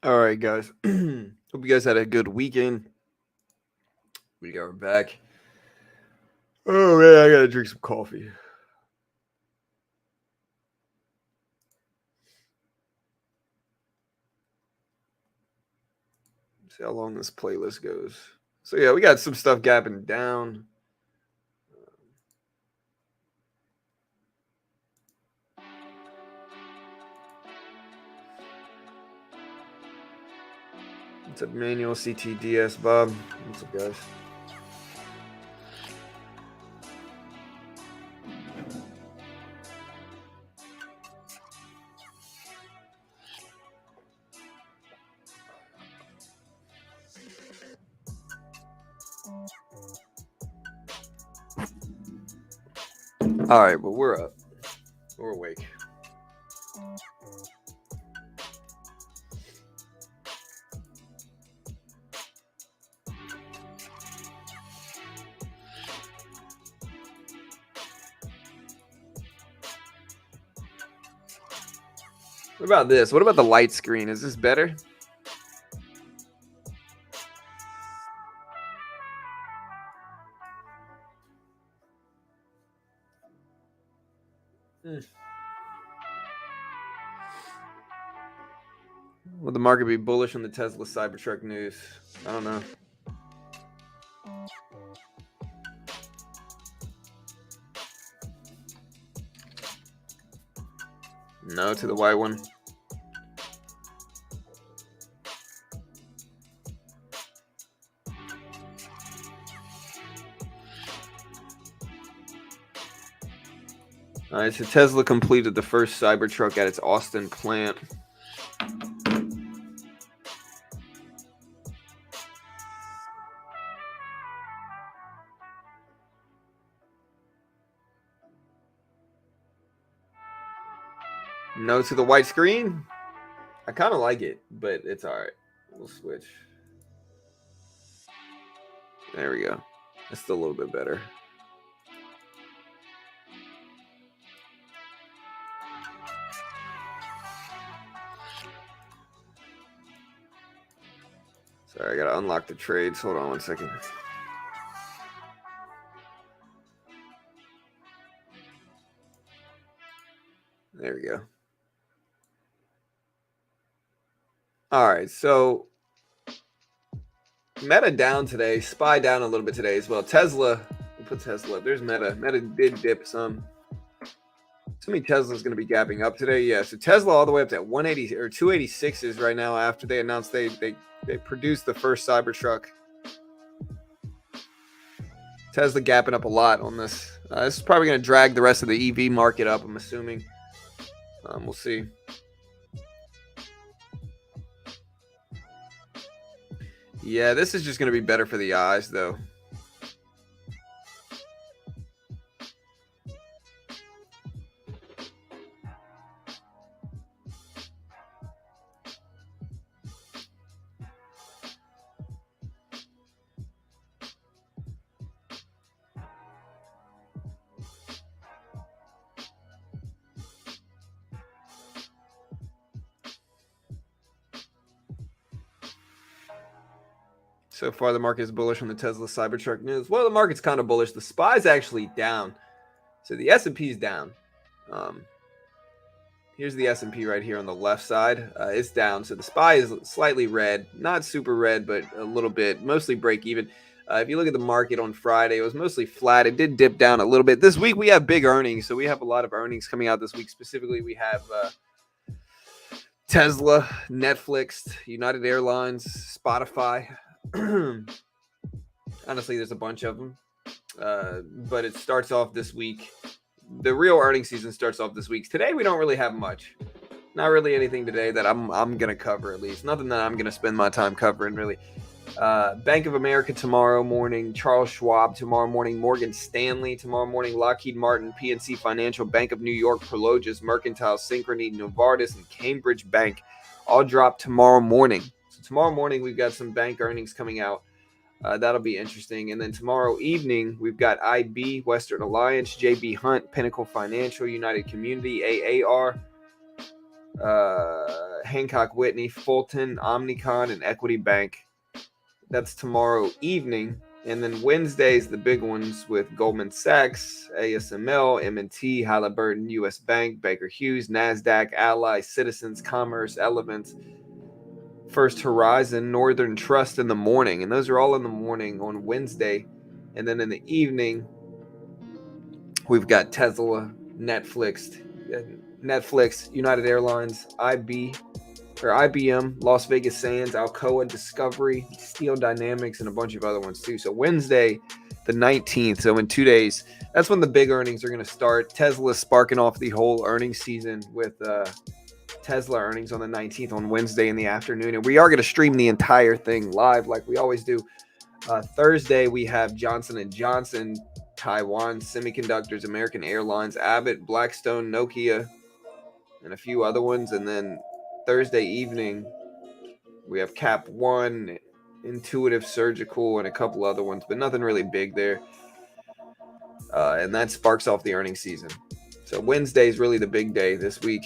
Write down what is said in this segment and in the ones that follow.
All right, guys. Hope you guys had a good weekend. We got back. Oh man, I gotta drink some coffee. See how long this playlist goes. So yeah, we got some stuff gapping down. What's up, Manual CTDS Bob? What's up, guys? All right, but we're up. We're awake. What about this? What about the light screen? Is this better? Will the market be bullish on the Tesla Cybertruck news? I don't know. No to the white one. All right, so Tesla completed the first Cybertruck at its Austin plant. No to the white screen. I kind of like it, but it's all right. We'll switch. There we go. That's still a little bit better. Sorry, I gotta unlock the trades. Hold on one second. There we go. All right, so Meta down today. SPY down a little bit today as well. Tesla, we'll put Tesla up. There's Meta. Meta did dip some. Assuming Tesla's going to be gapping up today. Yeah, so Tesla all the way up to 180 or 286s right now after they announced they produced the first Cybertruck. Tesla gapping up a lot on this. This is probably going to drag the rest of the EV market up, I'm assuming. We'll see. Yeah, this is just going to be better for the eyes, though. So far, the market is bullish on the Tesla Cybertruck news. Well, the market's kind of bullish. The SPY's actually down. So the S&P is down. Here's the S&P right here on the left side. It's down. So the SPY is slightly red. Not super red, but a little bit. Mostly break even. If you look at the market on Friday, it was mostly flat. It did dip down a little bit. This week, we have big earnings. So we have a lot of earnings coming out this week. Specifically, we have Tesla, Netflix, United Airlines, Spotify. Honestly, there's a bunch of them. But it starts off this week. The real earnings season starts off this week. Today, we don't really have much. Not really anything today that I'm going to cover, at least. Nothing that I'm going to spend my time covering, really. Bank of America tomorrow morning. Charles Schwab tomorrow morning. Morgan Stanley tomorrow morning. Lockheed Martin, PNC Financial, Bank of New York, Prologis, Mercantile, Synchrony, Novartis, and Cambridge Bank all drop tomorrow morning. So tomorrow morning, we've got some bank earnings coming out. That'll be interesting. And then tomorrow evening, we've got IB, Western Alliance, JB Hunt, Pinnacle Financial, United Community, AAR, Hancock Whitney, Fulton, Omnicon, and Equity Bank. That's tomorrow evening. And then Wednesday's the big ones with Goldman Sachs, ASML, M&T, Halliburton, U.S. Bank, Baker Hughes, Nasdaq, Ally, Citizens, Commerce, Elevance, First Horizon, Northern Trust in the morning. And those are all in the morning on Wednesday. And then in the evening, we've got Tesla, Netflix, United Airlines, IBM, Las Vegas Sands, Alcoa, Discovery, Steel Dynamics, and a bunch of other ones too. So Wednesday, the 19th, so in 2 days, that's when the big earnings are going to start. Tesla's sparking off the whole earnings season with Tesla earnings on the 19th on Wednesday in the afternoon. And we are going to stream the entire thing live like we always do. Thursday, we have Johnson & Johnson, Taiwan Semiconductors, American Airlines, Abbott, Blackstone, Nokia, and a few other ones. And then Thursday evening, we have Cap One, Intuitive Surgical, and a couple other ones, but nothing really big there. And that sparks off the earnings season. So Wednesday is really the big day this week.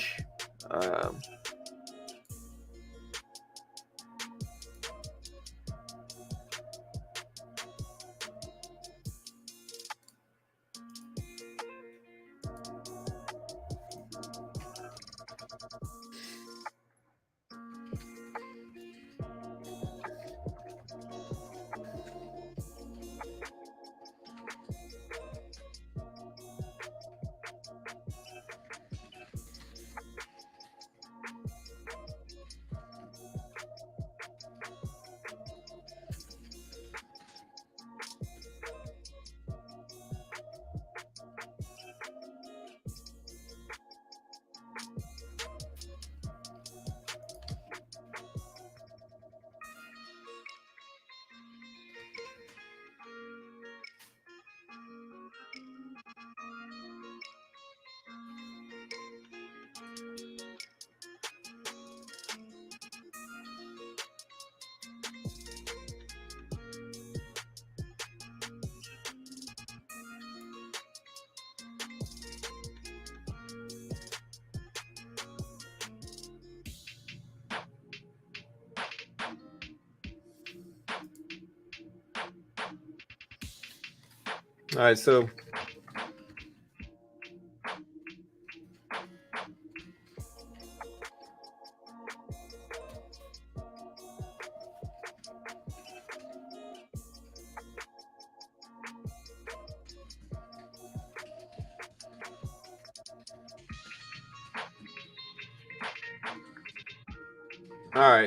All right,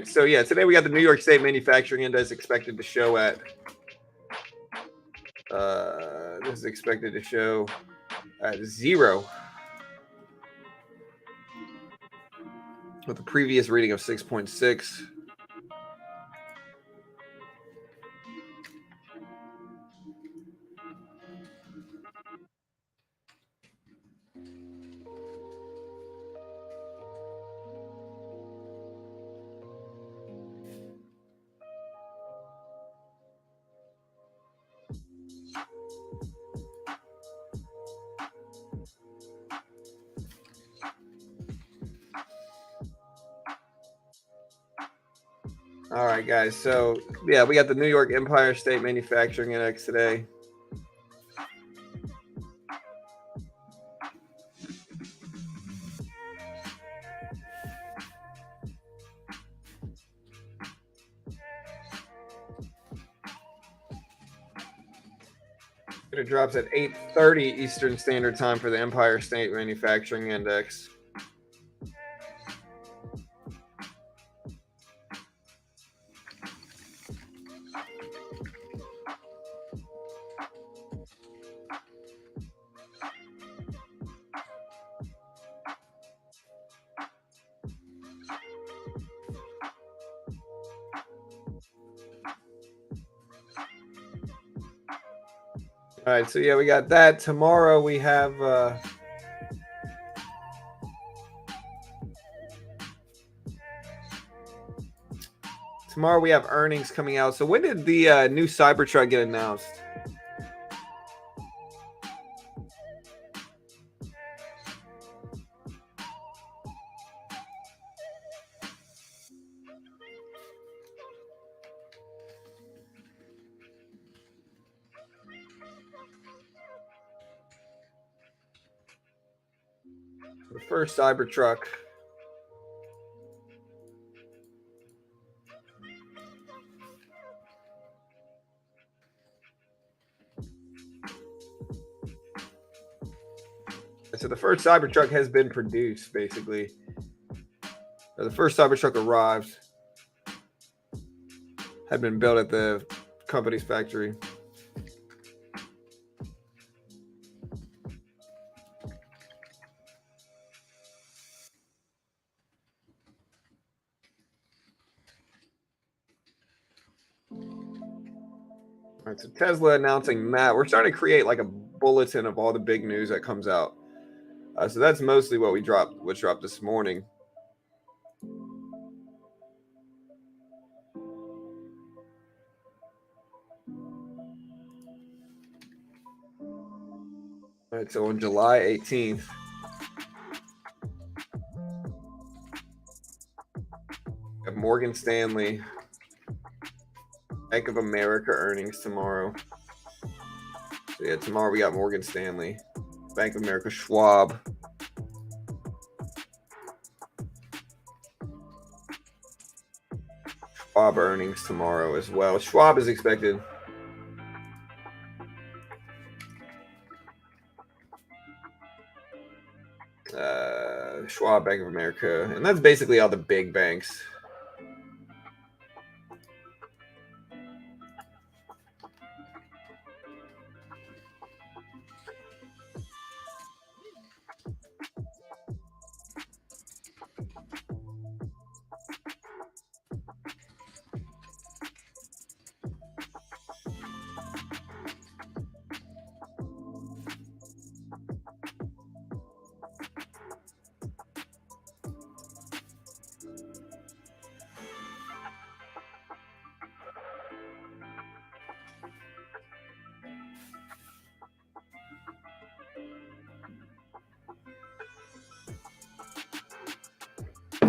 so yeah, today we got the New York State Manufacturing Index expected to show at this is expected to show at 0 with a previous reading of 6.6. All right, guys. So, yeah, we got the New York Empire State Manufacturing Index today. It drops at 8:30 Eastern Standard Time for the Empire State Manufacturing Index. All right, so yeah, we got that. Tomorrow we have earnings coming out. So when did the new Cybertruck get announced? The first Cybertruck. So the first Cybertruck has been produced, basically. The first Cybertruck arrived. Had been built at the company's factory. All right, so Tesla announcing that. We're starting to create like a bulletin of all the big news that comes out. So that's mostly what what's dropped this morning. All right, so on July 18th, we have Morgan Stanley, Bank of America earnings tomorrow. So yeah, tomorrow we got Morgan Stanley, Bank of America, Schwab. Schwab earnings tomorrow as well. Schwab is expected. Schwab, Bank of America, and that's basically all the big banks.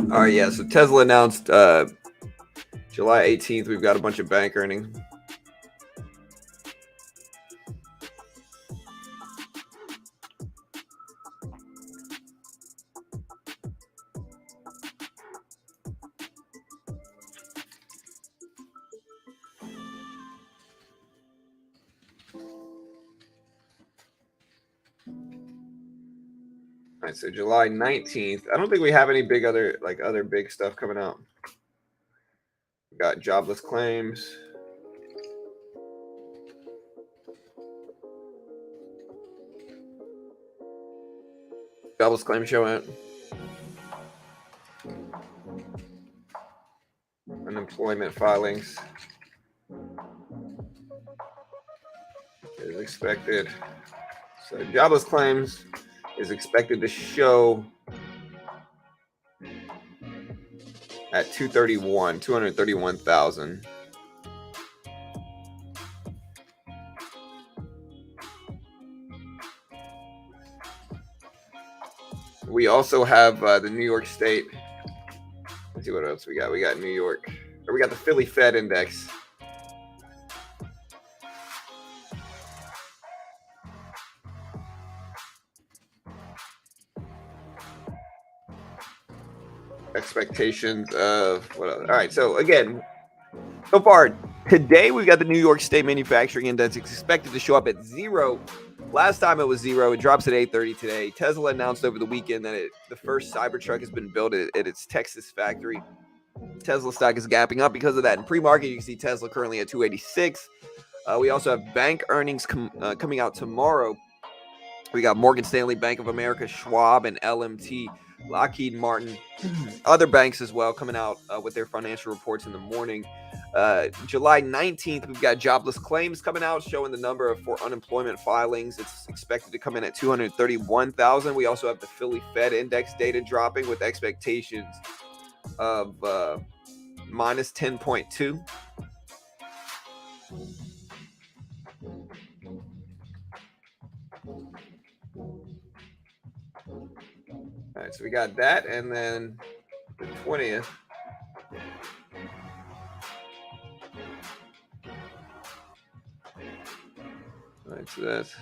All right, yeah. So Tesla announced July 18th. We've got a bunch of bank earnings. All right, so July 19th. I don't think we have any big other big stuff coming out. We got jobless claims. Jobless claims show out. Unemployment filings is expected. So jobless claims is expected to show at 231,000. We also have the New York State. Let's see what else we got. We got New York. Or we got the Philly Fed Index. Expectations of what else? All right. So again, so far today we've got the New York State Manufacturing Index expected to show up at 0. Last time it was 0. It drops at 8:30 today. Tesla announced over the weekend that the first Cybertruck has been built at its Texas factory. Tesla stock is gapping up because of that. In pre-market, you can see Tesla currently at 286. We also have bank earnings coming out tomorrow. We got Morgan Stanley, Bank of America, Schwab, and LMT, Lockheed Martin, other banks as well coming out with their financial reports in the morning. July 19th, we've got jobless claims coming out showing the number for unemployment filings. It's expected to come in at 231,000. We also have the Philly Fed Index data dropping with expectations of minus 10.2. All right, so we got that, and then the 20th. All right, so that's.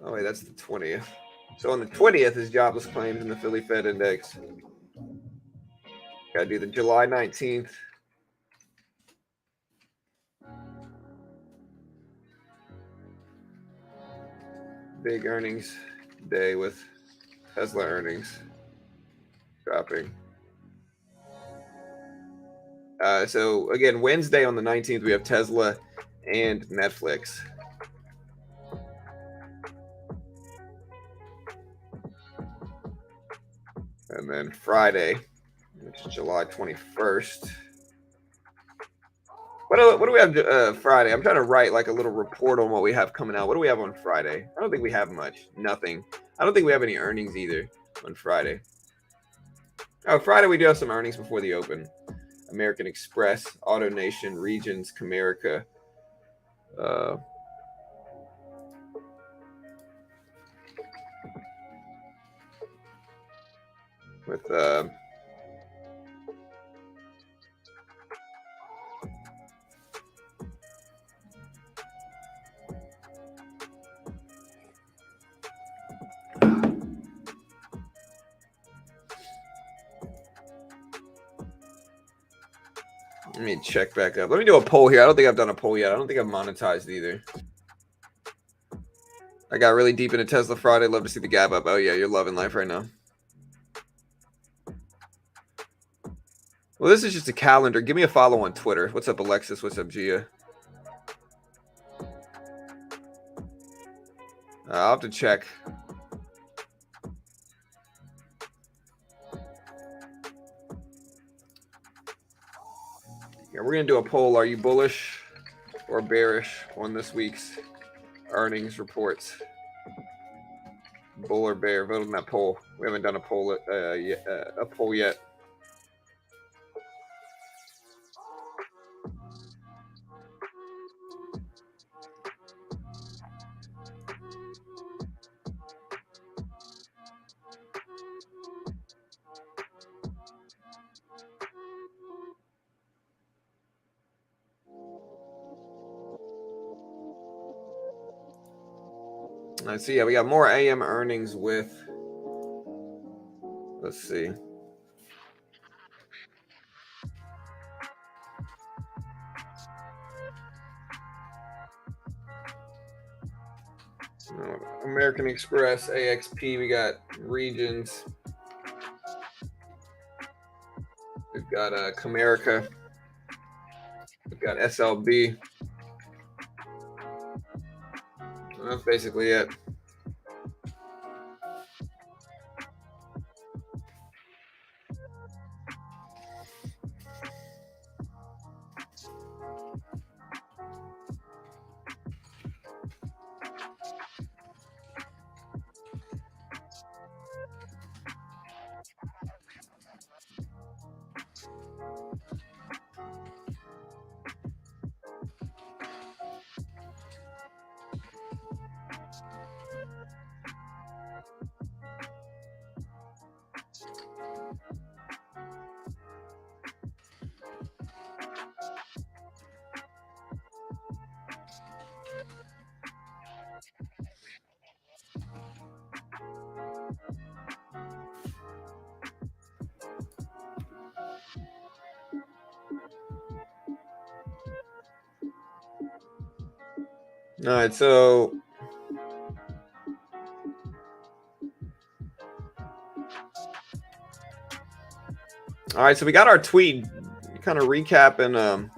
Oh wait, that's the 20th. So on the 20th is jobless claims in the Philly Fed Index. Gotta do the July 19th. Big earnings day with Tesla earnings dropping. So again, Wednesday on the 19th, we have Tesla and Netflix. And then Friday, which is July 21st. What do we have Friday? I'm trying to write like a little report on what we have coming out. What do we have on Friday? I don't think we have much. Nothing. I don't think we have any earnings either on Friday. Oh, Friday we do have some earnings before the open. American Express, AutoNation, Regions, Comerica. With let me check back up. Let me do a poll here. I don't think I've done a poll yet. I don't think I've monetized either. I got really deep into Tesla Friday. Love to see the gap up. Oh yeah, you're loving life right now. Well, this is just a calendar. Give me a follow on Twitter. What's up, Alexis? What's up, Gia? I'll have to check. Yeah, we're going to do a poll. Are you bullish or bearish on this week's earnings reports? Bull or bear? Vote on that poll. We haven't done a poll yet. I see. Yeah, we got more AM earnings with. Let's see. American Express, AXP. We got Regions. We've got Comerica. We've got SLB. And that's basically it. All right, so we got our tweet kind of recapping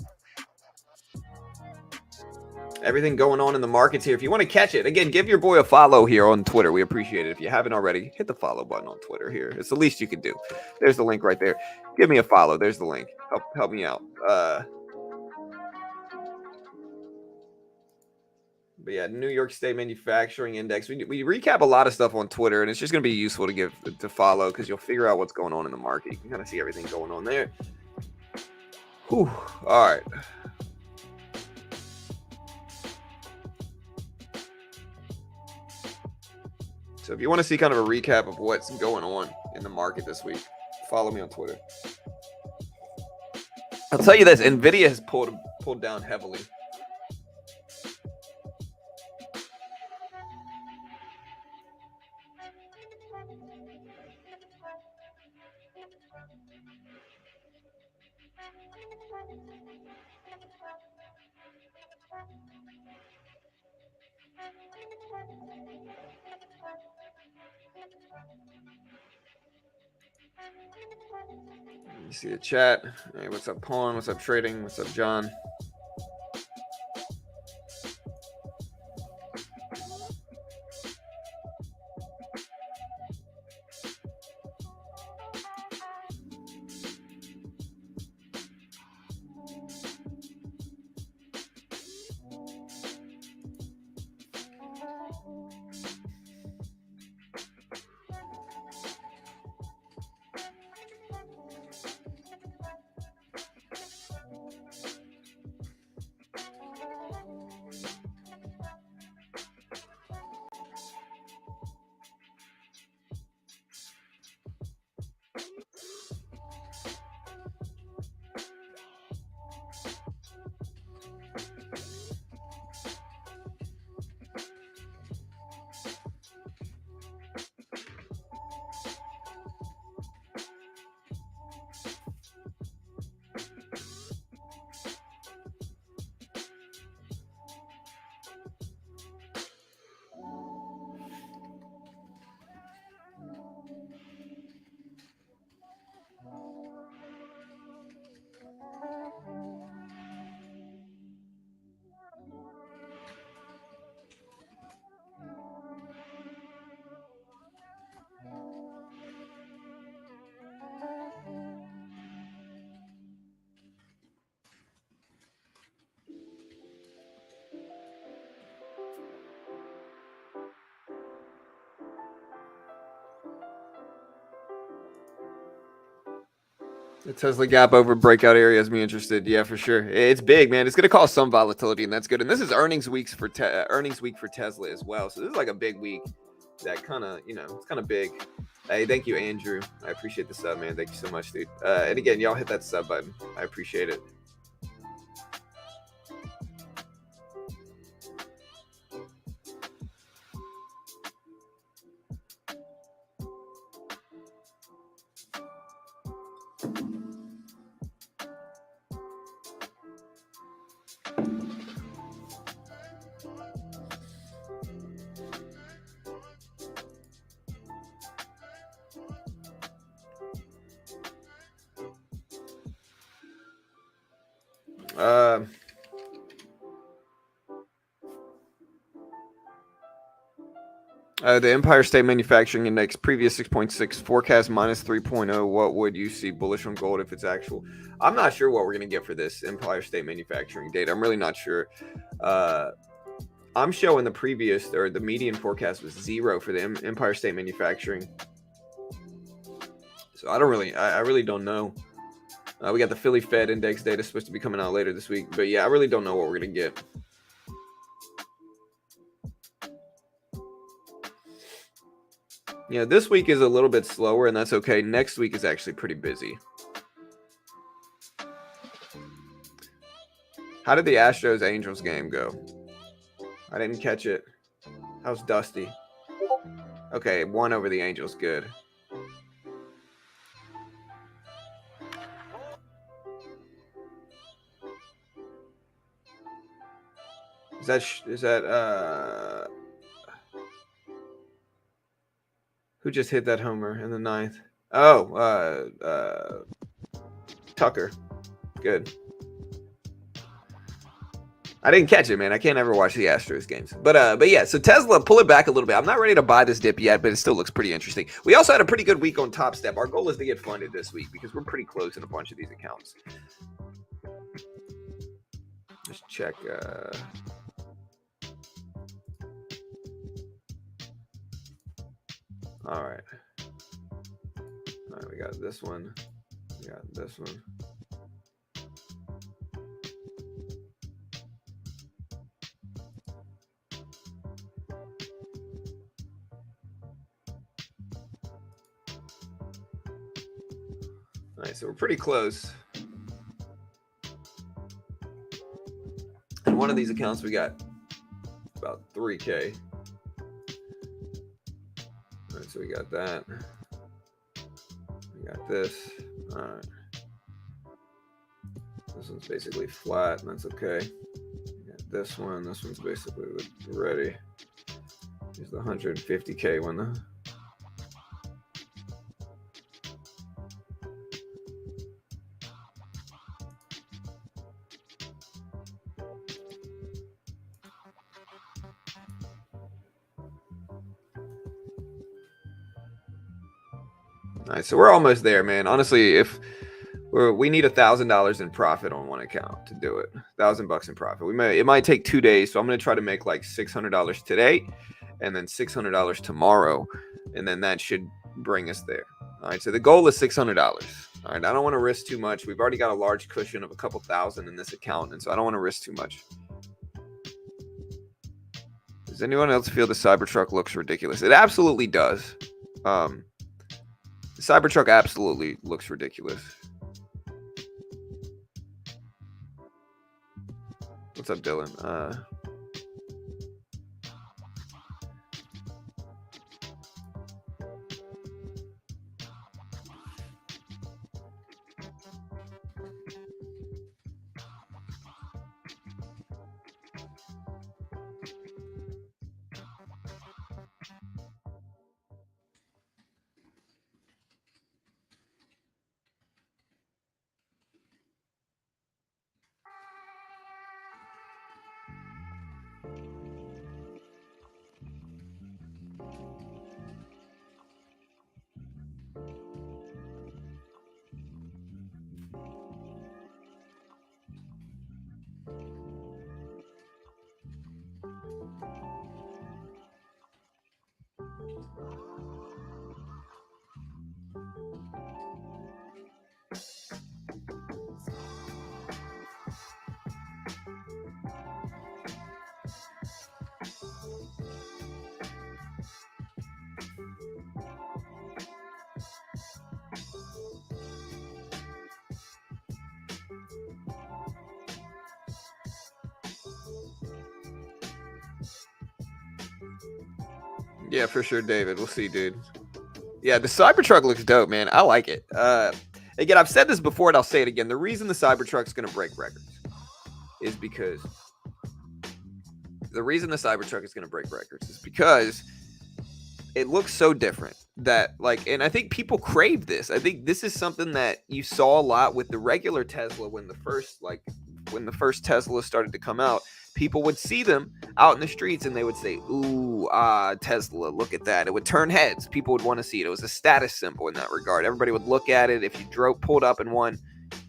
everything going on in the markets here. If you want to catch it, again, give your boy a follow here on Twitter. We appreciate it. If you haven't already, hit the follow button on Twitter here. It's the least you can do. There's the link right there. Give me a follow. There's the link. Help me out. But yeah, New York State Manufacturing Index. We recap a lot of stuff on Twitter, and it's just going to be useful to follow because you'll figure out what's going on in the market. You can kind of see everything going on there. Whew. All right. So if you want to see kind of a recap of what's going on in the market this week, follow me on Twitter. I'll tell you this, Nvidia has pulled down heavily. You see the chat. Hey, what's up, Pawn? What's up, Trading? What's up, John? The Tesla gap over breakout area has me interested. Yeah, for sure. It's big, man. It's going to cause some volatility, and that's good. And this is earnings week for Tesla as well. So this is like a big week. That kind of, it's kind of big. Hey, thank you, Andrew. I appreciate the sub, man. Thank you so much, dude. And again, y'all hit that sub button. I appreciate it. The Empire State Manufacturing Index, previous 6.6, forecast minus 3.0. What would you see bullish on gold if it's actual? I'm not sure what we're going to get for this Empire State Manufacturing data. I'm really not sure. I'm showing the median forecast was 0 for the Empire State Manufacturing. So I really don't know. We got the Philly Fed Index data supposed to be coming out later this week. But yeah, I really don't know what we're going to get. Yeah, this week is a little bit slower, and that's okay. Next week is actually pretty busy. How did the Astros-Angels game go? I didn't catch it. How's Dusty? Okay, 1 over the Angels. Good. Is that who just hit that homer in the 9th? Oh, Tucker. Good. I didn't catch it, man. I can't ever watch the Astros games. But yeah, so Tesla, pull it back a little bit. I'm not ready to buy this dip yet, but it still looks pretty interesting. We also had a pretty good week on Topstep. Our goal is to get funded this week because we're pretty close in a bunch of these accounts. Just check. All right. All right, we got this one. We got this one. All right, so we're pretty close. And one of these accounts we got about 3K. All right, so we got that. We got this. All right. This one's basically flat, and that's okay. We got this one. This one's basically ready. Here's the 150K one though. All right, so we're almost there, man. Honestly, if we need $1,000 in profit on one account to do it, $1,000 in profit. It might take 2 days, so I'm gonna try to make like $600 today, and then $600 tomorrow, and then that should bring us there. All right, so the goal is $600. All right, I don't want to risk too much. We've already got a large cushion of a couple thousand in this account, and so I don't want to risk too much. Does anyone else feel the Cybertruck looks ridiculous? It absolutely does. The Cybertruck absolutely looks ridiculous. What's up, Dylan? Yeah, for sure, David. We'll see, dude. Yeah, the Cybertruck looks dope, man. I like it. Again, I've said this before, and I'll say it again. The reason the Cybertruck's going to break records is because it looks so different that, like, and I think people crave this. I think this is something that you saw a lot with the regular Tesla when the first Tesla started to come out. People would see them out in the streets and they would say, ooh, Tesla, look at that. It would turn heads. People would want to see it. It was a status symbol in that regard. Everybody would look at it. If you pulled up in one,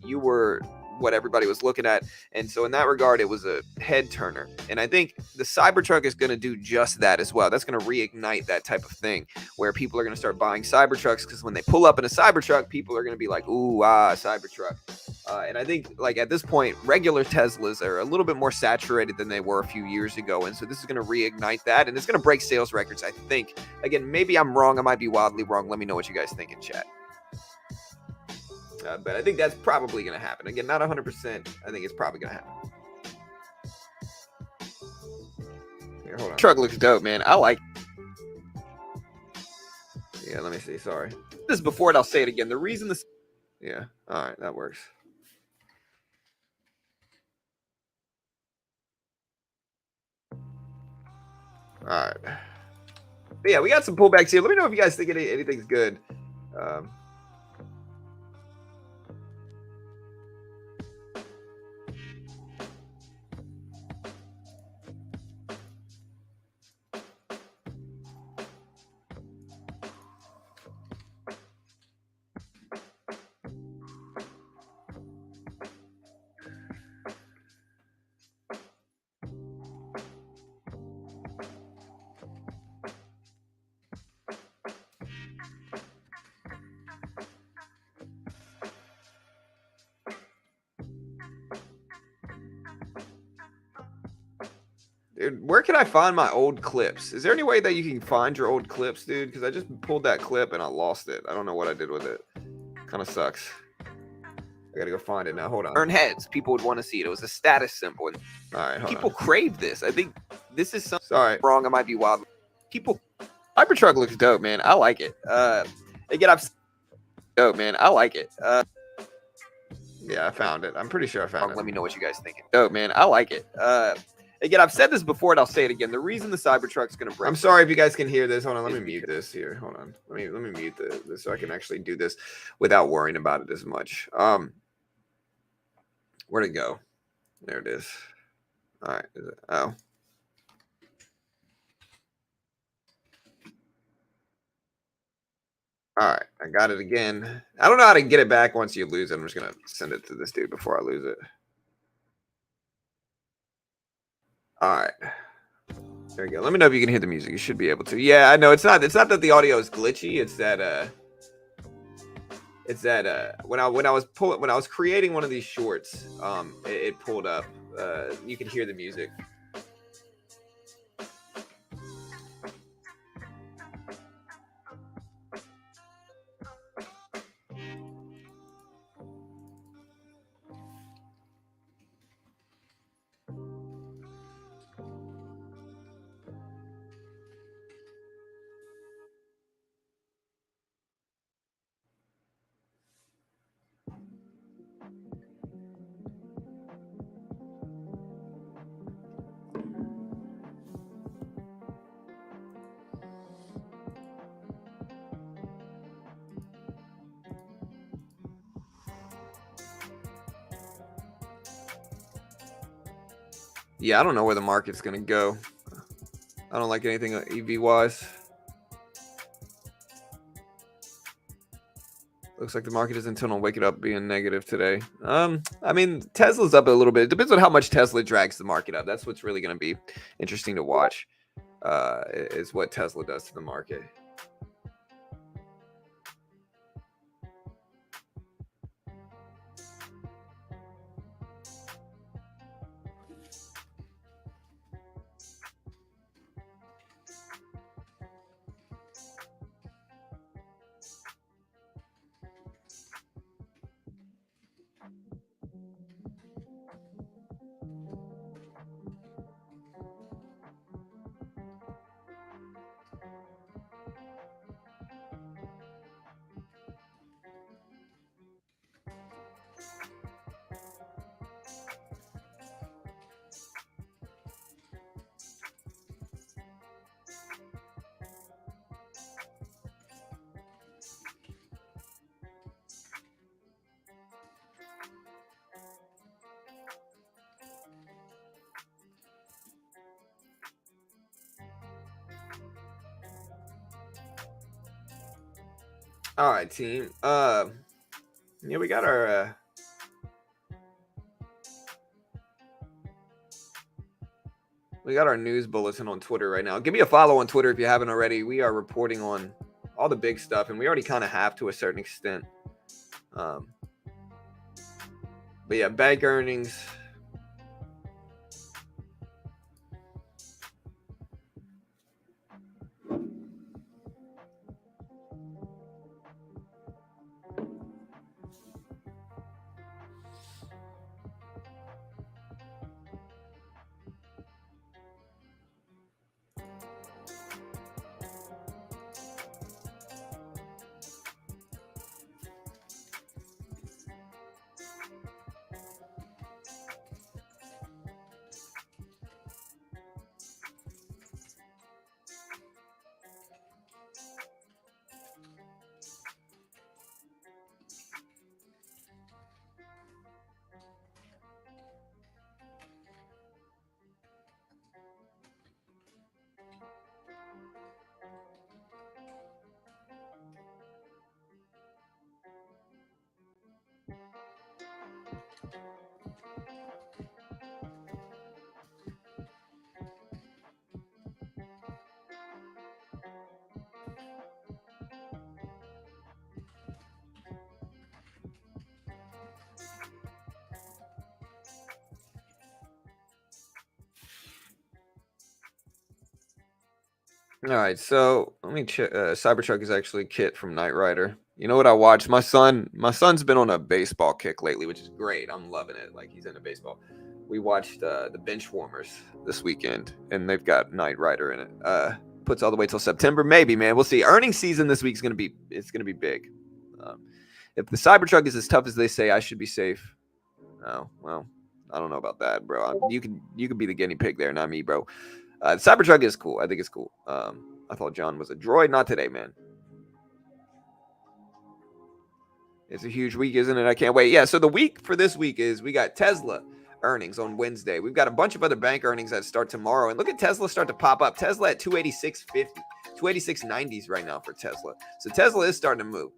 you were what everybody was looking at. And so in that regard, it was a head turner. And I think the Cybertruck is going to do just that as well. That's going to reignite that type of thing where people are going to start buying Cybertrucks, because when they pull up in a Cybertruck, people are going to be like, ooh, Cybertruck. And I think, like, at this point, regular Teslas are a little bit more saturated than they were a few years ago. And so this is going to reignite that, and it's going to break sales records, I think. Again, maybe I'm wrong. I might be wildly wrong. Let me know what you guys think in chat. But I think that's probably going to happen. Again, not 100%. I think it's probably going to happen. Here, hold on. Truck looks dope, man. I like it. Yeah, let me see. Sorry. This is before it. I'll say it again. The reason this... Yeah. All right. That works. All right. But yeah, we got some pullbacks here. Let me know if you guys think anything's good. Dude, where can I find my old clips? Is there any way that you can find your old clips, dude? Because I just pulled that clip and I lost it. I don't know what I did with it. Kind of sucks. I gotta go find it now. Hold on. Turn heads. People would want to see it. It was a status symbol. All right, people crave this. I think this is something. Sorry, wrong. I might be wild. Cybertruck looks dope, man. I like it. Again, dope, man. I like it. Yeah, I found it. I'm pretty sure I found it. Let me know what you guys think. Dope, man. I like it. Again, I've said this before and I'll say it again. The reason the Cybertruck's going to break. I'm sorry if you guys can hear this. Hold on, let me mute this here. Hold on. Let me mute this so I can actually do this without worrying about it as much. Where'd it go? There it is. All right. Oh. All right. I got it again. I don't know how to get it back once you lose it. I'm just going to send it to this dude before I lose it. All right. There we go. Let me know if you can hear the music. You should be able to. Yeah, I know it's not that the audio is glitchy. It's that when I was creating one of these shorts, it pulled up. You can hear the music. Yeah, I don't know where the market's gonna go. I don't like anything EV wise. Looks like the market is intent on waking up being negative today. I mean, Tesla's up a little bit. It depends on how much Tesla drags the market up. That's what's really going to be interesting to watch. Is what Tesla does to the market. All right, team. Yeah, we got our news bulletin on Twitter right now. Give me a follow on Twitter if you haven't already. We are reporting on all the big stuff, and we already kind of have to a certain extent. But yeah, bank earnings. All right, so let me check. Cybertruck is actually Kit from Knight Rider. You know what I watched? My son's been on a baseball kick lately, which is great. I'm loving it. Like, he's into baseball. We watched the Benchwarmers this weekend, and they've got Knight Rider in it. Puts all the way till September, maybe, man. We'll see. Earnings season this week is gonna be big. If the Cybertruck is as tough as they say, I should be safe. Oh well, I don't know about that, bro. You could be the guinea pig there, not me, bro. Cybertruck is cool. I think it's cool. I thought John was a droid. Not today, man. It's a huge week, isn't it? I can't wait. Yeah, so the week for this week is we got Tesla earnings on Wednesday. We've got a bunch of other bank earnings that start tomorrow. And look at Tesla start to pop up. Tesla at 286.50, 286.90s right now for Tesla. So Tesla is starting to move.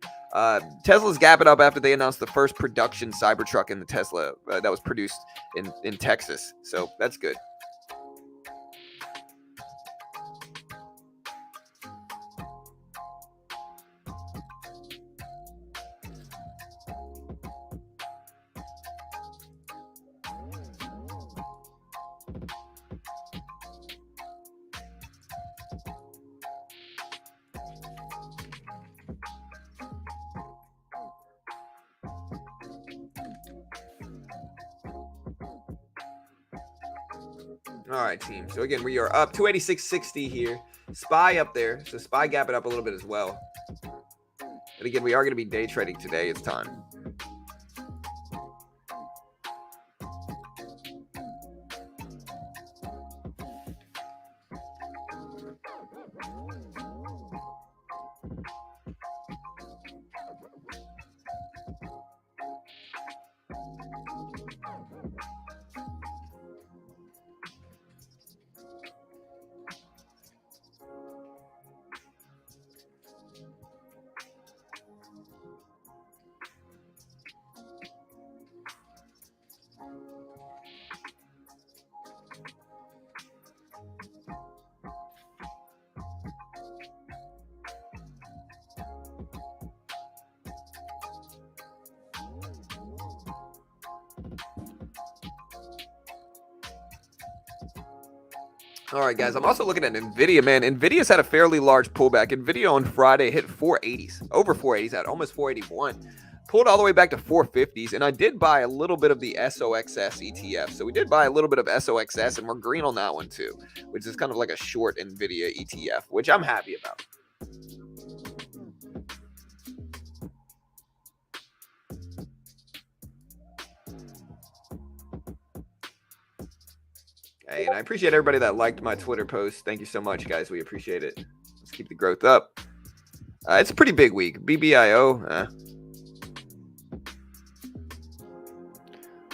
Tesla's gapping up after they announced the first production Cybertruck in the Tesla that was produced in Texas. So that's good. All right, team. So again, we are up 286.60 here. SPY up there. So SPY gapping up a little bit as well. And again, we are going to be day trading today. It's time. All right, guys. I'm also looking at NVIDIA, man. NVIDIA's had a fairly large pullback. NVIDIA on Friday hit 480s, over 480s, at almost 481. Pulled all the way back to 450s, and I did buy a little bit of the SOXS ETF. So we did buy a little bit of SOXS, and we're green on that one too, which is kind of like a short NVIDIA ETF, which I'm happy about. Hey, and I appreciate everybody that liked my Twitter post. Thank you so much, guys. We appreciate it. Let's keep the growth up. It's a pretty big week. BBIO.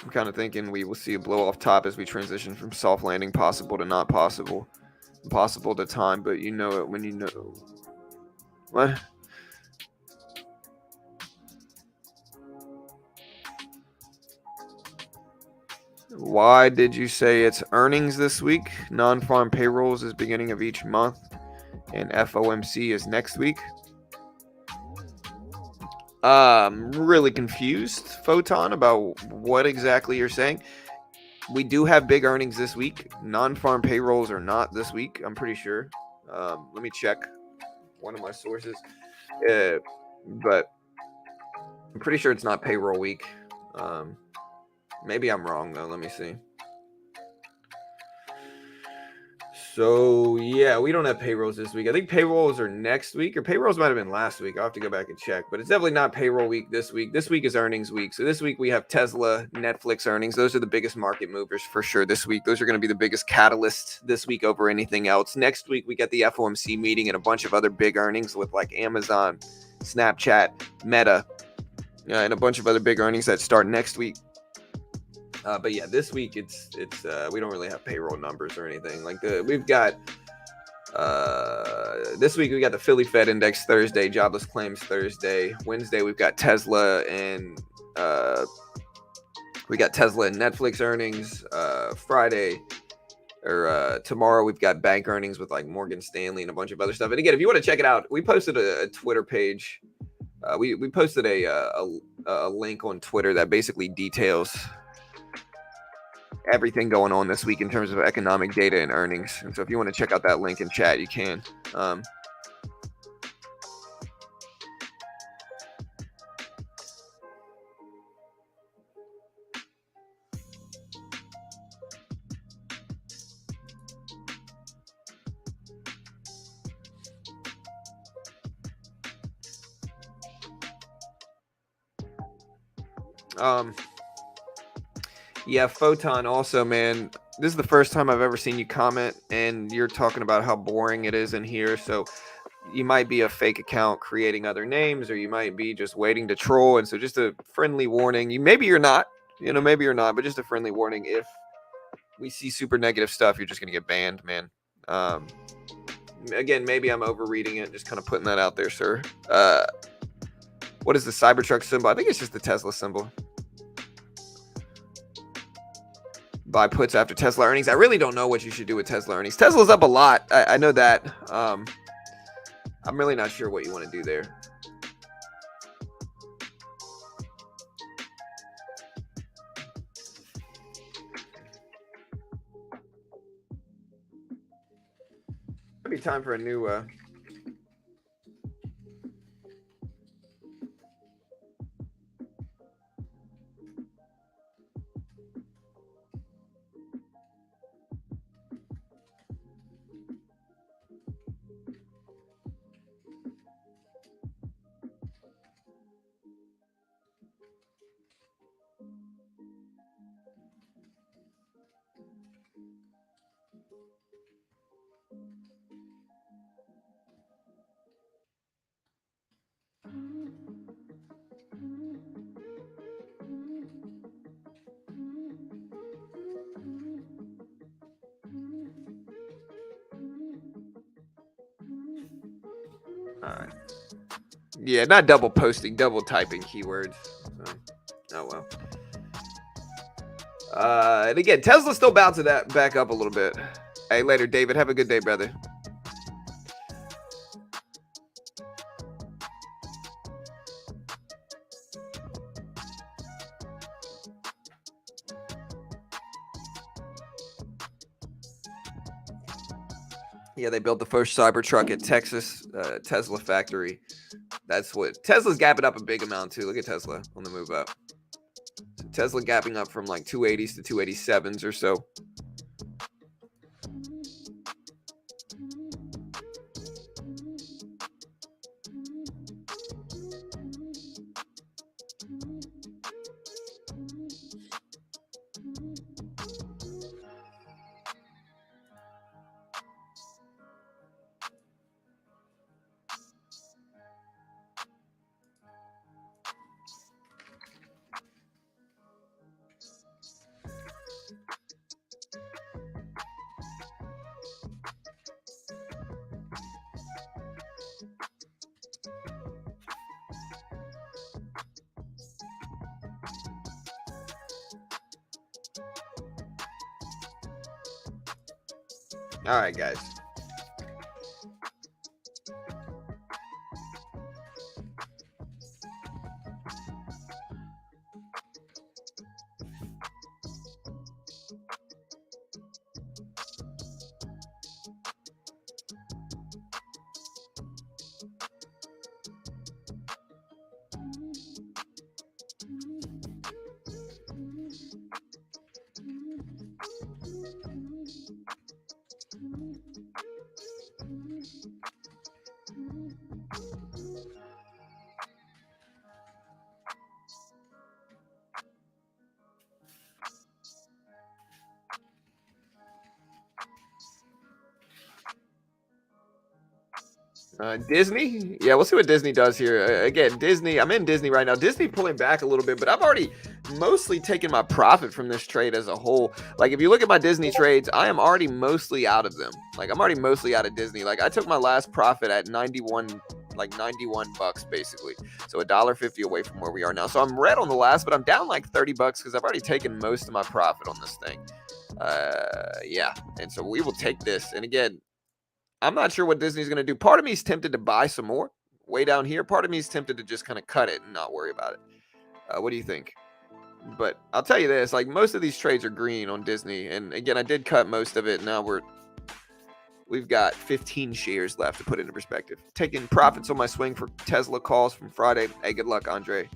I'm kind of thinking we will see a blow off top as we transition from soft landing possible to not possible. Impossible to time, but you know it when you know. What? Why did you say it's earnings this week? Non-farm payrolls is beginning of each month, and FOMC is next week. Really confused, Photon, about what exactly you're saying. We do have big earnings this week. Non-farm payrolls are not this week, I'm pretty sure. Let me check one of my sources. But I'm pretty sure it's not payroll week. Maybe I'm wrong, though. Let me see. So, yeah, we don't have payrolls this week. I think payrolls are next week, or payrolls might have been last week. I'll have to go back and check. But it's definitely not payroll week this week. This week is earnings week. So this week we have Tesla, Netflix earnings. Those are the biggest market movers for sure this week. Those are going to be the biggest catalyst this week over anything else. Next week we get the FOMC meeting and a bunch of other big earnings with like Amazon, Snapchat, Meta, and a bunch of other big earnings that start next week. But yeah, this week it's we don't really have payroll numbers or anything. Like we've got this week we got the Philly Fed Index Thursday, jobless claims Thursday. Wednesday we've got Tesla and Netflix earnings. Friday or tomorrow we've got bank earnings with like Morgan Stanley and a bunch of other stuff. And again, if you want to check it out, we posted a Twitter page. We posted a link on Twitter that basically details everything going on this week in terms of economic data and earnings. And so if you want to check out that link in chat, you can. Yeah, Photon also, man. This is the first time I've ever seen you comment, and you're talking about how boring it is in here. So you might be a fake account creating other names, or you might be just waiting to troll. And so just a friendly warning. Maybe you're not, maybe you're not, but just a friendly warning. If we see super negative stuff, you're just gonna get banned, man. Again, maybe I'm overreading it, just kind of putting that out there, sir. What is the Cybertruck symbol? I think it's just the Tesla symbol. Buy puts after Tesla earnings. I really don't know what you should do with Tesla earnings. Tesla's up a lot. I know that. I'm really not sure what you want to do there. Might be time for a new yeah, not double posting, double typing keywords. So, oh well. And again, Tesla's still bouncing that back up a little bit. Hey, later, David. Have a good day, brother. Yeah, they built the first Cybertruck at Texas Tesla factory. That's what Tesla's gapping up a big amount too. Look at Tesla on the move up. So Tesla gapping up from like 280s to 287s or so. All right, guys. Disney, yeah, we'll see what Disney does here. Again, Disney, I'm in Disney right now. Disney pulling back a little bit, but I've already mostly taken my profit from this trade as a whole. Like, if you look at my Disney trades, I am already mostly out of them. Like, I'm already mostly out of Disney. Like, I took my last profit at 91, like 91 bucks basically. So $1.50 away from where we are now. So I'm red on the last, but I'm down like 30 bucks because I've already taken most of my profit on this thing. Yeah, and so we will take this. And again, I'm not sure what Disney's going to do. Part of me is tempted to buy some more way down here. Part of me is tempted to just kind of cut it and not worry about it. What do you think? But I'll tell you this, like, most of these trades are green on Disney. And again, I did cut most of it. Now we've got 15 shares left to put into perspective. Taking profits on my swing for Tesla calls from Friday. Hey, good luck, Andre.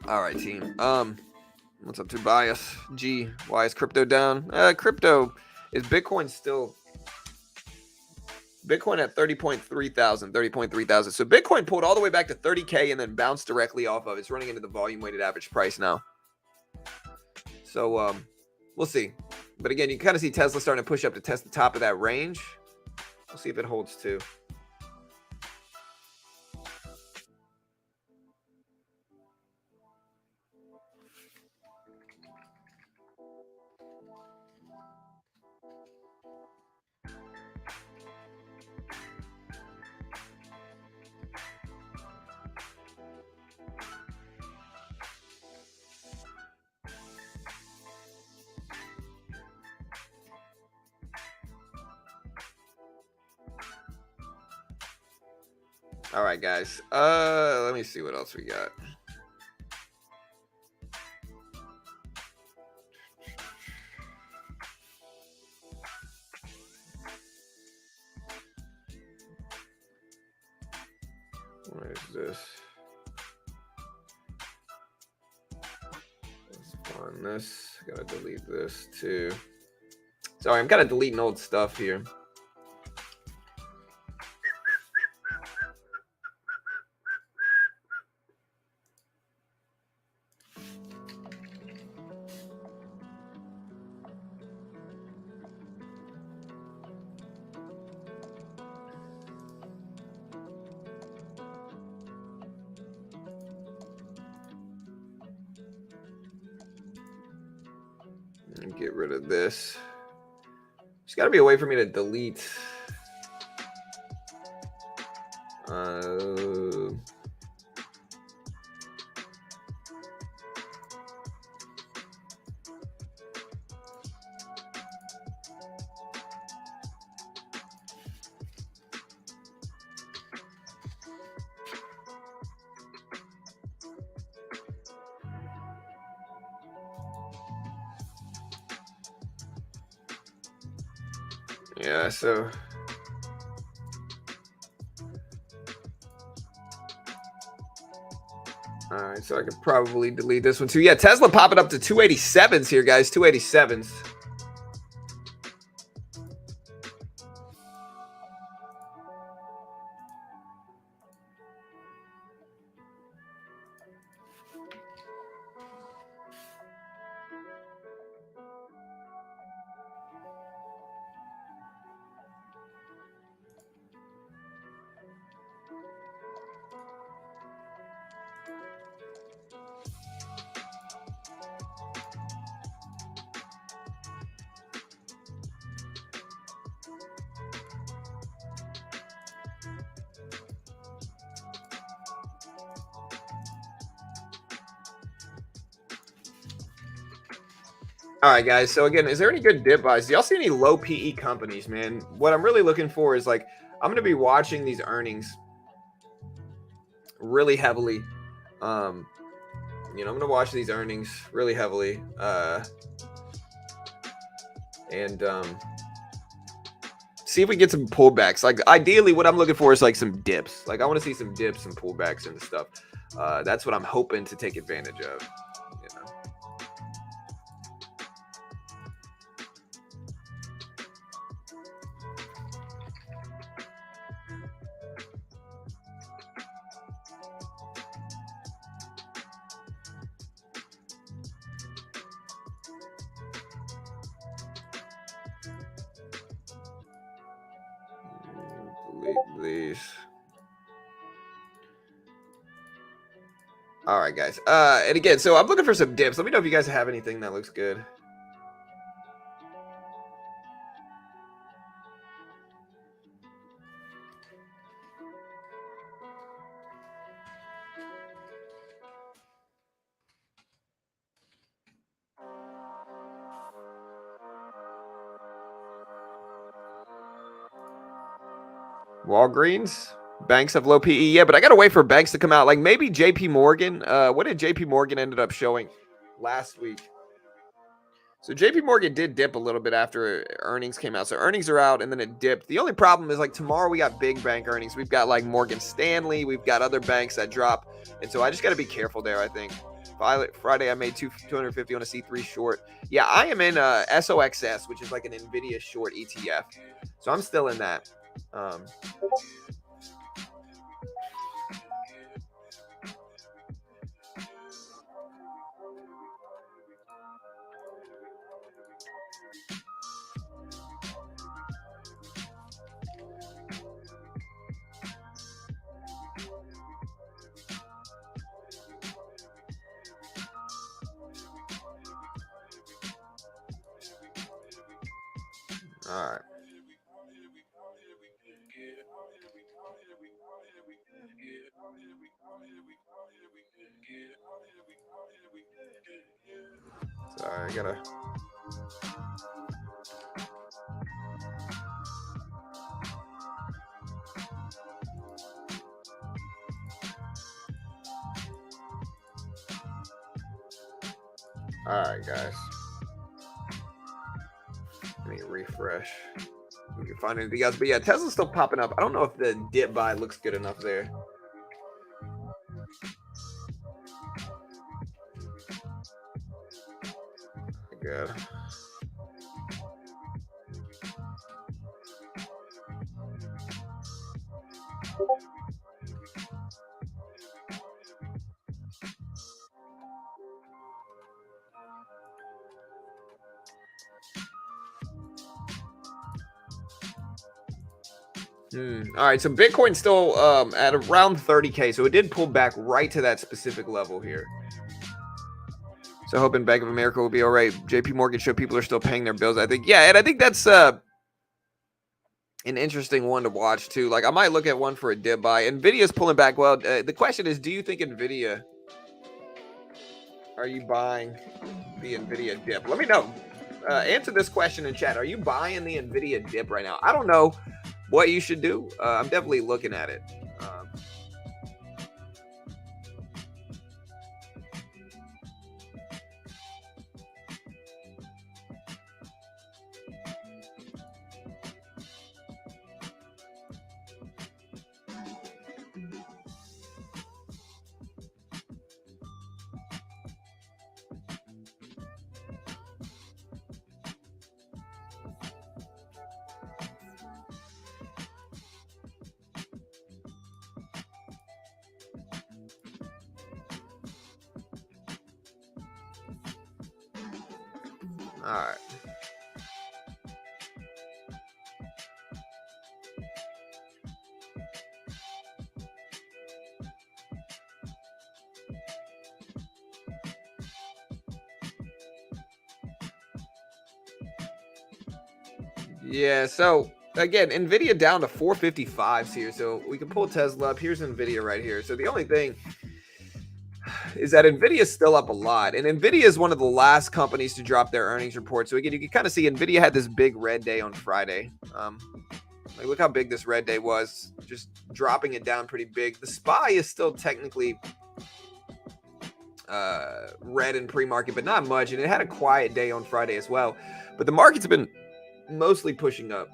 All right, team. What's up, Tobias? G, why is crypto down? Crypto is Bitcoin still. Bitcoin at 30.3 thousand. So Bitcoin pulled all the way back to 30K and then bounced directly off of it. It's running into the volume weighted average price now. So we'll see. But again, you kind of see Tesla starting to push up to test the top of that range. We'll see if it holds too. All right, guys. Let me see what else we got. What is this? Let's find this. Gotta delete this too. Sorry, I'm kind of deleting old stuff here. Get rid of this. There's got to be a way for me to delete. Yeah, so all right, so I could probably delete this one too. Yeah, Tesla popping up to 287s here, guys. 287s. All right, guys. So again, is there any good dip buys? Do y'all see any low PE companies, man? What I'm really looking for is like, I'm going to be watching these earnings really heavily. I'm going to watch these earnings really heavily. And see if we get some pullbacks. Like ideally what I'm looking for is like some dips. Like I want to see some dips and pullbacks and stuff. That's what I'm hoping to take advantage of. Delete these. All right, guys. And again, so I'm looking for some dips. Let me know if you guys have anything that looks good. Walgreens, banks have low PE. Yeah, but I got to wait for banks to come out. Like maybe JP Morgan. What did JP Morgan ended up showing last week? So JP Morgan did dip a little bit after earnings came out. So earnings are out and then it dipped. The only problem is like tomorrow we got big bank earnings. We've got like Morgan Stanley. We've got other banks that drop. And so I just got to be careful there, I think. Friday I made 250 on a C3 short. Yeah, I am in SOXS, which is like an NVIDIA short ETF. So I'm still in that. All right. Sorry, I gotta. All right, guys. Let me refresh. We can find anything else. But yeah, Tesla's still popping up. I don't know if the dip buy looks good enough there. Good. All right, so Bitcoin's still at around 30K, so it did pull back right to that specific level here. So hoping Bank of America will be all right. JP Morgan showed people are still paying their bills, I think. Yeah, and I think that's an interesting one to watch too. Like I might look at one for a dip buy. Nvidia's pulling back. Well, the question is, do you think Nvidia? Are you buying the Nvidia dip? Let me know. Answer this question in chat. Are you buying the Nvidia dip right now? I don't know what you should do. I'm definitely looking at it. All right. Yeah, so again, Nvidia down to 455s here. So we can pull Tesla up. Here's Nvidia right here. So the only thing is that Nvidia is still up a lot. And Nvidia is one of the last companies to drop their earnings report. So again, you can kind of see Nvidia had this big red day on Friday. Like look how big this red day was, just dropping it down pretty big. The SPY is still technically red in pre-market, but not much. And it had a quiet day on Friday as well. But the markets have been mostly pushing up.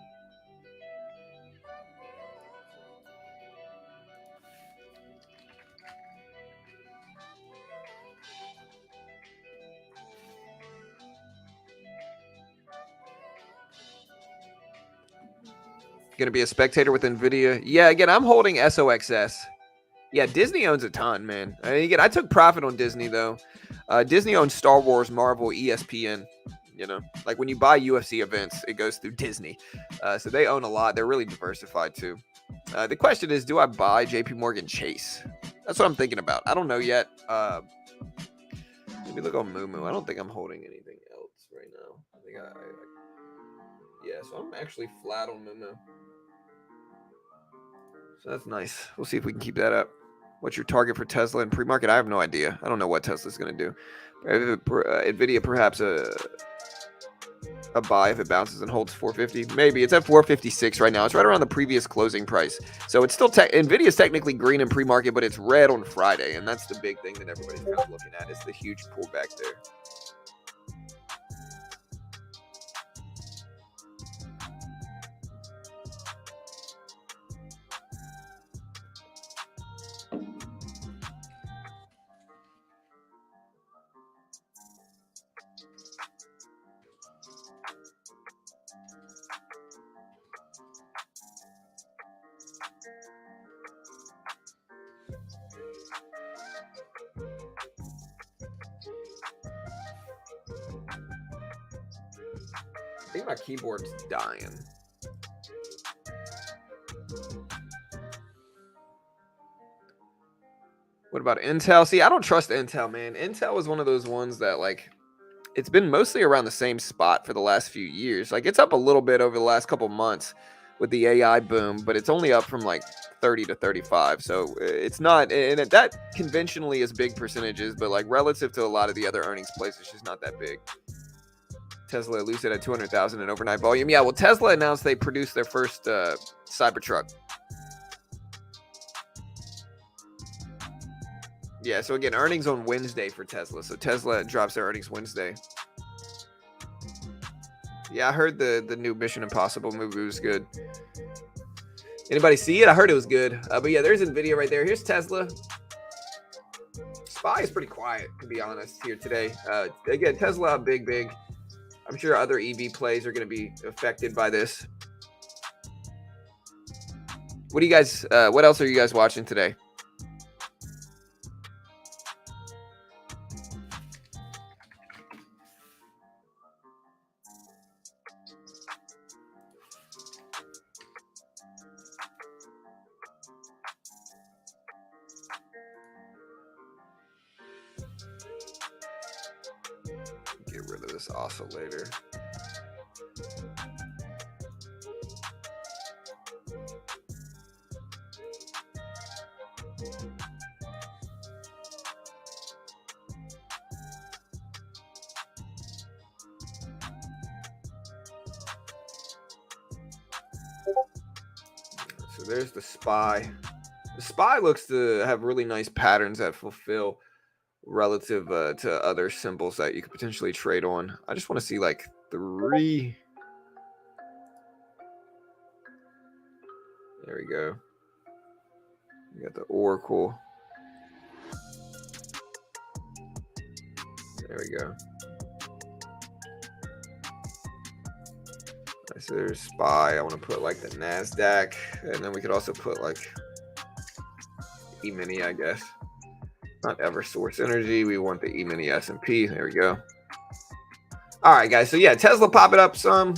Going to be a spectator with Nvidia. Yeah, again, I'm holding SOXS. Yeah, Disney owns a ton, man. Again, I took profit on Disney, though. Disney owns Star Wars, Marvel, ESPN. You know, like when you buy UFC events, it goes through Disney. So they own a lot. They're really diversified, too. The question is, do I buy JP Morgan Chase? That's what I'm thinking about. I don't know yet. Let me look on Moomoo. I don't think I'm holding anything else right now. I think yeah, so I'm actually flat on Moomoo. So that's nice. We'll see if we can keep that up. What's your target for Tesla in pre-market? I have no idea. I don't know what Tesla's going to do. Nvidia perhaps a buy if it bounces and holds 450. Maybe. It's at 456 right now. It's right around the previous closing price. So it's still Nvidia is technically green in pre-market, but it's red on Friday, and that's the big thing that everybody's kind of looking at is the huge pullback there. I think my keyboard's dying. What about Intel? See, I don't trust Intel, man. Intel is one of those ones that, like, it's been mostly around the same spot for the last few years. Like, it's up a little bit over the last couple months with the AI boom, but it's only up from like 30 to 35. So it's not, and that conventionally is big percentages, but like relative to a lot of the other earnings plays, it's just not that big. Tesla Lucid at 200,000 in overnight volume. Yeah, well, Tesla announced they produced their first Cybertruck. Yeah, so again, earnings on Wednesday for Tesla. So Tesla drops their earnings Wednesday. Yeah, I heard the new Mission Impossible movie was good. Anybody see it? I heard it was good. But yeah, there's NVIDIA right there. Here's Tesla. SPY is pretty quiet, to be honest, here today. Again, Tesla, big. I'm sure other EV plays are going to be affected by this. What do you guys? What else are you guys watching today? Get rid of this oscillator. So there's the SPY. The SPY looks to have really nice patterns that fulfill relative to other symbols that you could potentially trade on. I just want to see like 3. There we go. You got the Oracle. There we go. So there's SPY. I want to put like the Nasdaq, and then we could also put like Emini, I guess. Not Eversource Energy. We want the Emini S&P. There we go. All right, guys. So yeah, Tesla popping up some.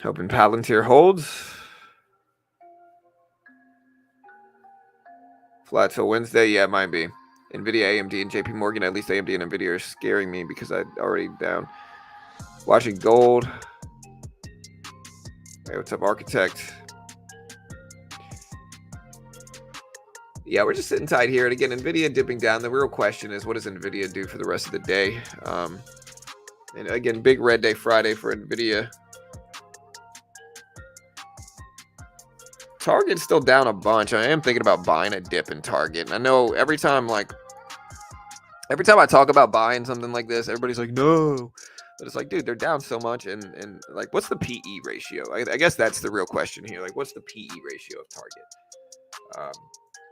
Hoping Palantir holds. Flat till Wednesday. Yeah, it might be. NVIDIA, AMD, and JP Morgan. At least AMD and NVIDIA are scaring me because I'm already down. Watching gold. Hey, what's up, Architect? Yeah, we're just sitting tight here. And again, NVIDIA dipping down. The real question is, what does NVIDIA do for the rest of the day? And again, big red day Friday for NVIDIA. Target's still down a bunch. I am thinking about buying a dip in Target. And I know every time I talk about buying something like this, everybody's like, no. But it's like, dude, they're down so much. And like, what's the PE ratio? I guess that's the real question here. Like, what's the PE ratio of Target?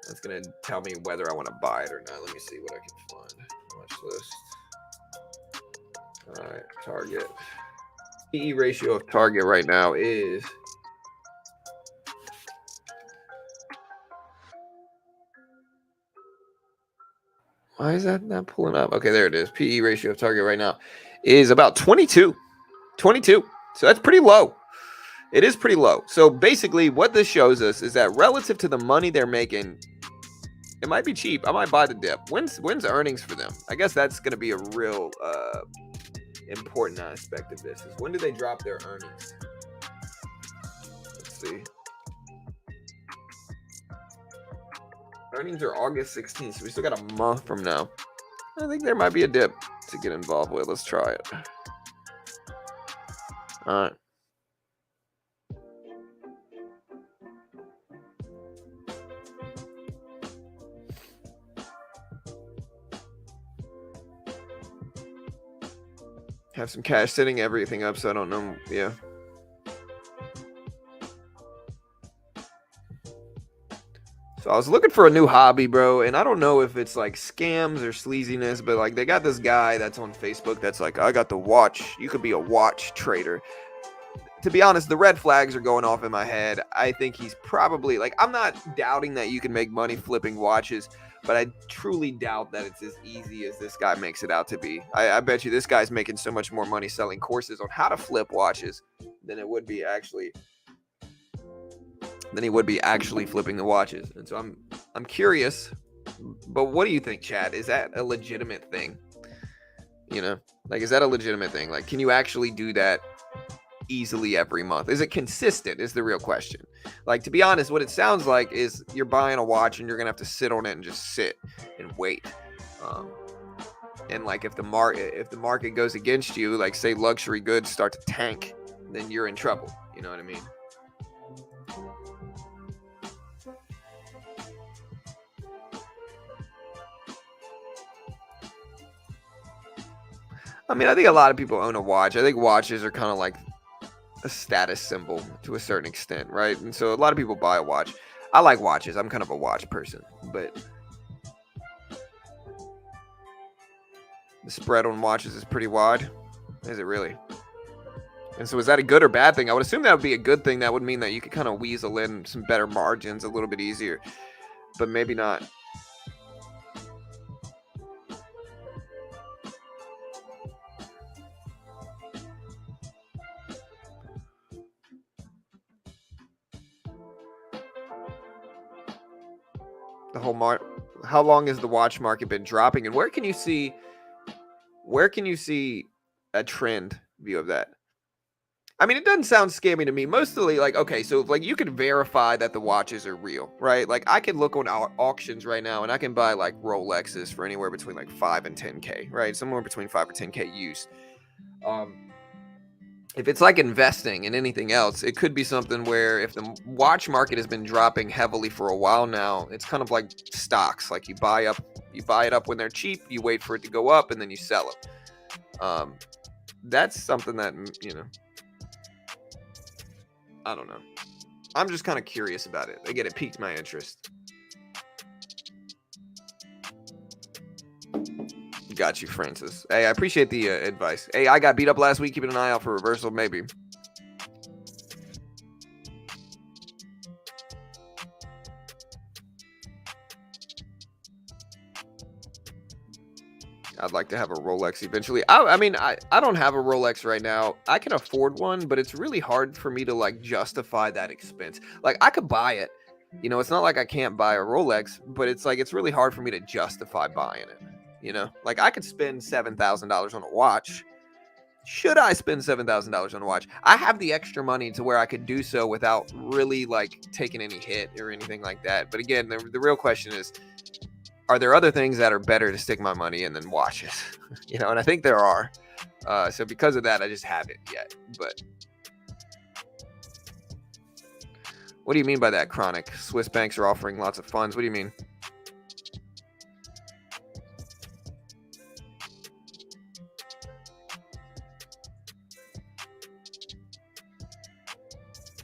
That's going to tell me whether I want to buy it or not. Let me see what I can find. Watch list. All right, Target. PE ratio of Target right now is... Why is that not pulling up? Okay, there it is. PE ratio of Target right now is about 22. 22. So that's pretty low. It is pretty low. So basically what this shows us is that relative to the money they're making, it might be cheap. I might buy the dip. When's earnings for them? I guess that's going to be a real important aspect of this. Is when do they drop their earnings? Let's see. Earnings are August 16th, so we still got a month from now. I think there might be a dip to get involved with. Let's try it. All right. Have some cash setting everything up, so I don't know. Yeah. So I was looking for a new hobby, bro, and I don't know if it's like scams or sleaziness, but like they got this guy that's on Facebook that's like, I got the watch. You could be a watch trader. To be honest, the red flags are going off in my head. I think he's probably like, I'm not doubting that you can make money flipping watches, but I truly doubt that it's as easy as this guy makes it out to be. I bet you this guy's making so much more money selling courses on how to flip watches than it would be actually flipping the watches. And so I'm curious, but what do you think, Chad? Is that a legitimate thing? You know, like, is that a legitimate thing? Like, can you actually do that easily every month? Is it consistent is the real question. Like, to be honest, what it sounds like is you're buying a watch and you're gonna have to sit on it and just sit and wait. And like if the market goes against you, like say luxury goods start to tank, then you're in trouble. You know what I mean? I think a lot of people own a watch. I think watches are kind of like a status symbol to a certain extent, right? And so a lot of people buy a watch. I like watches. I'm kind of a watch person, but the spread on watches is pretty wide. Is it really? And so is that a good or bad thing? I would assume that would be a good thing. That would mean that you could kind of weasel in some better margins a little bit easier, but maybe not. How long has the watch market been dropping, and where can you see a trend view of that? It doesn't sound scammy to me. Mostly like, okay, so like you could verify that the watches are real, right? Like I can look on auctions right now and I can buy like Rolexes for anywhere between like 5 and 10K, right? Somewhere between 5 or 10K used. If it's like investing in anything else, it could be something where if the watch market has been dropping heavily for a while now, it's kind of like stocks. Like you buy it up when they're cheap, you wait for it to go up, and then you sell them. That's something that, I don't know. I'm just kind of curious about it. Again, it piqued my interest. Got you, Francis. Hey, I appreciate the advice. Hey, I got beat up last week. Keeping an eye out for reversal, maybe. I'd like to have a Rolex eventually. I don't have a Rolex right now. I can afford one, but it's really hard for me to like justify that expense. Like I could buy it. It's not like I can't buy a Rolex, but it's like it's really hard for me to justify buying it. Like I could spend $7,000 on a watch. Should I spend $7,000 on a watch? I have the extra money to where I could do so without really like taking any hit or anything like that. But again, the real question is, are there other things that are better to stick my money in than watches? And I think there are. So because of that, I just haven't yet. But what do you mean by that, Chronic? Swiss banks are offering lots of funds. What do you mean?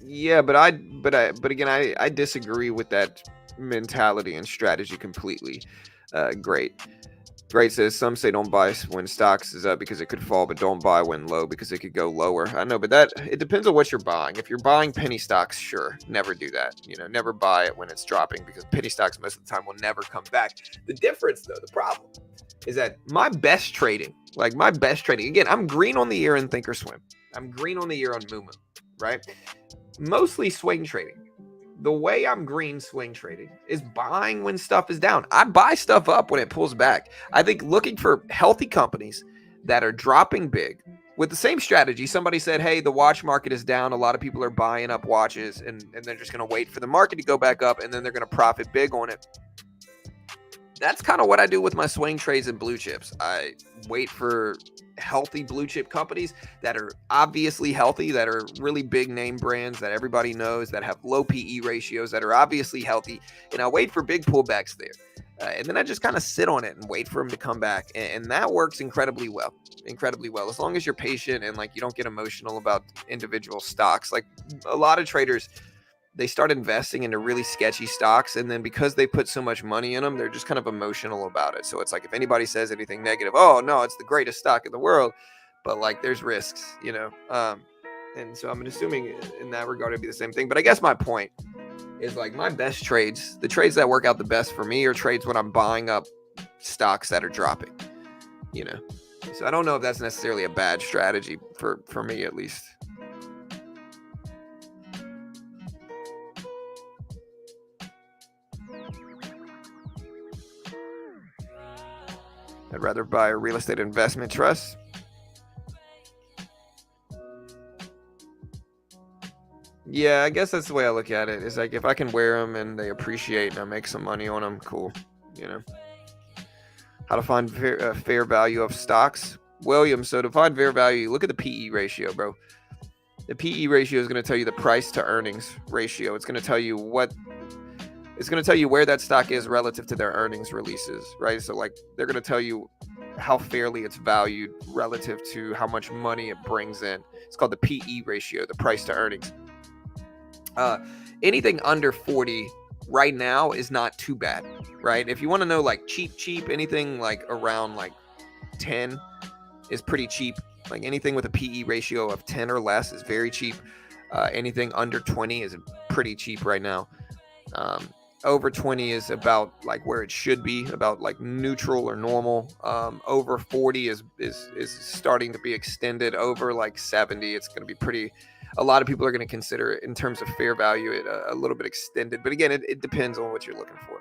Yeah, but again, I disagree with that mentality and strategy completely. Great says, some say don't buy when stocks is up because it could fall, but don't buy when low because it could go lower. I know, but it depends on what you're buying. If you're buying penny stocks, sure, never do that. Never buy it when it's dropping, because penny stocks most of the time will never come back. The difference, though, the problem is that my best trading, again, I'm green on the year in Thinkorswim. I'm green on the year on Moomoo, right? Mostly swing trading. The way I'm green swing trading is buying when stuff is down. I buy stuff up when it pulls back. I think looking for healthy companies that are dropping big with the same strategy. Somebody said, hey, the watch market is down. A lot of people are buying up watches and they're just going to wait for the market to go back up, and then they're going to profit big on it. that's kind of what I do with my swing trades and blue chips. I wait for healthy blue chip companies that are obviously healthy, that are really big name brands that everybody knows, that have low PE ratios, that are obviously healthy. And I wait for big pullbacks there. And then I just kind of sit on it and wait for them to come back. And that works incredibly well. Incredibly well. As long as you're patient and like you don't get emotional about individual stocks. Like a lot of traders, they start investing into really sketchy stocks, and then because they put so much money in them, they're just kind of emotional about it. So it's like if anybody says anything negative, oh no, it's the greatest stock in the world, but like there's risks, and so I'm assuming in that regard it'd be the same thing. But I guess my point is like my best trades, the trades that work out the best for me, are trades when I'm buying up stocks that are dropping, you know. So I don't know if that's necessarily a bad strategy for me, at least. I'd rather buy a real estate investment trust. Yeah, I guess that's the way I look at it. It's like if I can wear them and they appreciate and I make some money on them, cool. You know. How to find fair value of stocks. William, so to find fair value, look at the PE ratio, bro. The PE ratio is going to tell you the price to earnings ratio. It's going to tell you where that stock is relative to their earnings releases, right? So like they're going to tell you how fairly it's valued relative to how much money it brings in. It's called the PE ratio, the price to earnings. Anything under 40 right now is not too bad, right? If you want to know like cheap, anything like around like 10 is pretty cheap. Like anything with a PE ratio of 10 or less is very cheap. Anything under 20 is pretty cheap right now. Over 20 is about like where it should be, about like neutral or normal. Over 40 is starting to be extended. Over like 70, it's going to be pretty. A lot of people are going to consider it in terms of fair value it a little bit extended. But again, it depends on what you're looking for.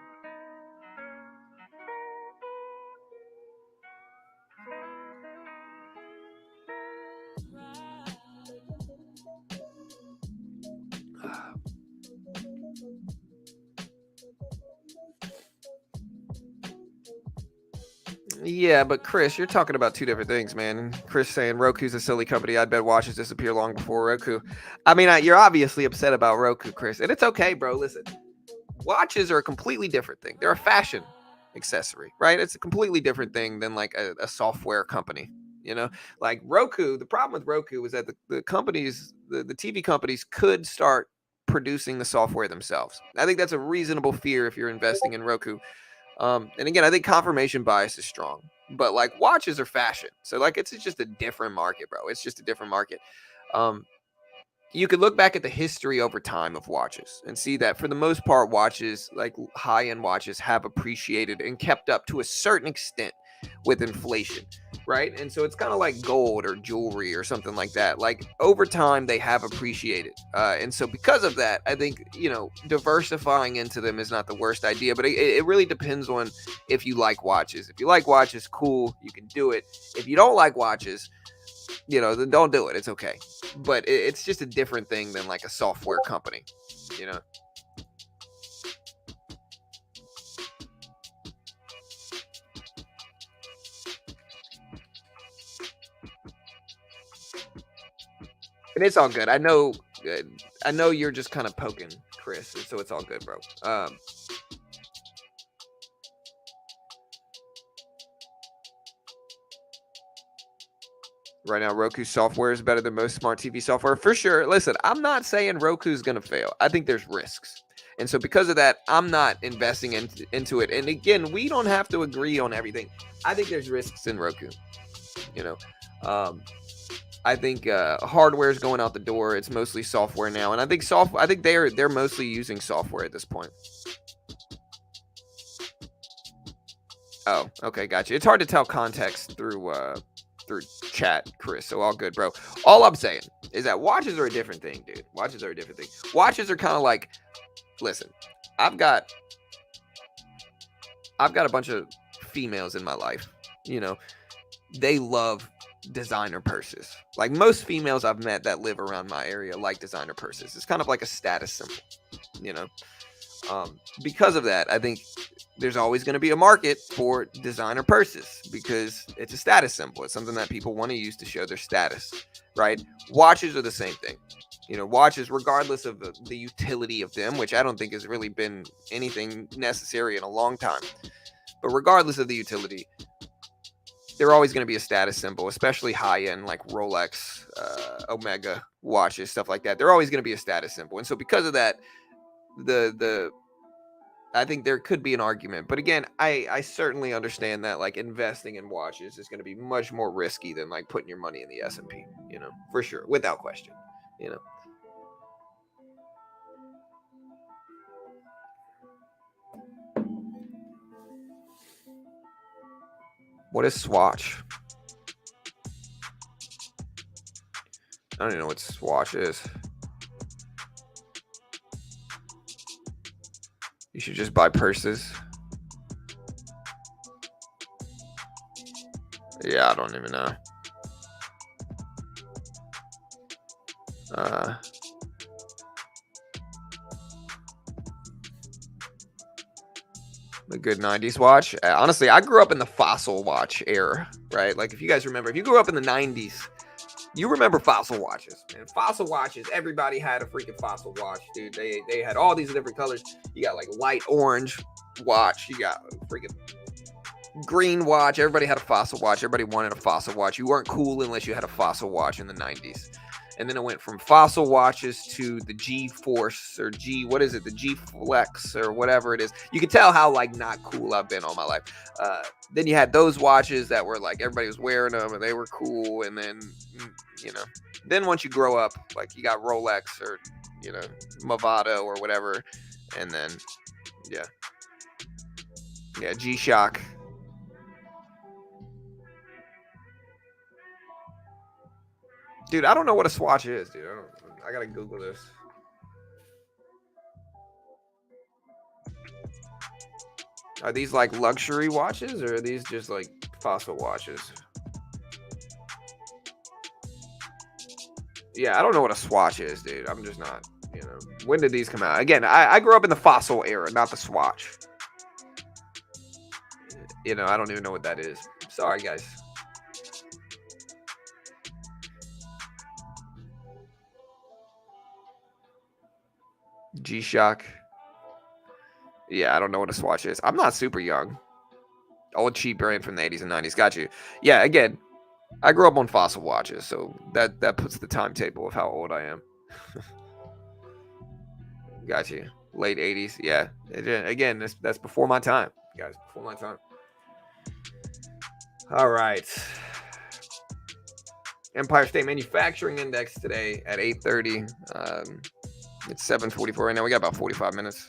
Yeah, but Chris, you're talking about two different things, man. Chris saying Roku's a silly company. I'd bet watches disappear long before Roku. I mean, you're obviously upset about Roku, Chris, and it's okay, bro. Listen, watches are a completely different thing. They're a fashion accessory, right? It's a completely different thing than like a software company. You know, like Roku, the problem with Roku is that the companies, the TV companies could start producing the software themselves. I think that's a reasonable fear if you're investing in Roku. And again, I think confirmation bias is strong, but like watches are fashion. So like it's just a different market, bro. It's just a different market. Um, you could look back at the history over time of watches and see that for the most part, watches, like high-end watches, have appreciated and kept up to a certain extent with inflation, right? And so it's kind of like gold or jewelry or something like that. Like over time, they have appreciated. And so because of that, I think, diversifying into them is not the worst idea, but it really depends on if you like watches. If you like watches, cool, you can do it. If you don't like watches, then don't do it. It's okay. But it's just a different thing than like a software company, And it's all good. I know you're just kind of poking Chris, so it's all good, bro. Right now, Roku software is better than most smart TV software for sure. Listen, I'm not saying Roku's going to fail. I think there's risks. And so because of that, I'm not investing into it. And again, we don't have to agree on everything. I think there's risks in Roku. I think hardware is going out the door. It's mostly software now. And I think they're mostly using software at this point. Oh, okay, gotcha. It's hard to tell context through chat, Chris. So all good, bro. All I'm saying is that watches are a different thing, dude. Watches are a different thing. Watches are kind of like, listen, I've got a bunch of females in my life. They love designer purses. Like most females I've met that live around my area like designer purses. It's kind of like a status symbol, Because of that, I think there's always going to be a market for designer purses because it's a status symbol. It's something that people want to use to show their status, right? Watches are the same thing. You know, watches, regardless of the utility of them, which I don't think has really been anything necessary in a long time. But regardless of the utility, they're always going to be a status symbol, especially high-end like Rolex, Omega watches, stuff like that. They're always going to be a status symbol. And so because of that, I think there could be an argument. But again, I certainly understand that like investing in watches is going to be much more risky than like putting your money in the S&P, you know, for sure, without question, you know. What is Swatch? I don't even know what Swatch is. You should just buy purses. Yeah, I don't even know. The good 90s watch. Honestly, I grew up in the Fossil watch era, right? Like if you guys remember, if you grew up in the 90s, you remember Fossil watches, man. Fossil watches, everybody had a freaking Fossil watch, dude. They had all these different colors. You got like light orange watch. You got freaking green watch. Everybody had a Fossil watch. Everybody wanted a Fossil watch. You weren't cool unless you had a Fossil watch in the 90s. And then it went from Fossil watches to the G-Force or the G-Flex or whatever it is. You can tell how like not cool I've been all my life. Then you had those watches that were like everybody was wearing them and they were cool. And then, you know, then once you grow up, like you got Rolex or, you know, Movado or whatever. And then, yeah, G-Shock. Dude, I don't know what a Swatch is, dude. I gotta Google this. Are these like luxury watches or are these just like Fossil watches? Yeah, I don't know what a Swatch is, dude. I'm just not, you know. When did these come out? Again, I grew up in the Fossil era, not the Swatch. You know, I don't even know what that is. Sorry, guys. G-Shock. Yeah, I don't know what a Swatch is. I'm not super young. Old cheap brand from the 80s and 90s. Got you. Yeah, again, I grew up on Fossil watches, so that puts the timetable of how old I am. Got you. Late 80s. Yeah. Again, that's before my time, guys. Before my time. All right. Empire State Manufacturing Index today at 8:30. It's 7:44 right now. We got about 45 minutes.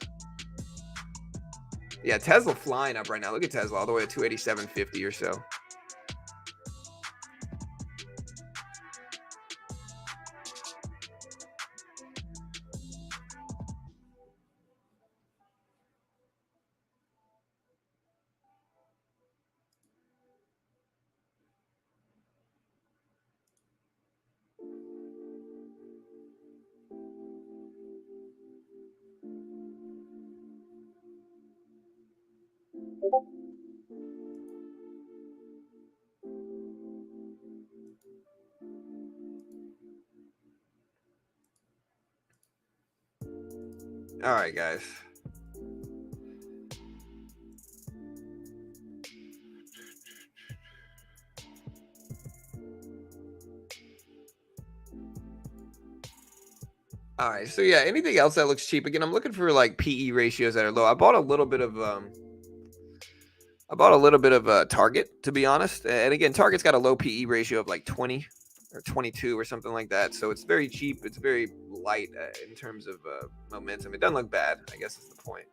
Yeah, Tesla flying up right now. Look at Tesla all the way to 287.50 or so. All right, guys. All right, so yeah, anything else that looks cheap? Again, I'm looking for like PE ratios that are low. I bought a little bit of Target, to be honest. And again, Target's got a low PE ratio of like 20 or 22 or something like that. So it's very cheap. It's very light in terms of momentum. It doesn't look bad, I guess is the point.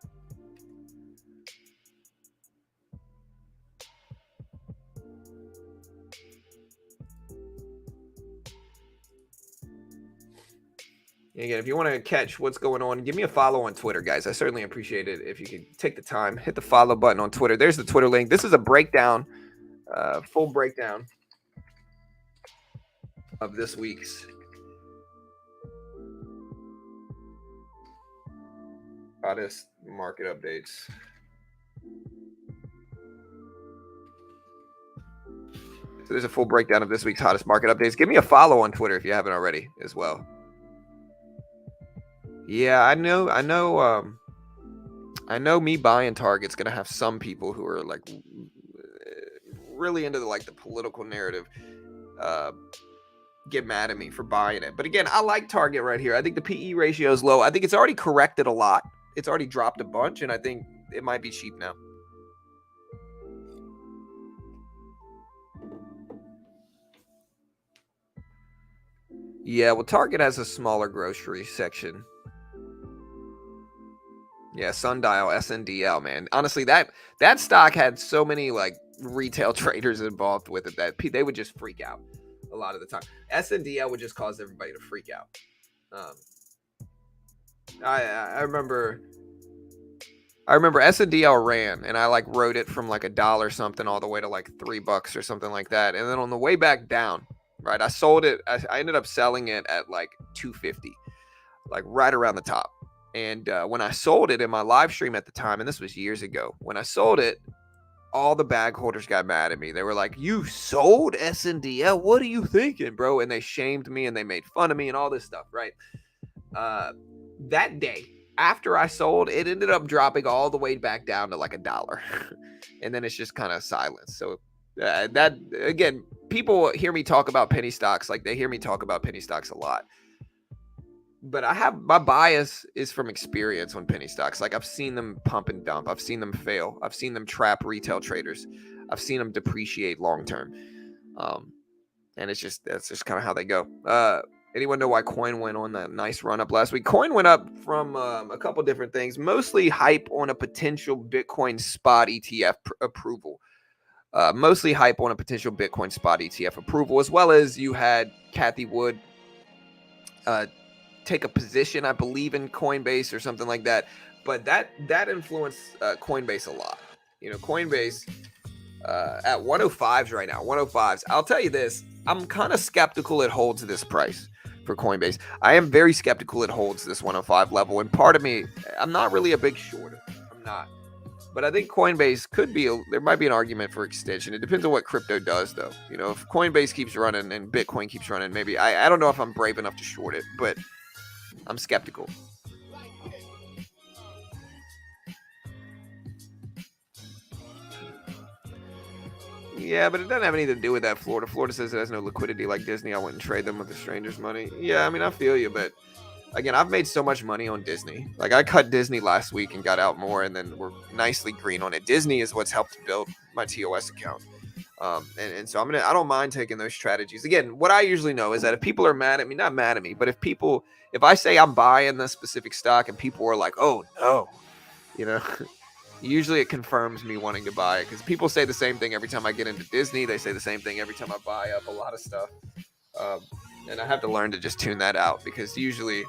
Again, if you want to catch what's going on, give me a follow on Twitter, guys. I certainly appreciate it if you could take the time, hit the follow button on Twitter. There's the Twitter link. This is a breakdown, full breakdown of this week's hottest market updates. So there's a full breakdown of this week's hottest market updates. Give me a follow on Twitter if you haven't already as well. Yeah, I know me buying Target's going to have some people who are like really into the political narrative get mad at me for buying it. But again, I like Target right here. I think the PE ratio is low. I think it's already corrected a lot. It's already dropped a bunch, and I think it might be cheap now. Yeah, well, Target has a smaller grocery section. Yeah, Sundial, SNDL, man. Honestly, that stock had so many retail traders involved with it that they would just freak out a lot of the time. SNDL would just cause everybody to freak out. I remember SNDL ran, and I rode it from $1 something all the way to $3 or something like that. And then on the way back down, right, I sold it. I ended up selling it at $2.50, right around the top. And when I sold it in my live stream at the time, and this was years ago, when I sold it, all the bag holders got mad at me. They were like, "You sold SNDL? What are you thinking, bro?" And they shamed me and they made fun of me and all this stuff, right? That day, after I sold, it ended up dropping all the way back down to $1. And then it's just kind of silence. So that, again, people hear me talk about penny stocks. They hear me talk about penny stocks a lot. But my bias is from experience on penny stocks. I've seen them pump and dump. I've seen them fail. I've seen them trap retail traders. I've seen them depreciate long term. And that's just kind of how they go. Anyone know why coin went on that nice run up last week? Coin went up from a couple different things, mostly hype on a potential Bitcoin spot ETF approval. Mostly hype on a potential Bitcoin spot ETF approval, as well as you had Cathie Wood take a position, I believe, in Coinbase or something like that. But that influenced Coinbase a lot. Coinbase at 105s right now, 105s. I'll tell you this, I'm kind of skeptical it holds this price for Coinbase. I am very skeptical it holds this 105 level. And part of me, I'm not really a big shorter. I'm not. But I think Coinbase there might be an argument for extension. It depends on what crypto does, though. If Coinbase keeps running and Bitcoin keeps running, maybe. I don't know if I'm brave enough to short it, but I'm skeptical. Yeah, but it doesn't have anything to do with that Florida. Florida says it has no liquidity like Disney. I wouldn't trade them with a stranger's money. Yeah, I mean, I feel you, but again, I've made so much money on Disney. I cut Disney last week and got out more, and then we're nicely green on it. Disney is what's helped build my TOS account. And so I don't mind taking those strategies. Again, what I usually know is that if people are mad at me, not mad at me, but if I say I'm buying this specific stock and people are like, "Oh no," usually it confirms me wanting to buy it, because people say the same thing every time I get into Disney. They say the same thing every time I buy up a lot of stuff. And I have to learn to just tune that out, because usually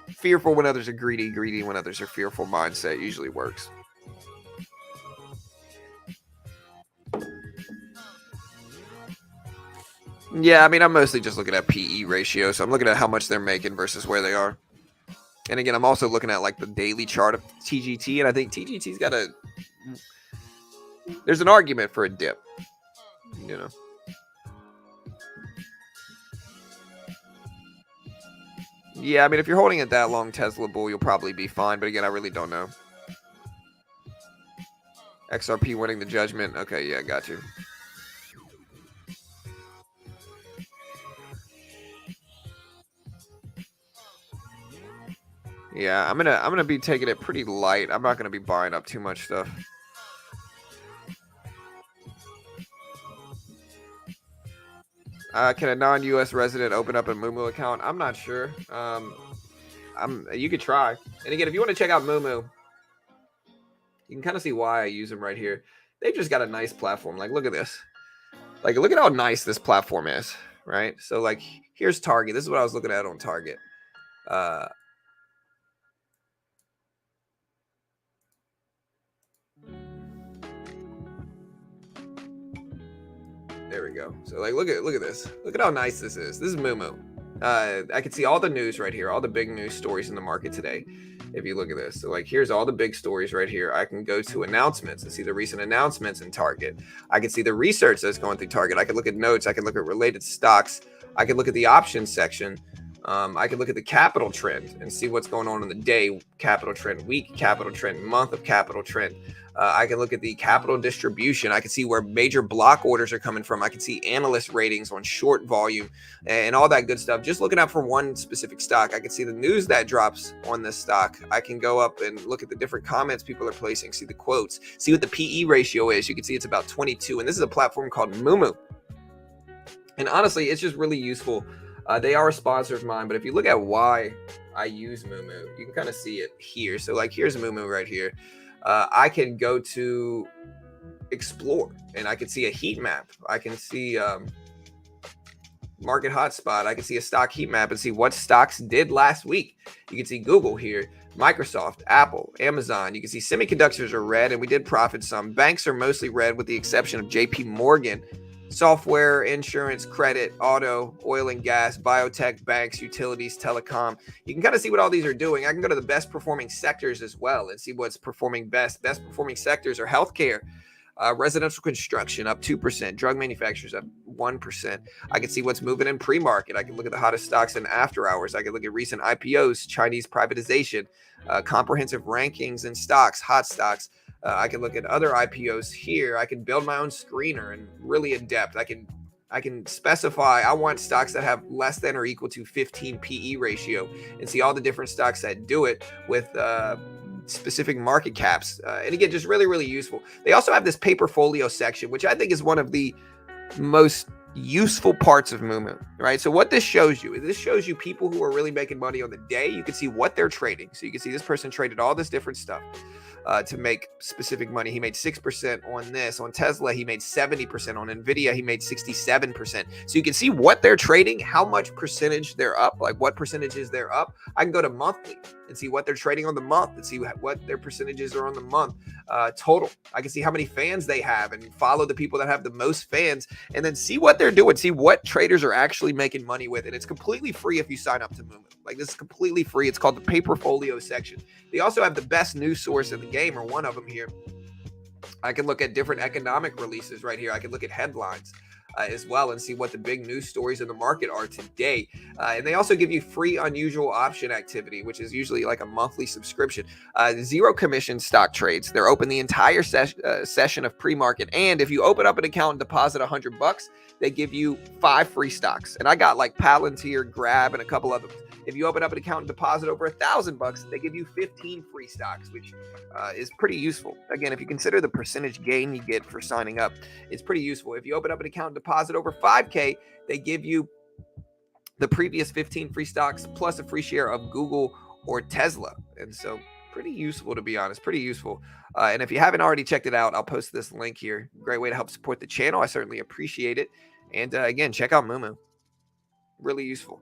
fearful when others are greedy when others are fearful mindset usually works. Yeah, I mean, I'm mostly just looking at PE ratio, so I'm looking at how much they're making versus where they are. And again, I'm also looking at the daily chart of TGT, and I think TGT's got there's an argument for a dip, Yeah, I mean, if you're holding it that long, Tesla bull, you'll probably be fine. But again, I really don't know. XRP winning the judgment. Okay, yeah, got you. Yeah, I'm gonna be taking it pretty light. I'm not gonna be buying up too much stuff. Can a non-US resident open up a Moomoo account? I'm not sure. You could try. And again, if you want to check out Moomoo, you can kind of see why I use them right here. They've just got a nice platform. Look at this. Look at how nice this platform is, right? So here's Target. This is what I was looking at on Target. There we go. So look at this. Look at how nice this is. This is Moomoo. I can see all the news right here, all the big news stories in the market today. if you look at this. So like, here's all the big stories right here. I can go to announcements and see the recent announcements in Target. I can see the research that's going through Target. I can look at notes. I can look at related stocks. I can look at the options section. I can look at the capital trend and see what's going on the day capital trend, week capital trend, month of capital trend. I can look at the capital distribution. I can see where major block orders are coming from. I can see analyst ratings on short volume and all that good stuff. Just looking out for one specific stock, I can see the news that drops on this stock. I can go up and look at the different comments people are placing, see the quotes, see what the PE ratio is. You can see it's about 22. And this is a platform called Moomoo. And honestly, it's just really useful. They are a sponsor of mine, but if you look at why I use Moomoo, you can kind of see it here. So like, here's Moomoo right here. I can go to explore and I can see a heat map. I can see market hotspot. I can see a stock heat map and see what stocks did last week. You can see Google here, Microsoft, Apple, Amazon. You can see semiconductors are red and we did profit some. Banks are mostly red with the exception of JP Morgan. Software, insurance, credit, auto, oil and gas, biotech, banks, utilities, telecom. You can kind of see what all these are doing. I can go to the best performing sectors as well and see what's performing best. Best performing sectors are healthcare, residential construction up 2%, drug manufacturers up 1%. I can see what's moving in pre-market. I can look at the hottest stocks in after hours. I can look at recent IPOs, Chinese privatization, comprehensive rankings in stocks, hot stocks. I can look at other IPOs here. I can build my own screener and really in depth. I can specify I want stocks that have less than or equal to 15 PE ratio and see all the different stocks that do it with specific market caps. And again, just really, really useful. They also have this paperfolio section, which I think is one of the most useful parts of Moomoo, right? So what this shows you people who are really making money on the day. You can see what they're trading. So you can see this person traded all this different stuff to make specific money. He made 6% on this. On Tesla, he made 70%. On Nvidia, he made 67%. So you can see what they're trading, how much percentage they're up, like what percentages they're up. I can go to monthly and see what they're trading on the month and see what their percentages are on the month total. I can see how many fans they have and follow the people that have the most fans and then see what they're doing, see what traders are actually making money with. And it's completely free if you sign up to Moomoo. Like, this is completely free. It's called the Paperfolio section. They also have the best news source in the game, or one of them here. I can look at different economic releases right here. I can look at headlines as well and see what the big news stories in the market are today. And they also give you free unusual option activity, which is usually like a monthly subscription. Zero commission stock trades. They're open the entire session of pre-market. And if you open up an account and deposit $100, they give you 5 free stocks. And I got like Palantir, Grab, and a couple of them. If you open up an account and deposit over $1,000, they give you 15 free stocks, which is pretty useful. Again, if you consider the percentage gain you get for signing up, it's pretty useful. If you open up an account and deposit over $5K, they give you the previous 15 free stocks plus a free share of Google or Tesla. And so pretty useful, to be honest, pretty useful. And if you haven't already checked it out, I'll post this link here. Great way to help support the channel. I certainly appreciate it. And again, check out Moomoo. Really useful.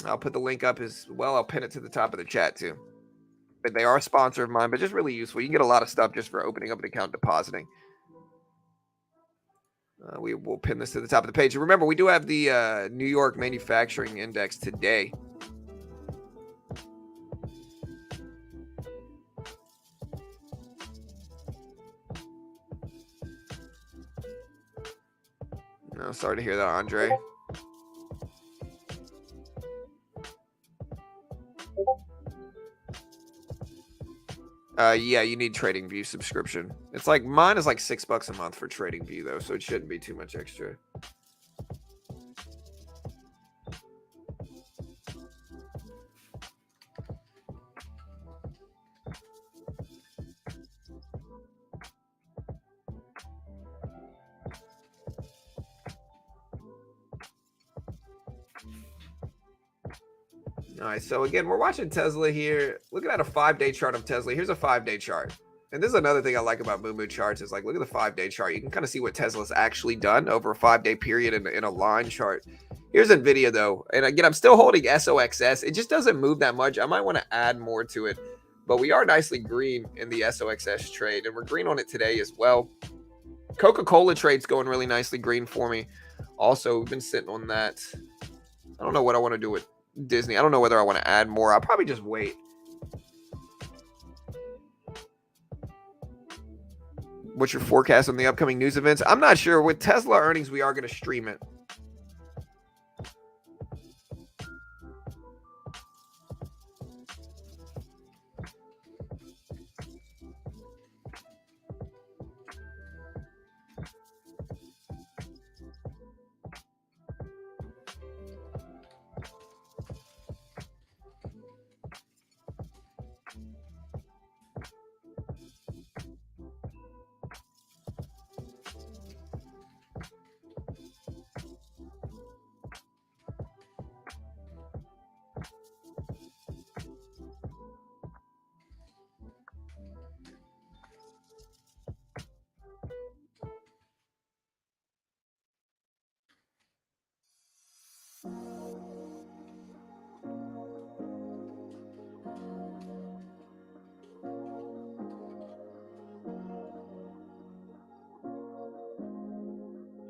I'll put the link up as well. I'll pin it to the top of the chat too. But they are a sponsor of mine, but just really useful. You can get a lot of stuff just for opening up an account, depositing. We will pin this to the top of the page. Remember, we do have the New York Manufacturing Index today. No, sorry to hear that, Andre. Yeah, you need TradingView subscription. It's like, mine is like $6 a month for TradingView though, so it shouldn't be too much extra. All right, so again, we're watching Tesla here. Looking at a 5-day chart of Tesla. Here's a 5-day chart. And this is another thing I like about Moomoo charts is, like, look at the 5-day chart. You can kind of see what Tesla's actually done over a 5-day period in a line chart. Here's Nvidia though. And again, I'm still holding SOXS. It just doesn't move that much. I might want to add more to it. But we are nicely green in the SOXS trade. And we're green on it today as well. Coca-Cola trade's going really nicely green for me. Also, we've been sitting on that. I don't know what I want to do with Disney. I don't know whether I want to add more. I'll probably just wait. What's your forecast on the upcoming news events? I'm not sure. With Tesla earnings, we are going to stream it.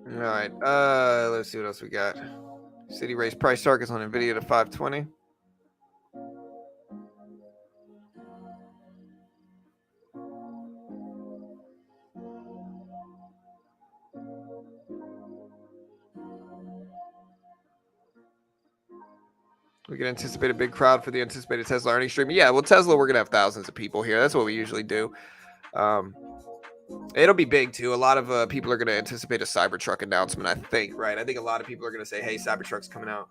All right. Let's see what else we got. City raised price targets on Nvidia to 520. We can anticipate a big crowd for the anticipated Tesla earnings stream. Yeah, well, Tesla, we're gonna have thousands of people here. That's what we usually do. It'll be big too. A lot of people are gonna anticipate a Cybertruck announcement. I think, right? I think a lot of people are gonna say, "Hey, Cybertruck's coming out."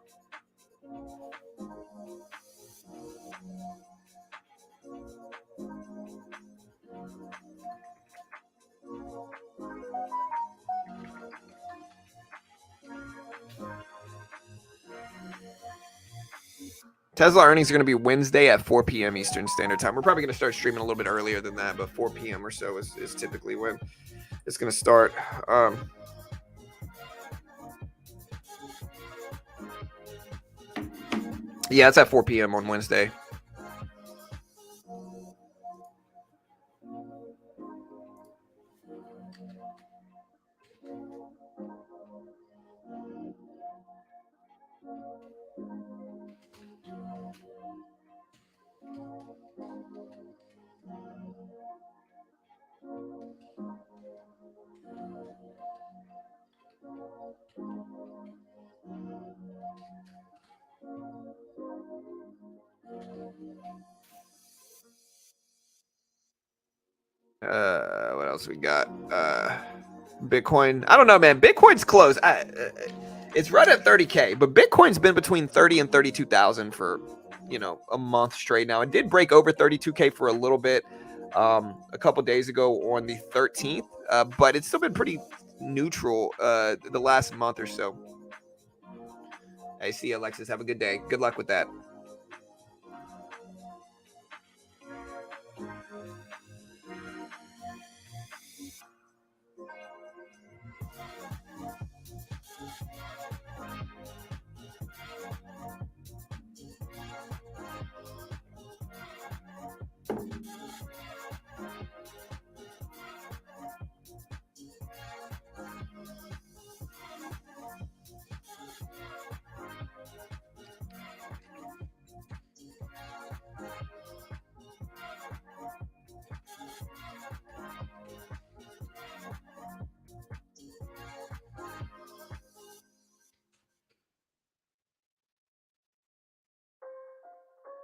Tesla earnings are going to be Wednesday at 4 p.m. Eastern Standard Time. We're probably going to start streaming a little bit earlier than that, but 4 p.m. or so is typically when it's going to start. Yeah, it's at 4 p.m. on Wednesday. What else we got? Bitcoin. I don't know, man. Bitcoin's close. It's right at 30K, but Bitcoin's been between 30 and 32,000 for, a month straight now. It did break over 32K for a little bit a couple days ago on the 13th, but it's still been pretty neutral the last month or so. I see, Alexis. Have a good day. Good luck with that.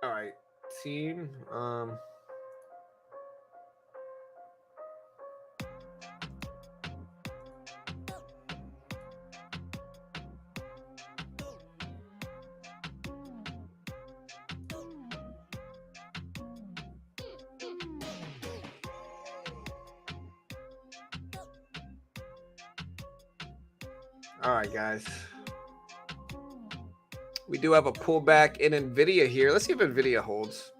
All right, team. All right, guys. We do have a pullback in Nvidia here. Let's see if Nvidia holds.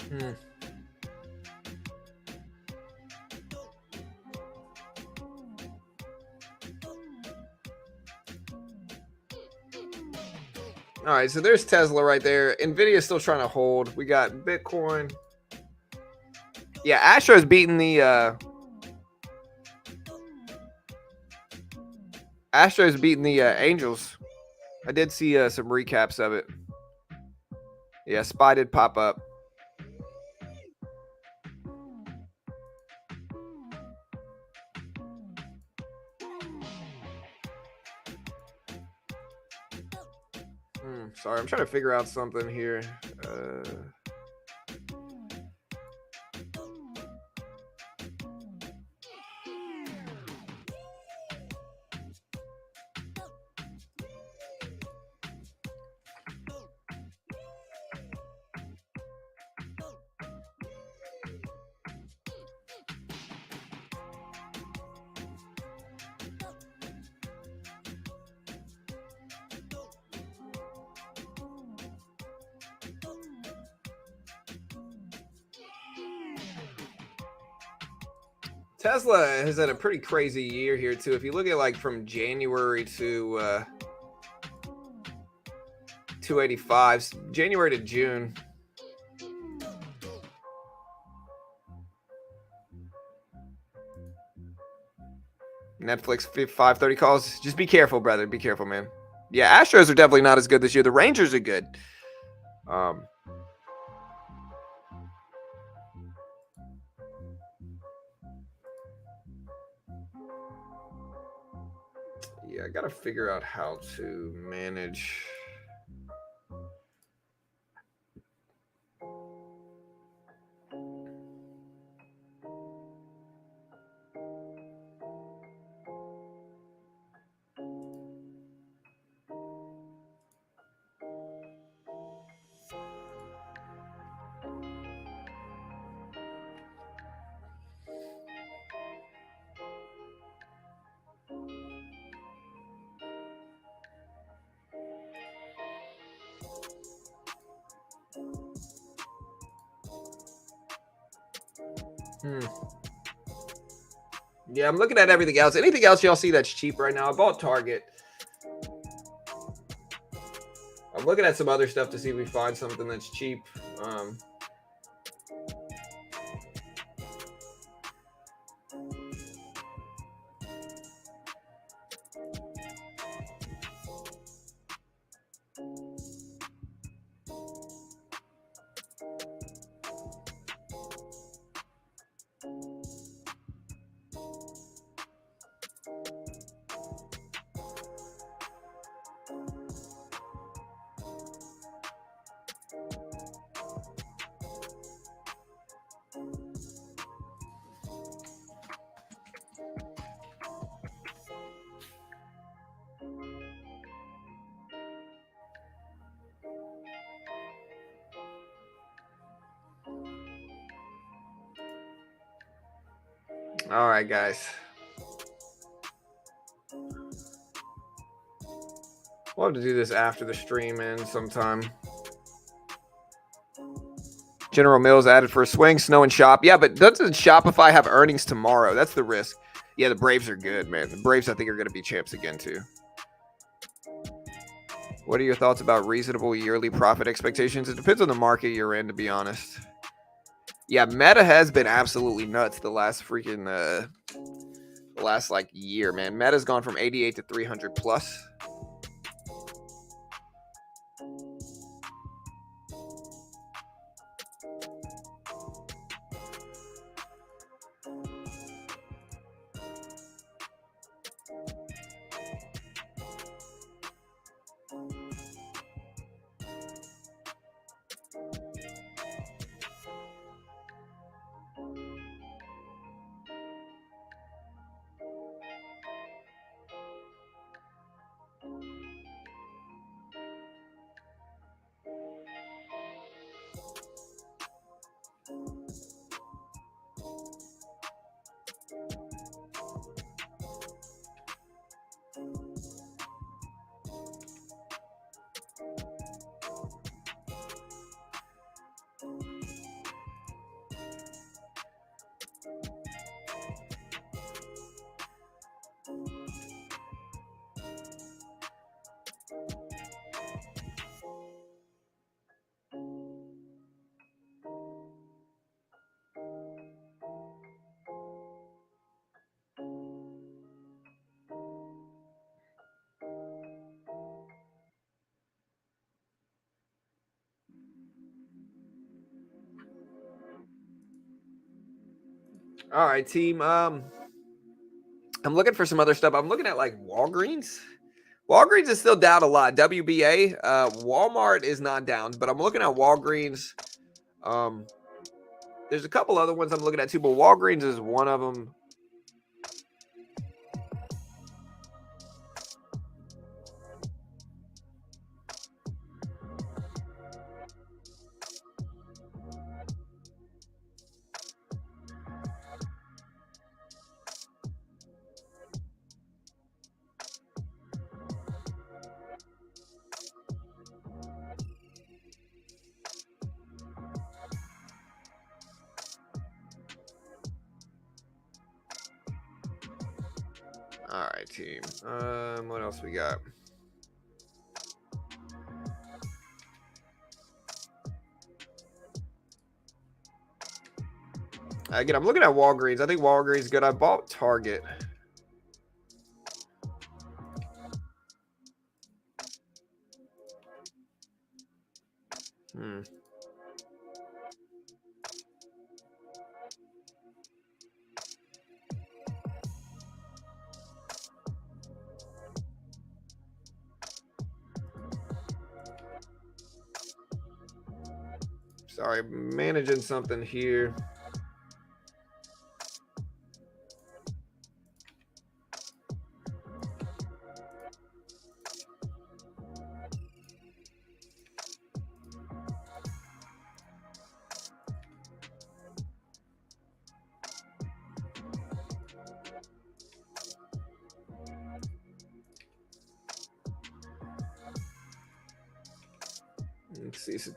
Hmm. All right, so there's Tesla right there. Nvidia's still trying to hold. We got Bitcoin. Yeah, Astro's beating the Angels. I did see some recaps of it. Yeah, SPY did pop up. Sorry, I'm trying to figure out something here. Tesla has had a pretty crazy year here too. If you look at like from January to 285, January to June. Netflix 530 calls. Just be careful, brother. Be careful, man. Yeah, Astros are definitely not as good this year. The Rangers are good. Yeah, I gotta figure out how to manage. Yeah, I'm looking at everything else. Anything else y'all see that's cheap right now? I bought Target. I'm looking at some other stuff to see if we find something that's cheap. All right, guys. We'll have to do this after the stream ends sometime. General Mills added for a swing. Snow and Shop. Yeah, but doesn't Shopify have earnings tomorrow? That's the risk. Yeah, the Braves are good, man. The Braves, I think, are going to be champs again, too. What are your thoughts about reasonable yearly profit expectations? It depends on the market you're in, to be honest. Yeah, Meta has been absolutely nuts the last freaking like year, man. Meta's gone from 88 to 300 plus. All right, team. I'm looking for some other stuff. I'm looking at like Walgreens. Walgreens is still down a lot. WBA, Walmart is not down, but I'm looking at Walgreens. There's a couple other ones I'm looking at too, but Walgreens is one of them. All right, team. What else we got? Again, I'm looking at Walgreens. I think Walgreens is good. I bought Target. Sorry, managing something here. Let's see, so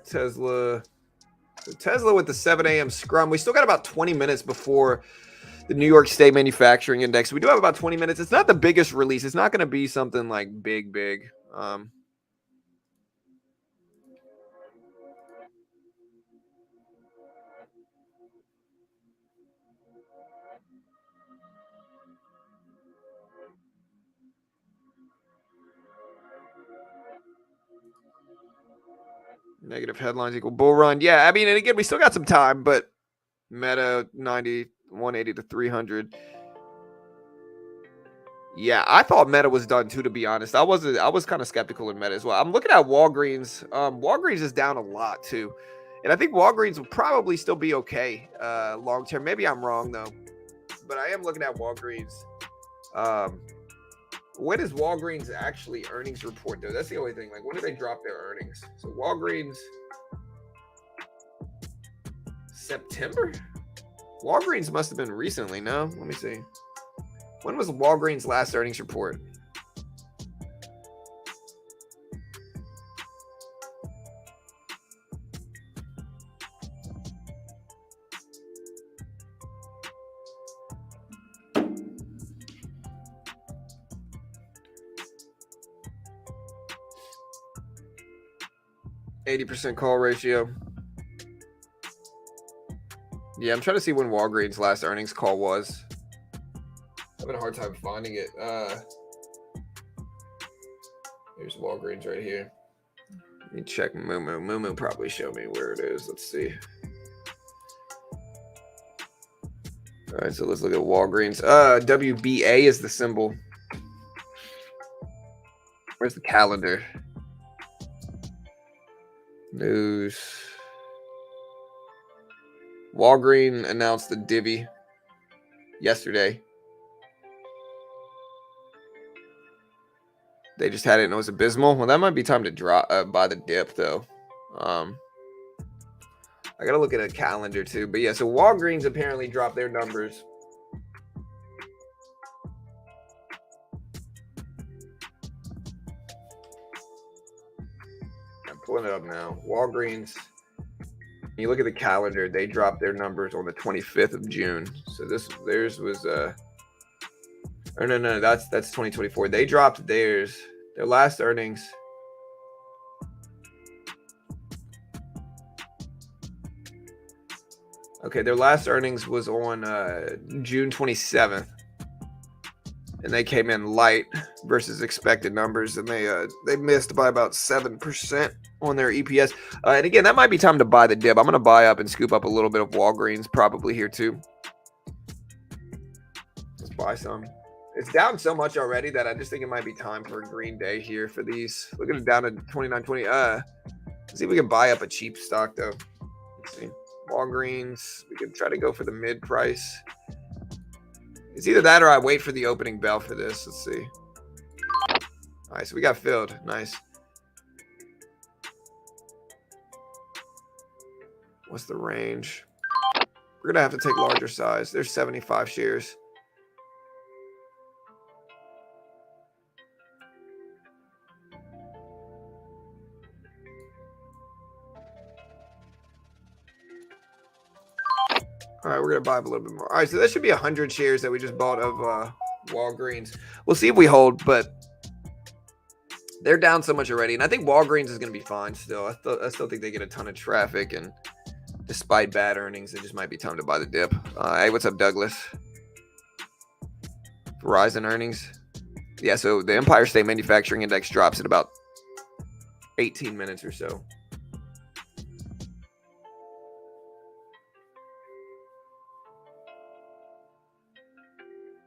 Tesla with the 7 a.m. scrum. We still got about 20 minutes before the New York State Manufacturing Index. We do have about 20 minutes. It's not the biggest release. It's not going to be something like big. Negative headlines equal bull run. Yeah, I mean, and again, we still got some time, but Meta 90, 180 to 300. Yeah, I thought Meta was done too, to be honest. I was kind of skeptical in Meta as well. I'm looking at Walgreens. Walgreens is down a lot too. And I think Walgreens will probably still be okay long term. Maybe I'm wrong though. But I am looking at Walgreens. When is Walgreens actually earnings report though? That's the only thing. Like, when do they drop their earnings? So Walgreens, September? Walgreens must have been recently, no? Let me see. When was Walgreens' last earnings report? %, call ratio. Yeah, I'm trying to see when Walgreens' last earnings call was. Having a hard time finding it. Here's Walgreens right here. Let me check Moomoo. Moomoo probably show me where it is. Let's see. All right, so let's look at Walgreens. WBA is the symbol. Where's the calendar? News. Walgreens announced the divvy yesterday. They just had it and it was abysmal. Well, that might be time to drop buy the dip though. I gotta look at a calendar too. But yeah, so Walgreens apparently dropped their numbers. I'm pulling it up now. Walgreens. When you look at the calendar, they dropped their numbers on the 25th of June. So theirs was or no, that's 2024. They dropped theirs. Their last earnings. Okay, their last earnings was on June 27th. And they came in light versus expected numbers, and they missed by about 7% on their EPS. And again, that might be time to buy the dip. I'm going to buy up and scoop up a little bit of Walgreens probably here too. buy some. It's down so much already that I just think it might be time for a green day here for these. Look at it down to 29.20. Let's see if we can buy up a cheap stock though. Let's see. Walgreens. We can try to go for the mid price. It's either that or I wait for the opening bell for this. Let's see. All right, so we got filled. Nice. What's the range? We're gonna have to take larger size. There's 75 shares. All right, we're gonna buy up a little bit more. All right, so that should be 100 shares that we just bought of Walgreens. We'll see if we hold, but they're down so much already, and I think Walgreens is gonna be fine still. I still think they get a ton of traffic, and despite bad earnings, it just might be time to buy the dip. Hey, what's up, Douglas? Verizon earnings. Yeah, so the Empire State Manufacturing Index drops in about 18 minutes or so.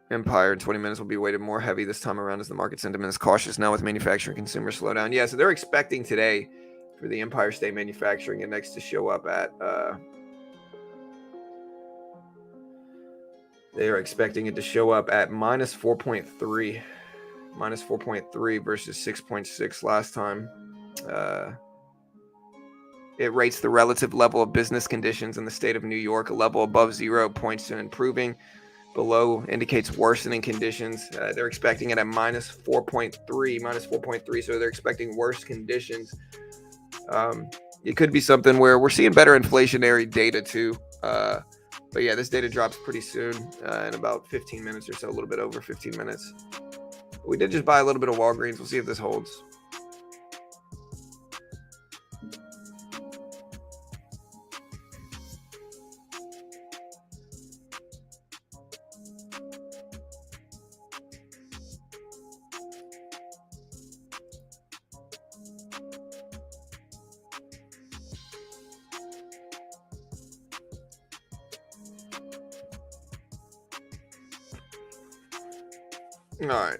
Empire in 20 minutes will be weighted more heavy this time around as the market sentiment is cautious now with manufacturing consumer slowdown. Yeah, so they're expecting today for the Empire State Manufacturing Index to show up at they are expecting it to show up at minus 4.3 versus 6.6 last time. It rates the relative level of business conditions in the state of New York. A level above 0 points to improving. Below indicates worsening conditions. They're expecting it at minus 4.3. So they're expecting worse conditions. It could be something where we're seeing better inflationary data too. But yeah, this data drops pretty soon in about 15 minutes or so, a little bit over 15 minutes. But we did just buy a little bit of Walgreens. We'll see if this holds. All right.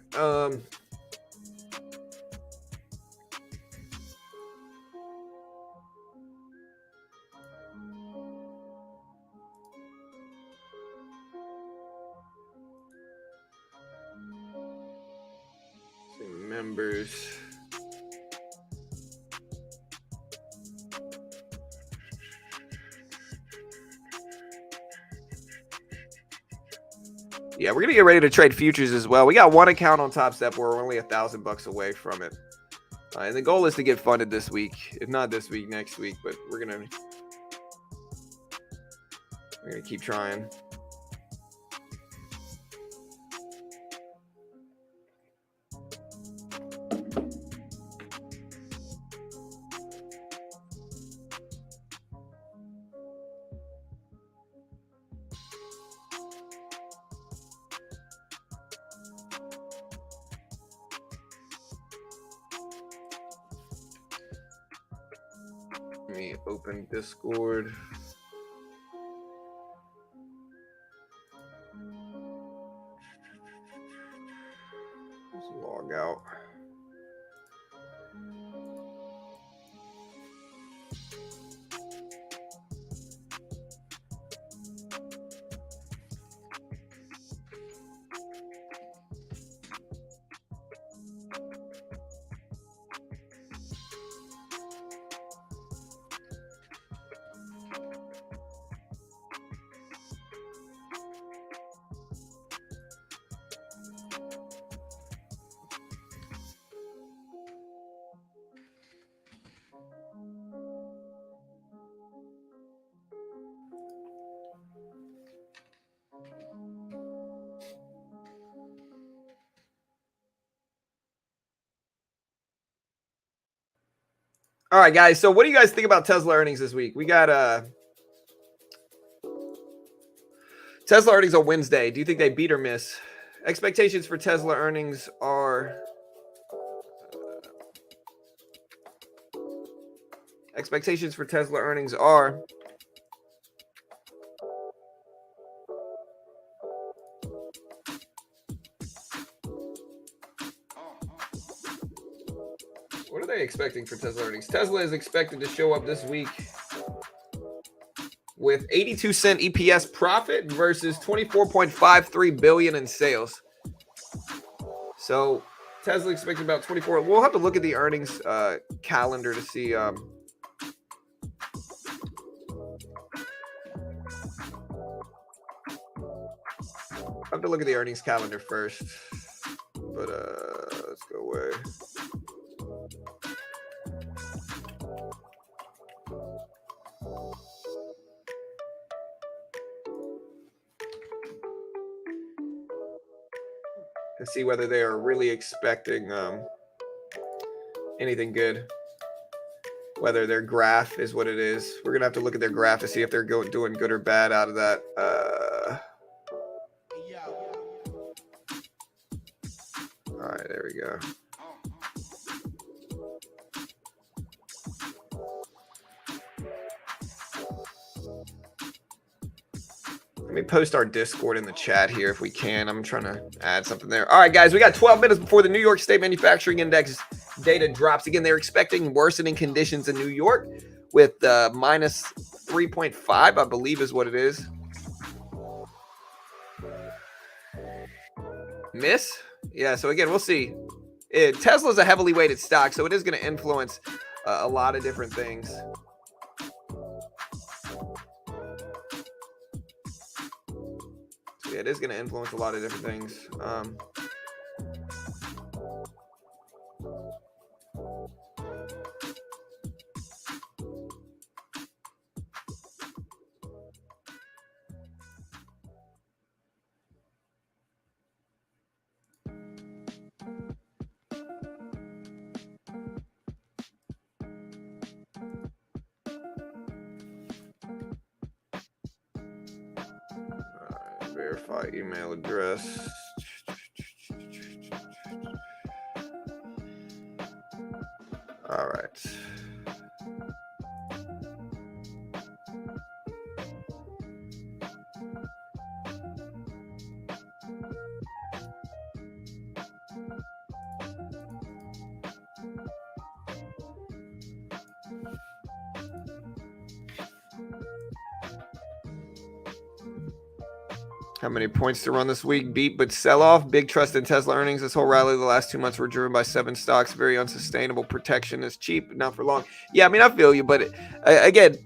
Members. Yeah, we're gonna get ready to trade futures as well. We got one account on Topstep where we're only $1,000 away from it, and the goal is to get funded this week. If not this week, next week. But we're gonna keep trying. Let me open Discord. Let's log out. All right, guys. So what do you guys think about Tesla earnings this week? We got Tesla earnings on Wednesday. Do you think they beat or miss? Expectations for Tesla earnings are What are they expecting for Tesla earnings? Tesla is expected to show up this week with 82-cent EPS profit versus 24.53 billion in sales. So Tesla expecting about 24. We'll have to look at the earnings calendar to see. I have to look at the earnings calendar first. But let's go away. To see whether they are really expecting anything good. Whether their graph is what it is. We're gonna have to look at their graph to see if they're doing good or bad out of that. All right, there we go. Let me post our Discord in the chat here if we can. I'm trying to add something there. All right, guys, we got 12 minutes before the New York State Manufacturing Index data drops. Again, they're expecting worsening conditions in New York with minus 3.5, I believe is what it is. Miss? Yeah, so again, we'll see. Tesla's a heavily weighted stock, so it is going to influence a lot of different things. Yeah, it is going to influence a lot of different things. Verify email address. All right. How many points to run this week? Beat but sell off. Big trust in Tesla earnings. This whole rally the last 2 months were driven by 7 stocks. Very unsustainable. Protection is cheap, not for long. Yeah, I mean, I feel you, but again,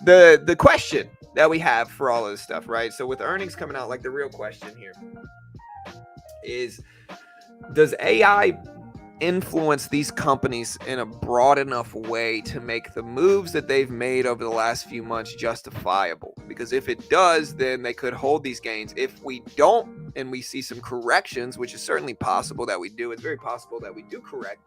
the question that we have for all of this stuff, right? So with earnings coming out, like the real question here is, does AI influence these companies in a broad enough way to make the moves that they've made over the last few months justifiable? Because if it does, then they could hold these gains. If we don't, and we see some corrections, which is certainly possible that we do, it's very possible that we do correct,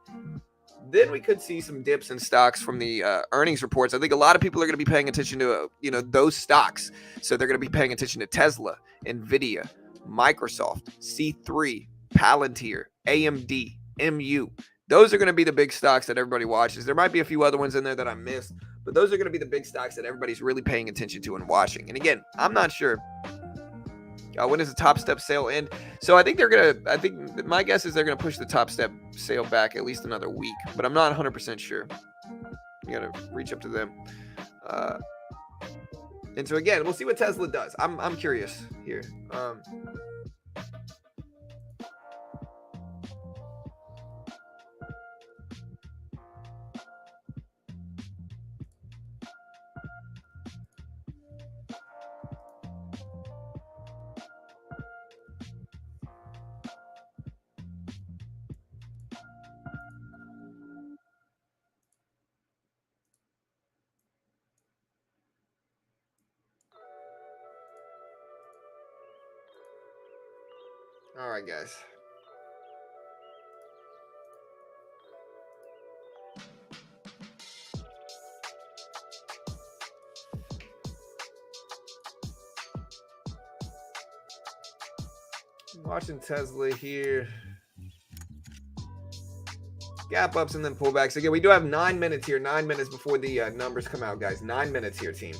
then we could see some dips in stocks from the earnings reports. I think a lot of people are going to be paying attention to those stocks. So they're going to be paying attention to Tesla, Nvidia, Microsoft, C3, Palantir, AMD, MU. Those are going to be the big stocks that everybody watches. There might be a few other ones in there that I missed, but those are going to be the big stocks that everybody's really paying attention to and watching. And again, I'm not sure. When does the top step sale end? So I think my guess is they're going to push the top step sale back at least another week, but I'm not 100% sure. You got to reach up to them. And so again, we'll see what Tesla does. I'm curious here. All right, guys. Watching Tesla here. Gap ups and then pullbacks. Again, we do have 9 minutes here. 9 minutes before the numbers come out, guys. 9 minutes here, team.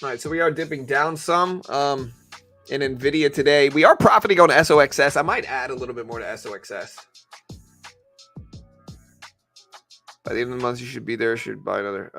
All right, so we are dipping down some in NVIDIA today. We are profiting on SOXS. I might add a little bit more to SOXS. By the end of the month, you should be there. Should buy another.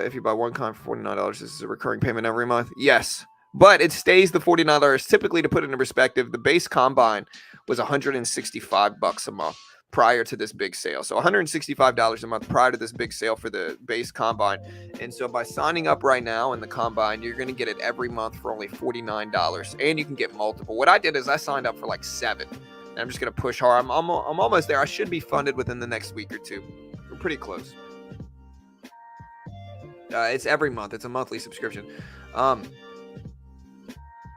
If you buy one coin for $49, this is a recurring payment every month. Yes, but it stays the $49. Typically, to put it into perspective, the base combine was $165 a month prior to this big sale. So $165 a month prior to this big sale for the base combine. And so by signing up right now in the combine, you're going to get it every month for only $49. And you can get multiple. What I did is I signed up for like 7. And I'm just going to push hard. I'm almost there. I should be funded within the next week or 2. We're pretty close. It's every month. It's a monthly subscription.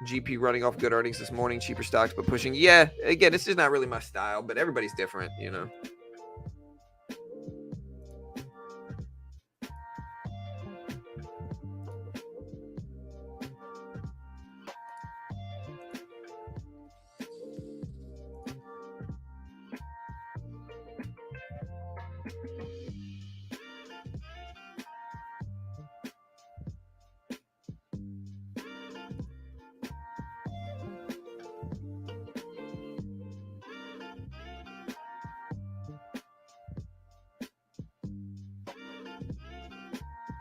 GP running off good earnings this morning, cheaper stocks, but pushing. Yeah, again, this is not really my style, but everybody's different, you know.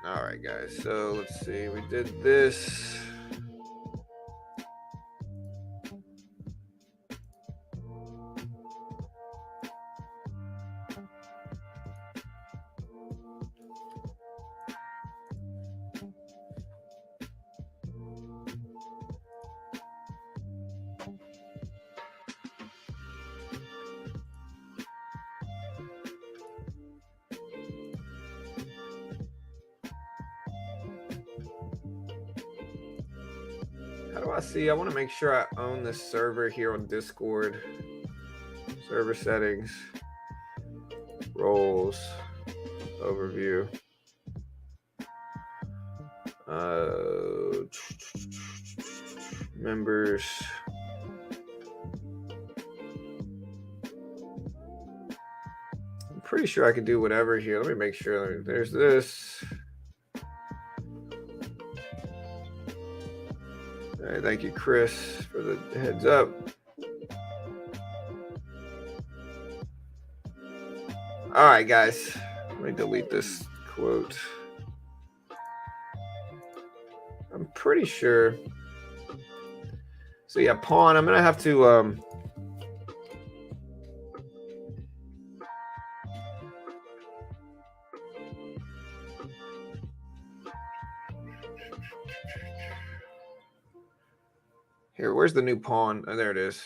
All right, guys. So let's see. We did this. How do I see? I want to make sure I own this server here on Discord. Server settings, roles, overview. Members. I'm pretty sure I can do whatever here. Let me make sure. There's this. All right, thank you, Chris, for the heads up. All right, guys. Let me delete this quote. I'm pretty sure. So yeah, pawn. I'm gonna have to here, where's the new pawn? Oh, there it is.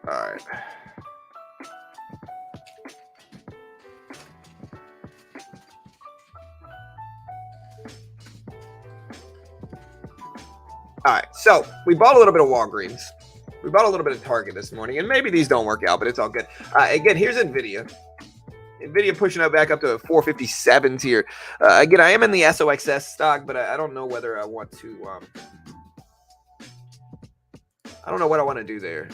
All right. All right, so we bought a little bit of Walgreens. We bought a little bit of Target this morning, and maybe these don't work out, but it's all good. Again, here's NVIDIA. NVIDIA pushing it back up to 457 tier. Again, I am in the SOXS stock, but I don't know whether I want to. I don't know what I want to do there.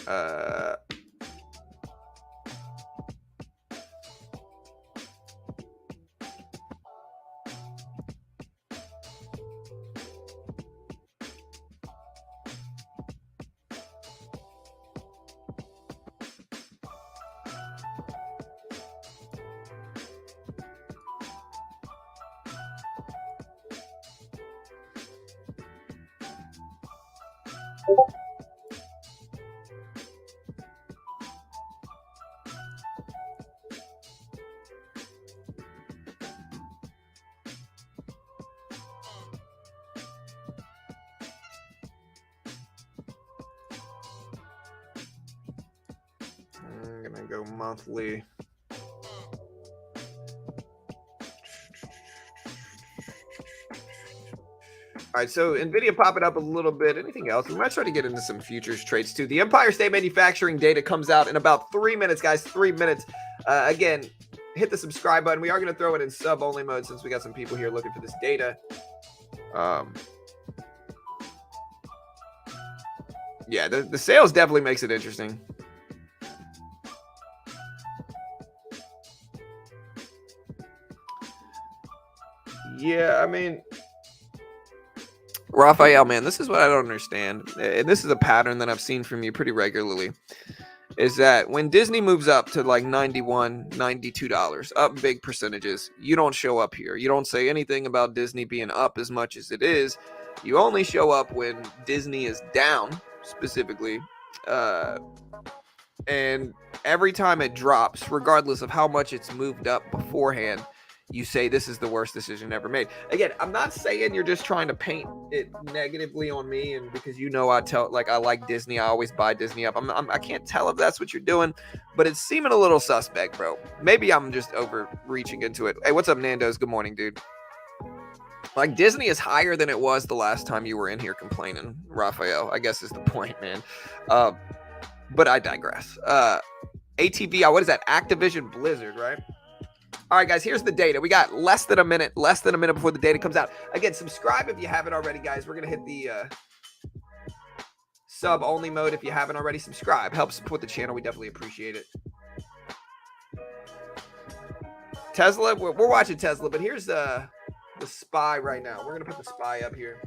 go monthly. All right, so NVIDIA popping up a little bit. Anything else? We might try to get into some futures trades too. The Empire State Manufacturing data comes out in about 3 minutes, guys. 3 minutes. Again, hit the subscribe button. We are going to throw it in sub-only mode since we got some people here looking for this data. Yeah, the sales definitely makes it interesting. Yeah, I mean, Raphael, man, this is what I don't understand. And this is a pattern that I've seen from you pretty regularly. Is that when Disney moves up to like $91, $92, up big percentages, you don't show up here. You don't say anything about Disney being up as much as it is. You only show up when Disney is down, specifically. And every time it drops, regardless of how much it's moved up beforehand, you say this is the worst decision ever made. Again, I'm not saying you're just trying to paint it negatively on me, and because I like Disney, I always buy Disney up. I can't tell if that's what you're doing, but it's seeming a little suspect, bro. Maybe I'm just overreaching into it. Hey, what's up, Nando's? Good morning, dude. Like, Disney is higher than it was the last time you were in here complaining, Raphael, I guess is the point, man. But I digress. ATVI, what is that? Activision Blizzard, right? All right, guys, here's the data. We got less than a minute before the data comes out. Again, subscribe if you haven't already, guys. We're going to hit the sub-only mode if you haven't already. Subscribe. Help support the channel. We definitely appreciate it. Tesla, we're watching Tesla, but here's the SPY right now. We're going to put the SPY up here.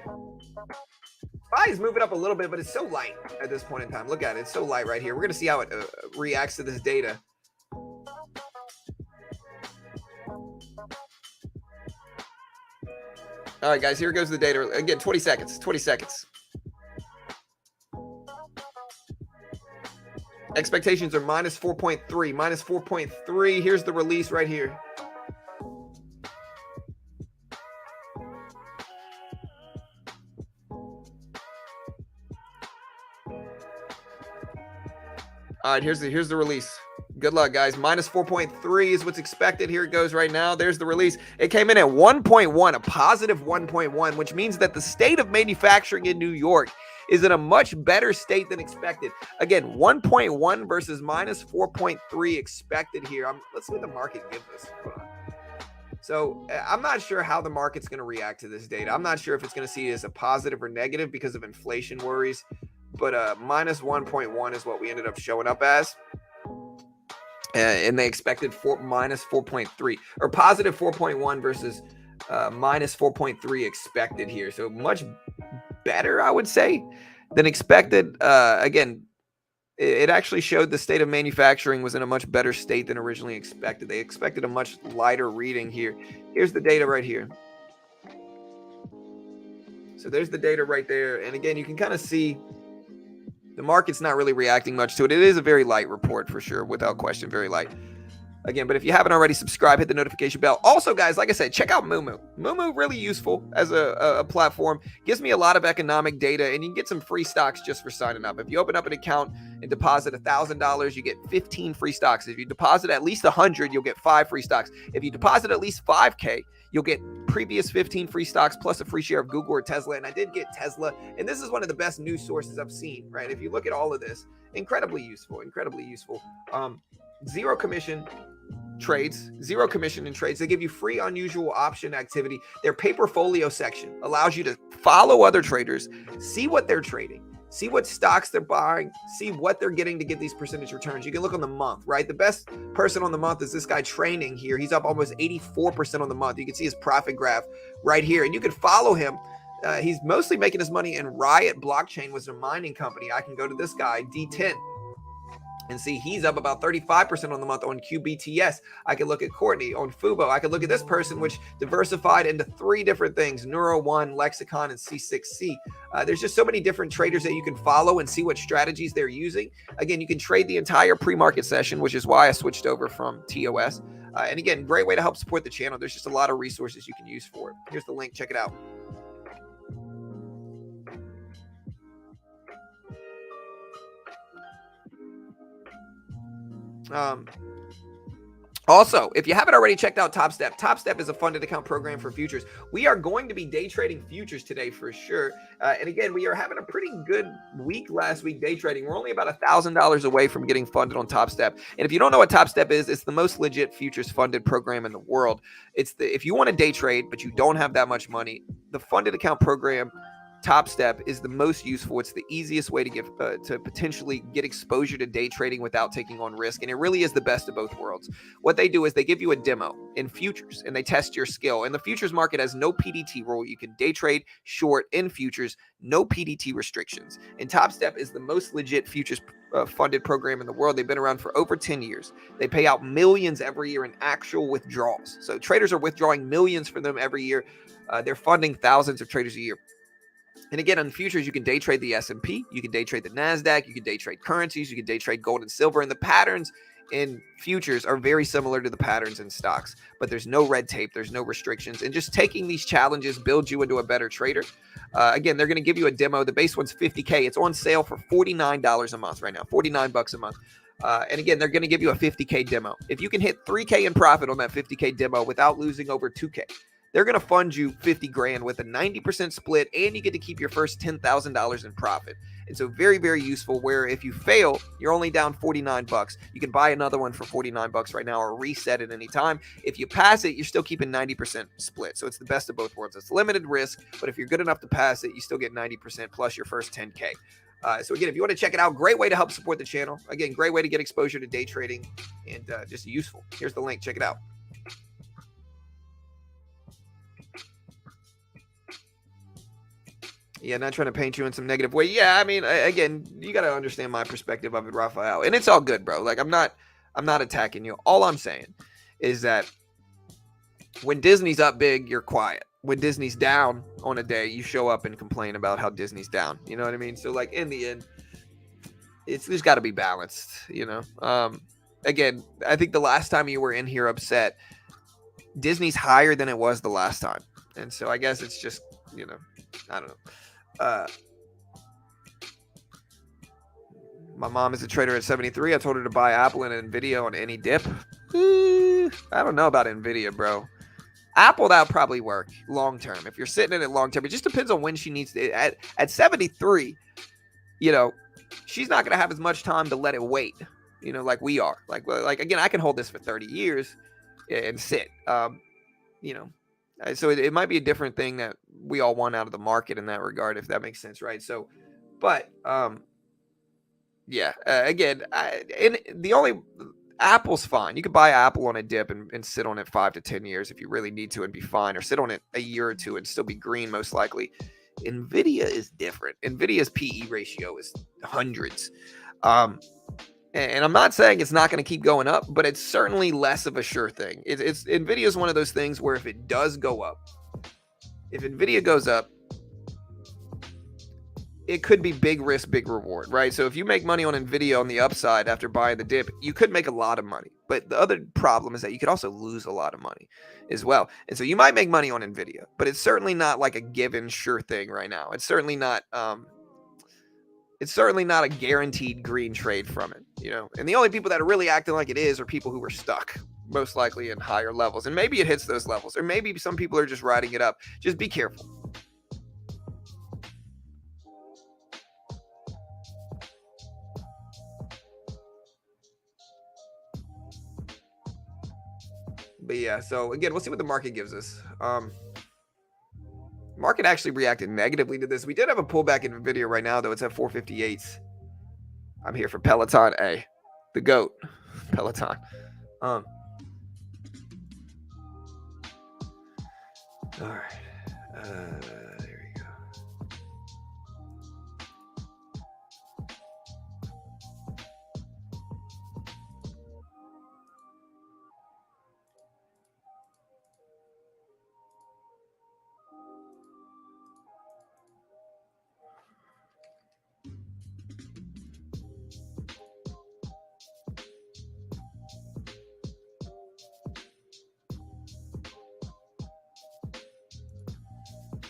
SPY is moving up a little bit, but it's so light at this point in time. Look at it. It's so light right here. We're going to see how it reacts to this data. All right, guys, here goes the data. Again, 20 seconds, 20 seconds. Expectations are minus 4.3, minus 4.3. Here's the release right here. All right, here's the release. Good luck, guys. Minus 4.3 is what's expected. Here it goes right now. There's the release. It came in at 1.1, a positive 1.1, which means that the state of manufacturing in New York is in a much better state than expected. Again, 1.1 versus minus 4.3 expected here. Let's see what the market gives us. Hold on. So I'm not sure how the market's going to react to this data. I'm not sure if it's going to see it as a positive or negative because of inflation worries. But minus 1.1 is what we ended up showing up as. And they expected minus 4.3 or positive 4.1 versus minus 4.3 expected here. So much better, I would say, than expected. Again, it actually showed the state of manufacturing was in a much better state than originally expected. They expected a much lighter reading here. Here's the data right here. So there's the data right there. And again, you can kind of see the market's not really reacting much to it. It is a very light report for sure, without question, very light. Again, but if you haven't already, subscribe, hit the notification bell. Also, guys, like I said, check out Moomoo. Moomoo, really useful as a platform. Gives me a lot of economic data, and you can get some free stocks just for signing up. If you open up an account and deposit $1,000, you get 15 free stocks. If you deposit at least 100, you'll get 5 free stocks. If you deposit at least 5K, you'll get previous 15 free stocks plus a free share of Google or Tesla. And I did get Tesla, and this is one of the best news sources I've seen, right? If you look at all of this, incredibly useful, incredibly useful. Zero commission trades, zero commission in trades. They give you free unusual option activity. Their paperfolio section allows you to follow other traders, see what they're trading, see what stocks they're buying, see what they're getting to get these percentage returns. You can look on the month, right? The best person on the month is this guy training here. He's up almost 84% on the month. You can see his profit graph right here, and you can follow him. He's mostly making his money in Riot Blockchain, was a mining company. I can go to this guy, D10, and see he's up about 35% on the month on QBTS. I can look at Courtney on Fubo. I can look at this person, which diversified into 3 different things: Neuro One, Lexicon, and C6C. There's just so many different traders that you can follow and see what strategies they're using. Again, you can trade the entire pre-market session, which is why I switched over from TOS. And again, great way to help support the channel. There's just a lot of resources you can use for it. Here's the link. Check it out. Also, if you haven't already checked out Topstep, Topstep is a funded account program for futures. We are going to be day trading futures today for sure. And again, we are having a pretty good week last week day trading. We're only about $1,000 away from getting funded on Topstep. And if you don't know what Topstep is, it's the most legit futures funded program in the world. If you want to day trade, but you don't have that much money, the funded account program Topstep is the most useful. It's the easiest way to to potentially get exposure to day trading without taking on risk. And it really is the best of both worlds. What they do is they give you a demo in futures and they test your skill. And the futures market has no PDT rule. You can day trade short in futures, no PDT restrictions. And Topstep is the most legit futures funded program in the world. They've been around for over 10 years. They pay out millions every year in actual withdrawals. So traders are withdrawing millions for them every year. They're funding thousands of traders a year. And again, on futures, you can day trade the S&P, you can day trade the Nasdaq, you can day trade currencies, you can day trade gold and silver. And the patterns in futures are very similar to the patterns in stocks, but there's no red tape, there's no restrictions. And just taking these challenges builds you into a better trader. Again, they're going to give you a demo. The base one's $50K. It's on sale for $49 a month right now, $49 a month. And again, they're going to give you a $50K demo. If you can hit $3K in profit on that $50K demo without losing over $2K, they're going to fund you 50 grand with a 90% split, and you get to keep your first $10,000 in profit. And so very, very useful, where if you fail, you're only down $49. You can buy another one for $49 right now or reset at any time. If you pass it, you're still keeping 90% split. So it's the best of both worlds. It's limited risk, but if you're good enough to pass it, you still get 90% plus your first 10K. So again, if you want to check it out, great way to help support the channel. Again, great way to get exposure to day trading and just useful. Here's the link. Check it out. Yeah, not trying to paint you in some negative way. Yeah, I mean, again, you got to understand my perspective of it, Raphael. And it's all good, bro. Like, I'm not attacking you. All I'm saying is that when Disney's up big, you're quiet. When Disney's down on a day, you show up and complain about how Disney's down. You know what I mean? So, like, in the end, there's got to be balanced, you know? Again, I think the last time you were in here upset, Disney's higher than it was the last time. And so I guess it's just, you know, I don't know. My mom is a trader at 73. I told her to buy Apple and Nvidia on any dip. I don't know about Nvidia, bro. Apple, that'll probably work long term. If you're sitting in it long term, it just depends on when she needs to. At 73, you know, she's not going to have as much time to let it wait, you know, like we are. Like again, I can hold this for 30 years and sit, you know. So it might be a different thing that we all want out of the market in that regard, if that makes sense, right? So, but yeah, again, Apple's fine. You could buy Apple on a dip and sit on it 5 to 10 years if you really need to and be fine, or sit on it a year or two and still be green most likely. Nvidia is different. Nvidia's PE ratio is hundreds. And I'm not saying it's not going to keep going up, but it's certainly less of a sure thing. Nvidia is one of those things where if it does go up, if Nvidia goes up, it could be big risk, big reward, right? So if you make money on Nvidia on the upside after buying the dip, you could make a lot of money. But the other problem is that you could also lose a lot of money as well. And so you might make money on Nvidia, but it's certainly not like a given sure thing right now. It's certainly not a guaranteed green trade from it, you know? And the only people that are really acting like it is are people who are stuck, most likely in higher levels. And maybe it hits those levels, or maybe some people are just riding it up. Just be careful. But yeah, so again, we'll see what the market gives us. Market actually reacted negatively to this. We did have a pullback in Nvidia right now, though. It's at 458s. I'm here for Peloton A, the GOAT, Peloton. All right. There we go.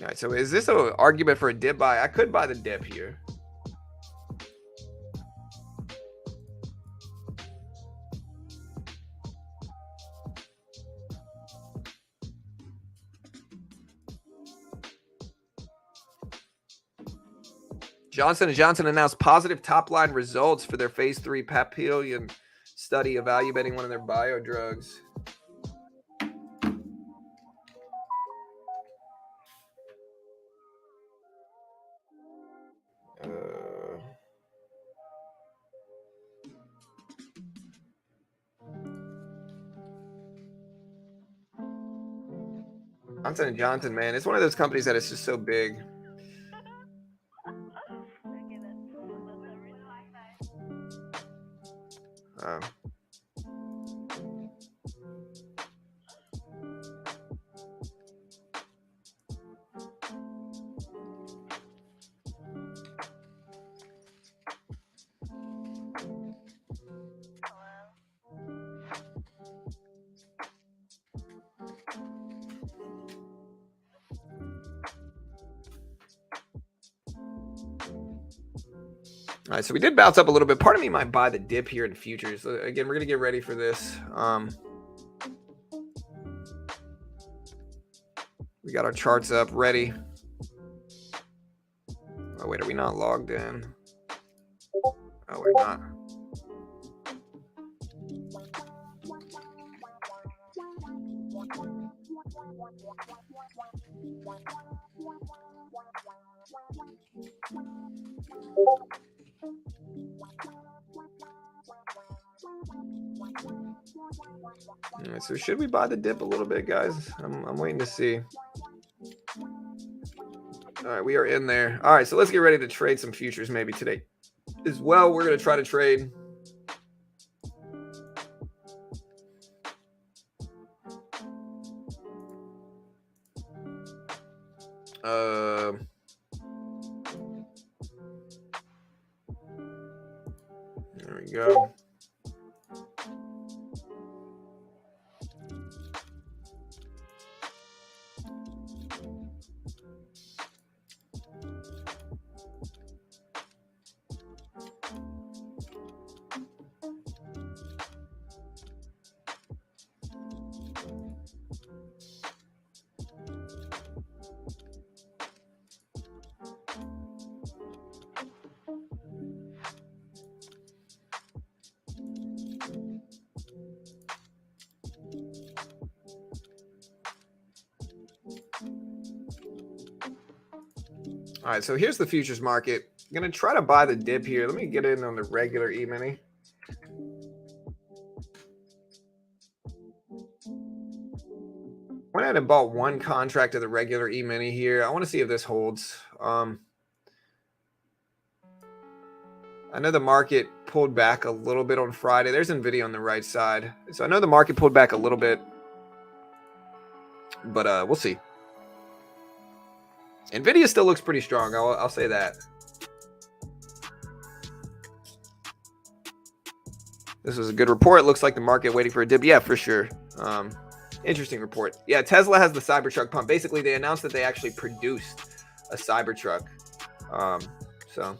All right, so is this an argument for a dip buy? I could buy the dip here. Johnson & Johnson announced positive top-line results for their phase 3 papillon study evaluating one of their bio drugs. Johnson & Johnson, man, it's one of those companies that is just so big. All right, so we did bounce up a little bit. Part of me might buy the dip here in futures. Again, we're going to get ready for this. We got our charts up ready. Oh, wait, are we not logged in? Oh, we're not. All right, so should we buy the dip a little bit, guys? I'm waiting to see. All right, we are in there. All right, so let's get ready to trade some futures maybe today as well. We're going to try to trade there we go. All right, so here's the futures market. I'm going to try to buy the dip here. Let me get in on the regular E-mini. Went ahead and bought one contract of the regular E-mini here. I want to see if this holds. I know the market pulled back a little bit on Friday. There's NVIDIA on the right side. So I know the market pulled back a little bit, but we'll see. NVIDIA still looks pretty strong. I'll say that. This was a good report. It looks like the market waiting for a dip. Yeah, for sure. Interesting report. Yeah, Tesla has the Cybertruck pump. Basically, they announced that they actually produced a Cybertruck. So...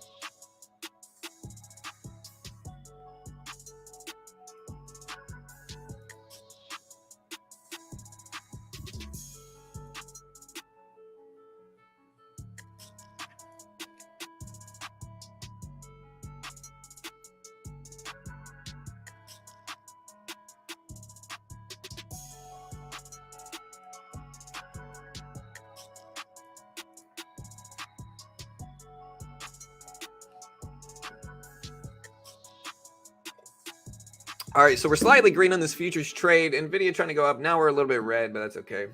All right, so we're slightly green on this futures trade. NVIDIA trying to go up. Now we're a little bit red, but that's okay.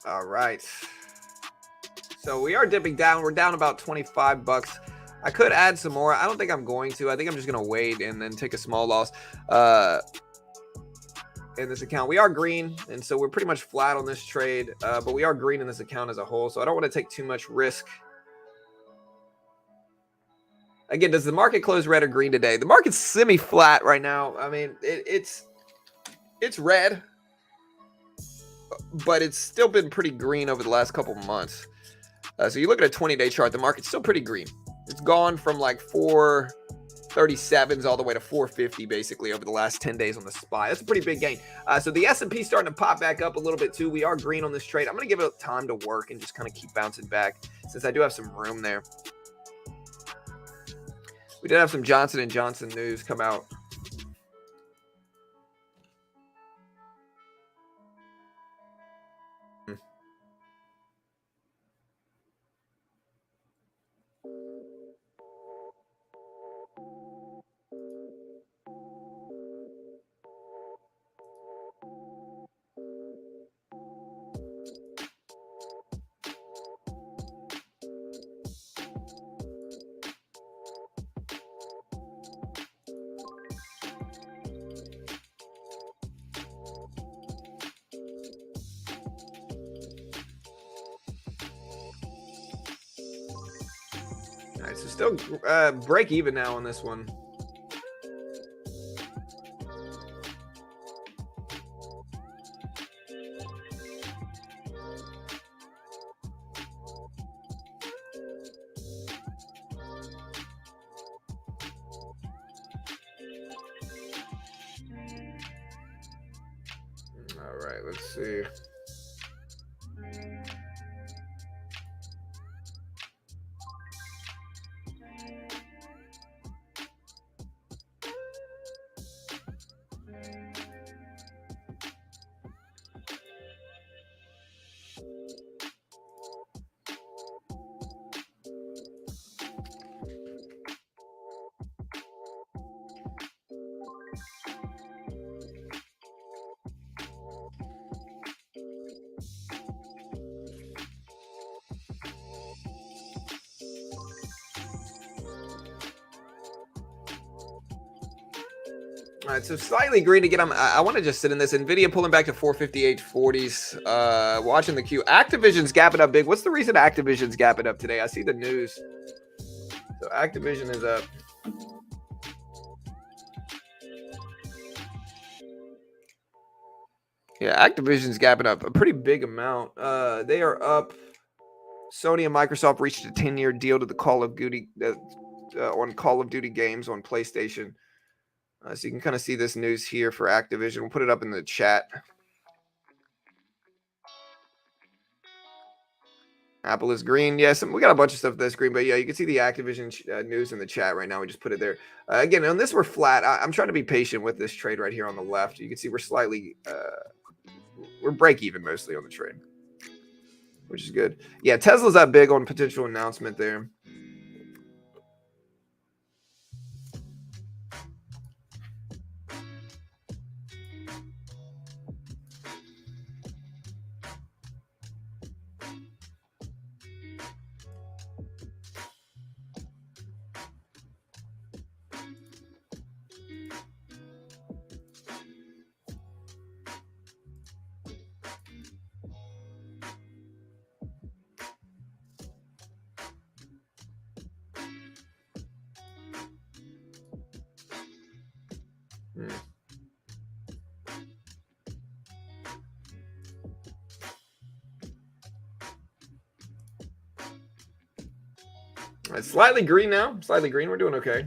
All right. So we are dipping down. We're down about 25 bucks. I could add some more. I don't think I'm going to. I think I'm just going to wait and then take a small loss in this account. We are green, and so we're pretty much flat on this trade, but we are green in this account as a whole, so I don't want to take too much risk. Again, does the market close red or green today? The market's semi-flat right now. I mean, it's red, but it's still been pretty green over the last couple months. So you look at a 20-day chart, the market's still pretty green. It's gone from like 437s all the way to 450 basically over the last 10 days on the SPY. That's a pretty big gain. So the S&P starting to pop back up a little bit too. We are green on this trade. I'm going to give it time to work and just kind of keep bouncing back since I do have some room there. We did have some Johnson & Johnson news come out. All right, so still break even now on this one. All right, let's see. All right, so slightly green again. I want to just sit in this. Nvidia pulling back to 458.40s. Watching the queue. Activision's gapping up big. What's the reason Activision's gapping up today? I see the news. So Activision is up. Yeah, Activision's gapping up a pretty big amount. They are up. Sony and Microsoft reached a 10-year deal to the Call of Duty on Call of Duty games on PlayStation. So you can kind of see this news here for Activision. We'll put it up in the chat. Apple is green. Yes, we got a bunch of stuff that's green, but yeah, you can see the Activision news in the chat right now. We just put it there. Again, on this, we're flat. I'm trying to be patient with this trade right here on the left. You can see we're slightly, we're break even mostly on the trade, which is good. Yeah, Tesla's up big on potential announcement there. It's slightly green now. Slightly green. We're doing okay.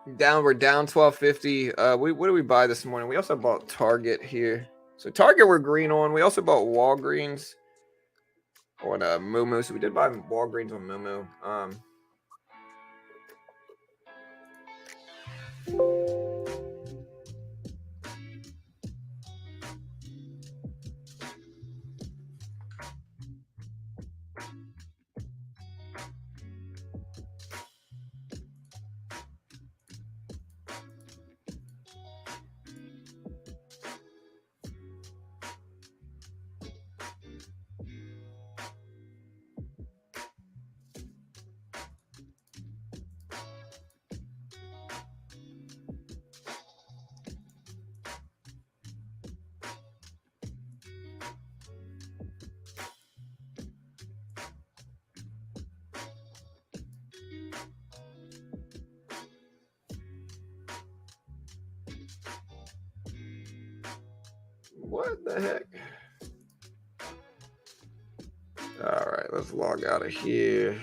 We're down 1250. What did we buy this morning? We also bought Target here. So Target we're green on. We also bought Walgreens on Moomoo. So we did buy Walgreens on Moomoo. What the heck? All right, let's log out of here.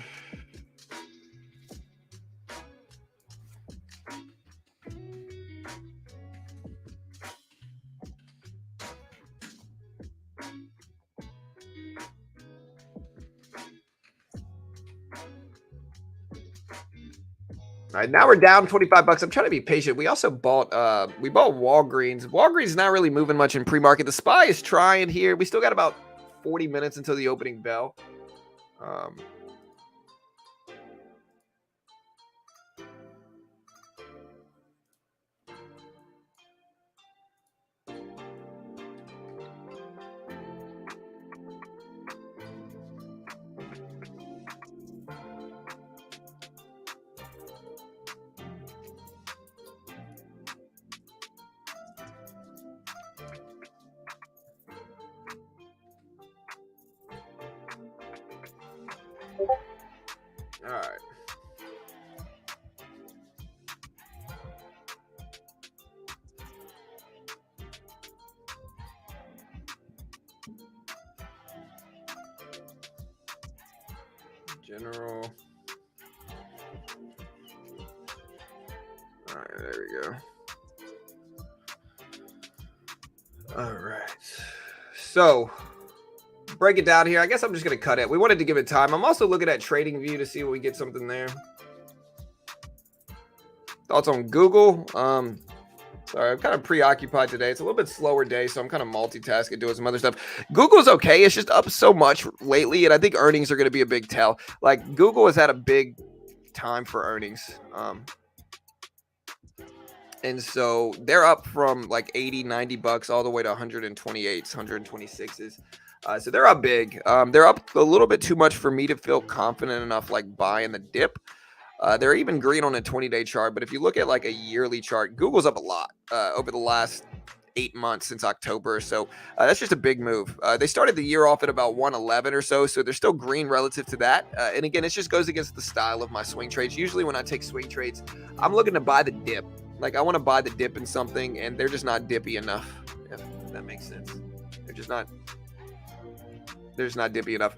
All right, now we're down 25 bucks. I'm trying to be patient. We also bought Walgreens. Walgreens is not really moving much in pre-market. The SPY is trying here. We still got about 40 minutes until the opening bell. All right. General. All right, there we go. All right. So, break it down here. I guess I'm just going to cut it. We wanted to give it time. I'm also looking at TradingView to see if we get something there. Thoughts on Google? Sorry, I'm kind of preoccupied today. It's a little bit slower day, so I'm kind of multitasking, doing some other stuff. Google's okay. It's just up so much lately, and I think earnings are going to be a big tell. Like, Google has had a big time for earnings. And so they're up from like 80, 90 bucks all the way to 128, 126s. So they're up big. They're up a little bit too much for me to feel confident enough like buying the dip. They're even green on a 20-day chart, but if you look at like a yearly chart, Google's up a lot over the last 8 months since October. So that's just a big move. They started the year off at about 111 or so they're still green relative to that. And again, it just goes against the style of my swing trades. Usually when I take swing trades, I'm looking to buy the dip. Like I want to buy the dip in something, and they're just not dippy enough, if that makes sense. They're just not dippy enough.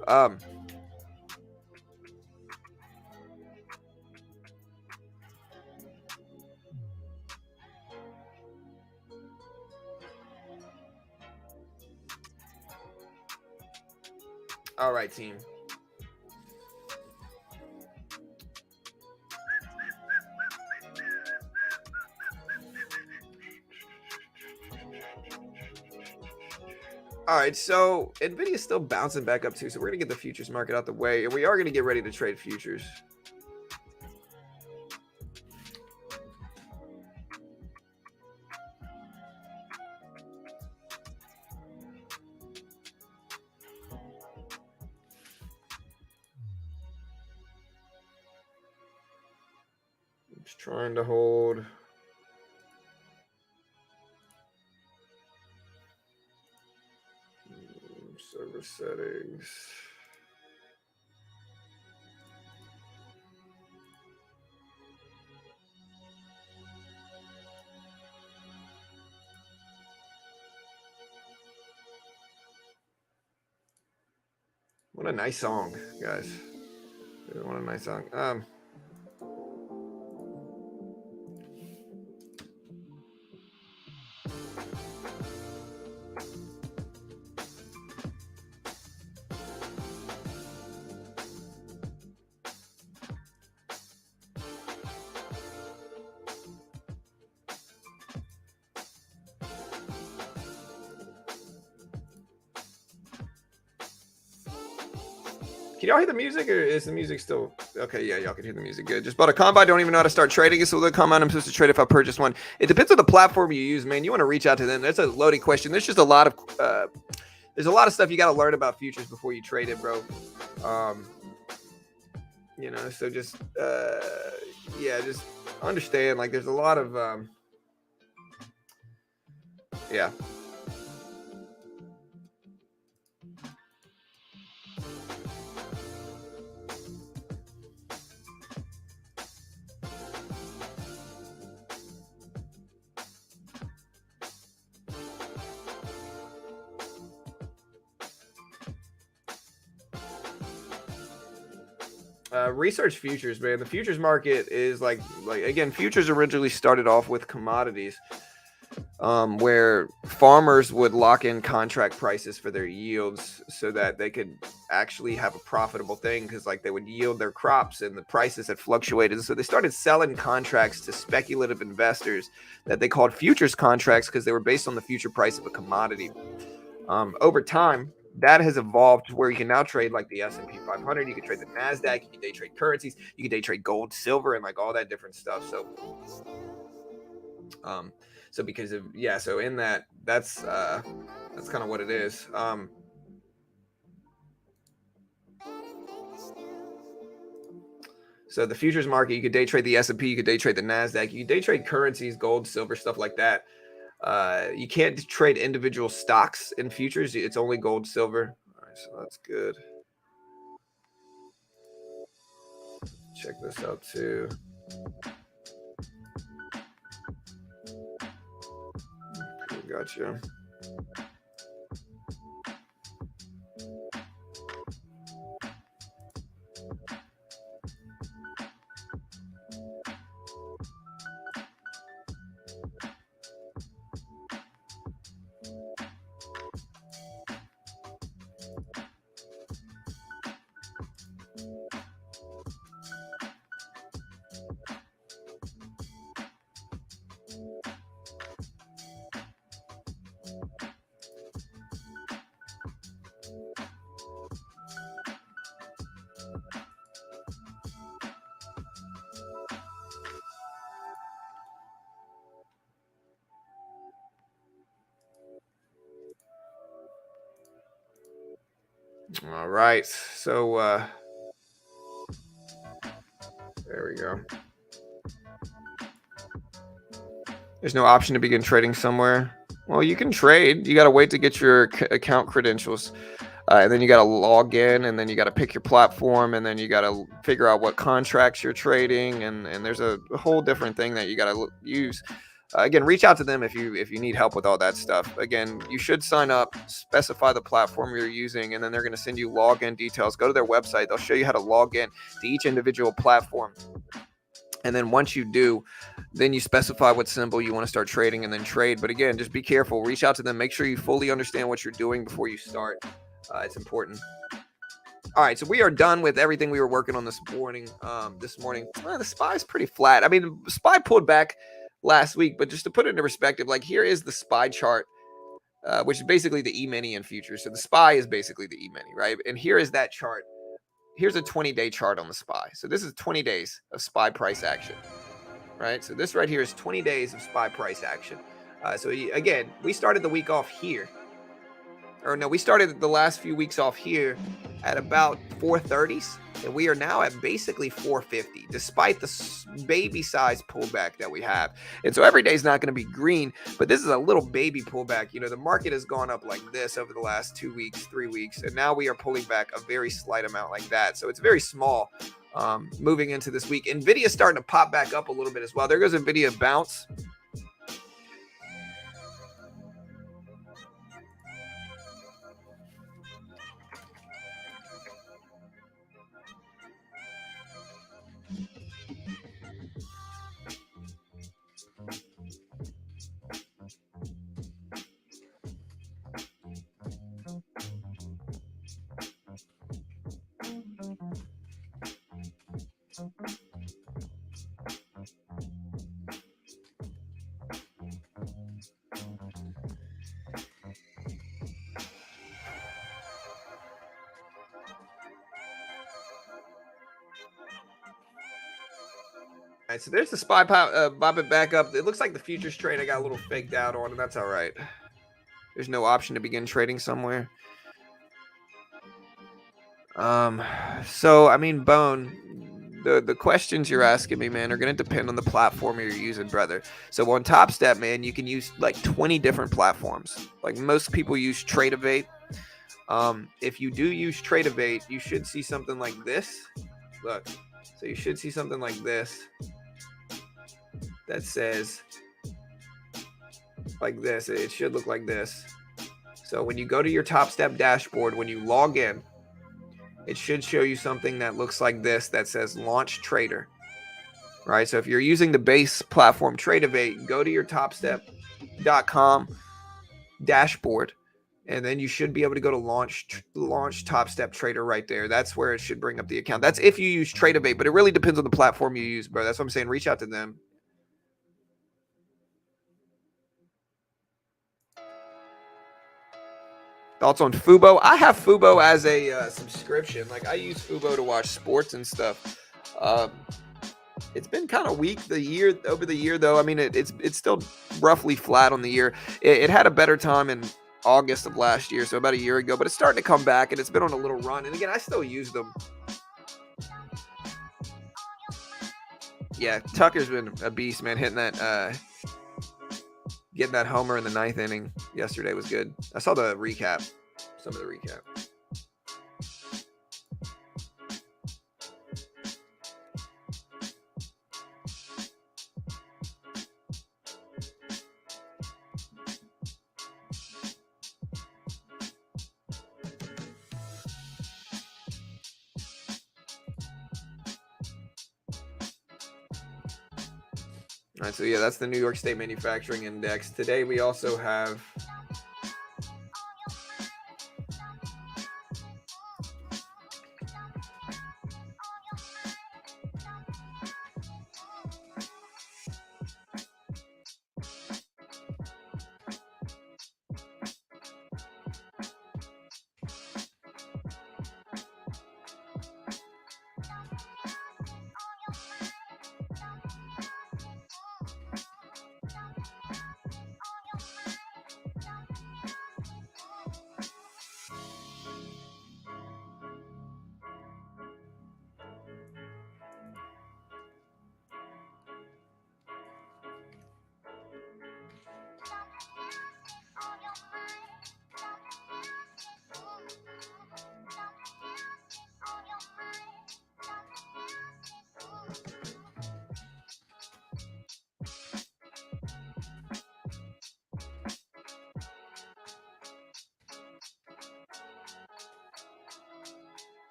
All right, team. All right, so Nvidia is still bouncing back up too, so we're gonna get the futures market out the way, and we are gonna get ready to trade futures. I'm just trying to hold. Server settings. What a nice song, guys. What a nice song. Can y'all hear the music, or is the music still okay? Yeah, y'all can hear the music. Good. Just bought a combine. Don't even know how to start trading it. So the combine I'm supposed to trade if I purchase one. It depends on the platform you use, man. You want to reach out to them. That's a loaded question. There's just a lot of stuff you got to learn about futures before you trade it, bro. So just just understand. Like, there's a lot of yeah. Research futures, man. The futures market is like again, futures originally started off with commodities, where farmers would lock in contract prices for their yields so that they could actually have a profitable thing, because like they would yield their crops and the prices had fluctuated. So they started selling contracts to speculative investors that they called futures contracts, because they were based on the future price of a commodity. Over time, that has evolved to where you can now trade like the S&P 500. You can trade the Nasdaq. You can day trade currencies. You can day trade gold, silver, and like all that different stuff. So because of so in that's kind of what it is. So the futures market, you could day trade the S&P, you could day trade the Nasdaq, you could day trade currencies, gold, silver, stuff like that. You can't trade individual stocks in futures. It's only gold, silver. All right, so that's good. Check this out too. Gotcha. All right, so there we go. There's no option to begin trading somewhere. Well, you can trade. You got to wait to get your account credentials. And then you got to log in, and then you got to pick your platform, and then you got to figure out what contracts you're trading. And there's a whole different thing that you got to use. Again, reach out to them if you need help with all that stuff. Again, you should sign up, specify the platform you're using, and then they're going to send you login details. Go to their website. They'll show you how to log in to each individual platform. And then once you do, then you specify what symbol you want to start trading and then trade. But again, just be careful. Reach out to them. Make sure you fully understand what you're doing before you start. It's important. All right, so we are done with everything we were working on this morning. The SPY is pretty flat. I mean, SPY pulled back last week, but just to put it into perspective, like here is the SPY chart, which is basically the E-mini in futures. So the SPY is basically the E-mini, right? And here is that chart. Here's a 20-day chart on the SPY. So this is 20 days of SPY price action, right? So this right here is 20 days of SPY price action. Again, we started the week off here. We started the last few weeks off here at about 430s, and we are now at basically 450, despite the baby size pullback that we have. And so every day is not going to be green, but this is a little baby pullback. The market has gone up like this over the last 2 weeks, 3 weeks, and now we are pulling back a very slight amount like that. So it's very small moving into this week. Nvidia is starting to pop back up a little bit as well. There goes Nvidia bounce. right, so there's the SPY pop it back up. It looks like the futures trade I got a little faked out on, and that's all right. There's no option to begin trading somewhere. So I mean, Bone, the questions you're asking me, man, are going to depend on the platform you're using, brother. So on Topstep, man, you can use like 20 different platforms. Like most people use Tradeovate. If you do use Tradeovate, you should see something like this. Look, so you should see something like this that says like this. It should look like this. So when you go to your Topstep dashboard, when you log in, it should show you something that looks like this that says Launch Trader. Right? So if you're using the base platform Tradeovate, go to your topstep.com dashboard, and then you should be able to go to launch Topstep Trader right there. That's where it should bring up the account. That's if you use Tradeovate, but it really depends on the platform you use, bro. That's what I'm saying. Reach out to them. Thoughts on Fubo? I have Fubo as a subscription. Like I use Fubo to watch sports and stuff. It's been kind of weak over the year though. I mean, it's still roughly flat on the year. It had a better time in August of last year, so about a year ago, but it's starting to come back and it's been on a little run. And again, I still use them. Yeah, Tucker's been a beast, man. Hitting that, getting that homer in the 9th inning yesterday was good. I saw the recap, some of the recap. All right, so yeah, that's the New York State Manufacturing Index. Today we also have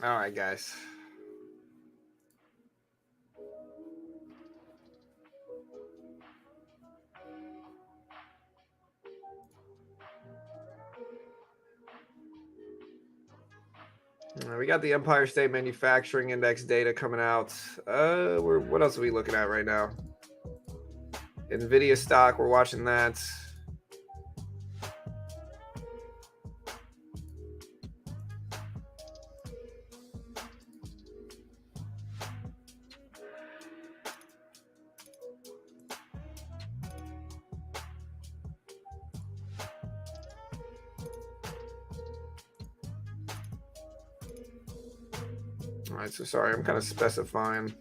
all right, guys. We got the Empire State Manufacturing Index data coming out. What else are we looking at right now? NVIDIA stock, we're watching that. All right, so sorry, I'm kind of specifying.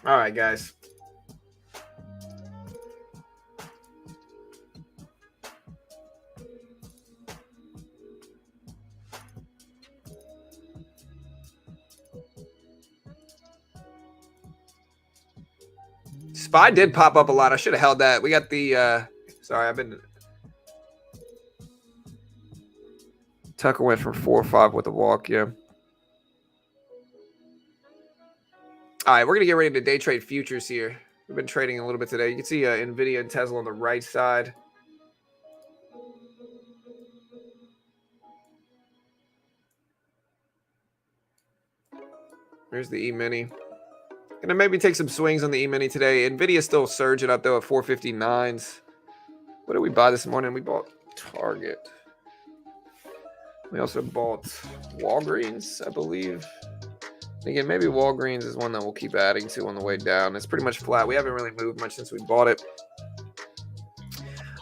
All right, guys. SPY did pop up a lot. I should have held that. We got the sorry, I've been Tucker went from 4 or 5 with a walk, yeah. All right, we're gonna get ready to day trade futures here. We've been trading a little bit today. You can see Nvidia and Tesla on the right side. There's the E-mini. Gonna maybe take some swings on the E-mini today. Nvidia's still surging up though at 459s. What did we buy this morning? We bought Target. We also bought Walgreens, I believe. Again, maybe Walgreens is one that we'll keep adding to on the way down. It's pretty much flat. We haven't really moved much since we bought it.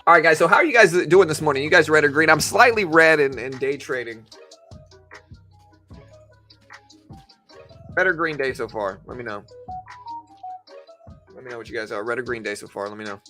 All right, guys. So how are you guys doing this morning? You guys red or green? I'm slightly red in day trading. Red or green day so far? Let me know. Let me know what you guys are. Red or green day so far? Let me know.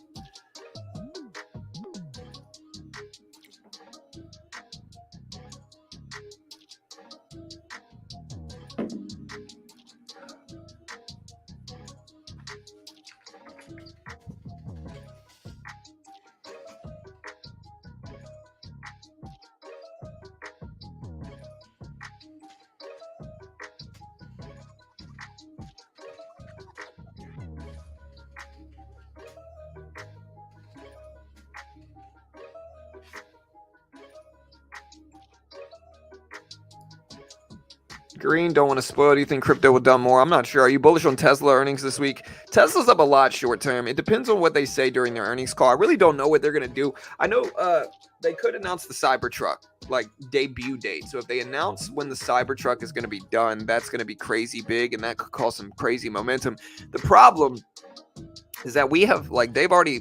Green, don't want to spoil. Do you think crypto will dump more? I'm not sure. Are you bullish on Tesla earnings this week? Tesla's up a lot short term. It depends on what they say during their earnings call. I really don't know what they're going to do. I know they could announce the Cybertruck, like debut date. So if they announce when the Cybertruck is going to be done, that's going to be crazy big, and that could cause some crazy momentum. The problem is that we have, like, they've already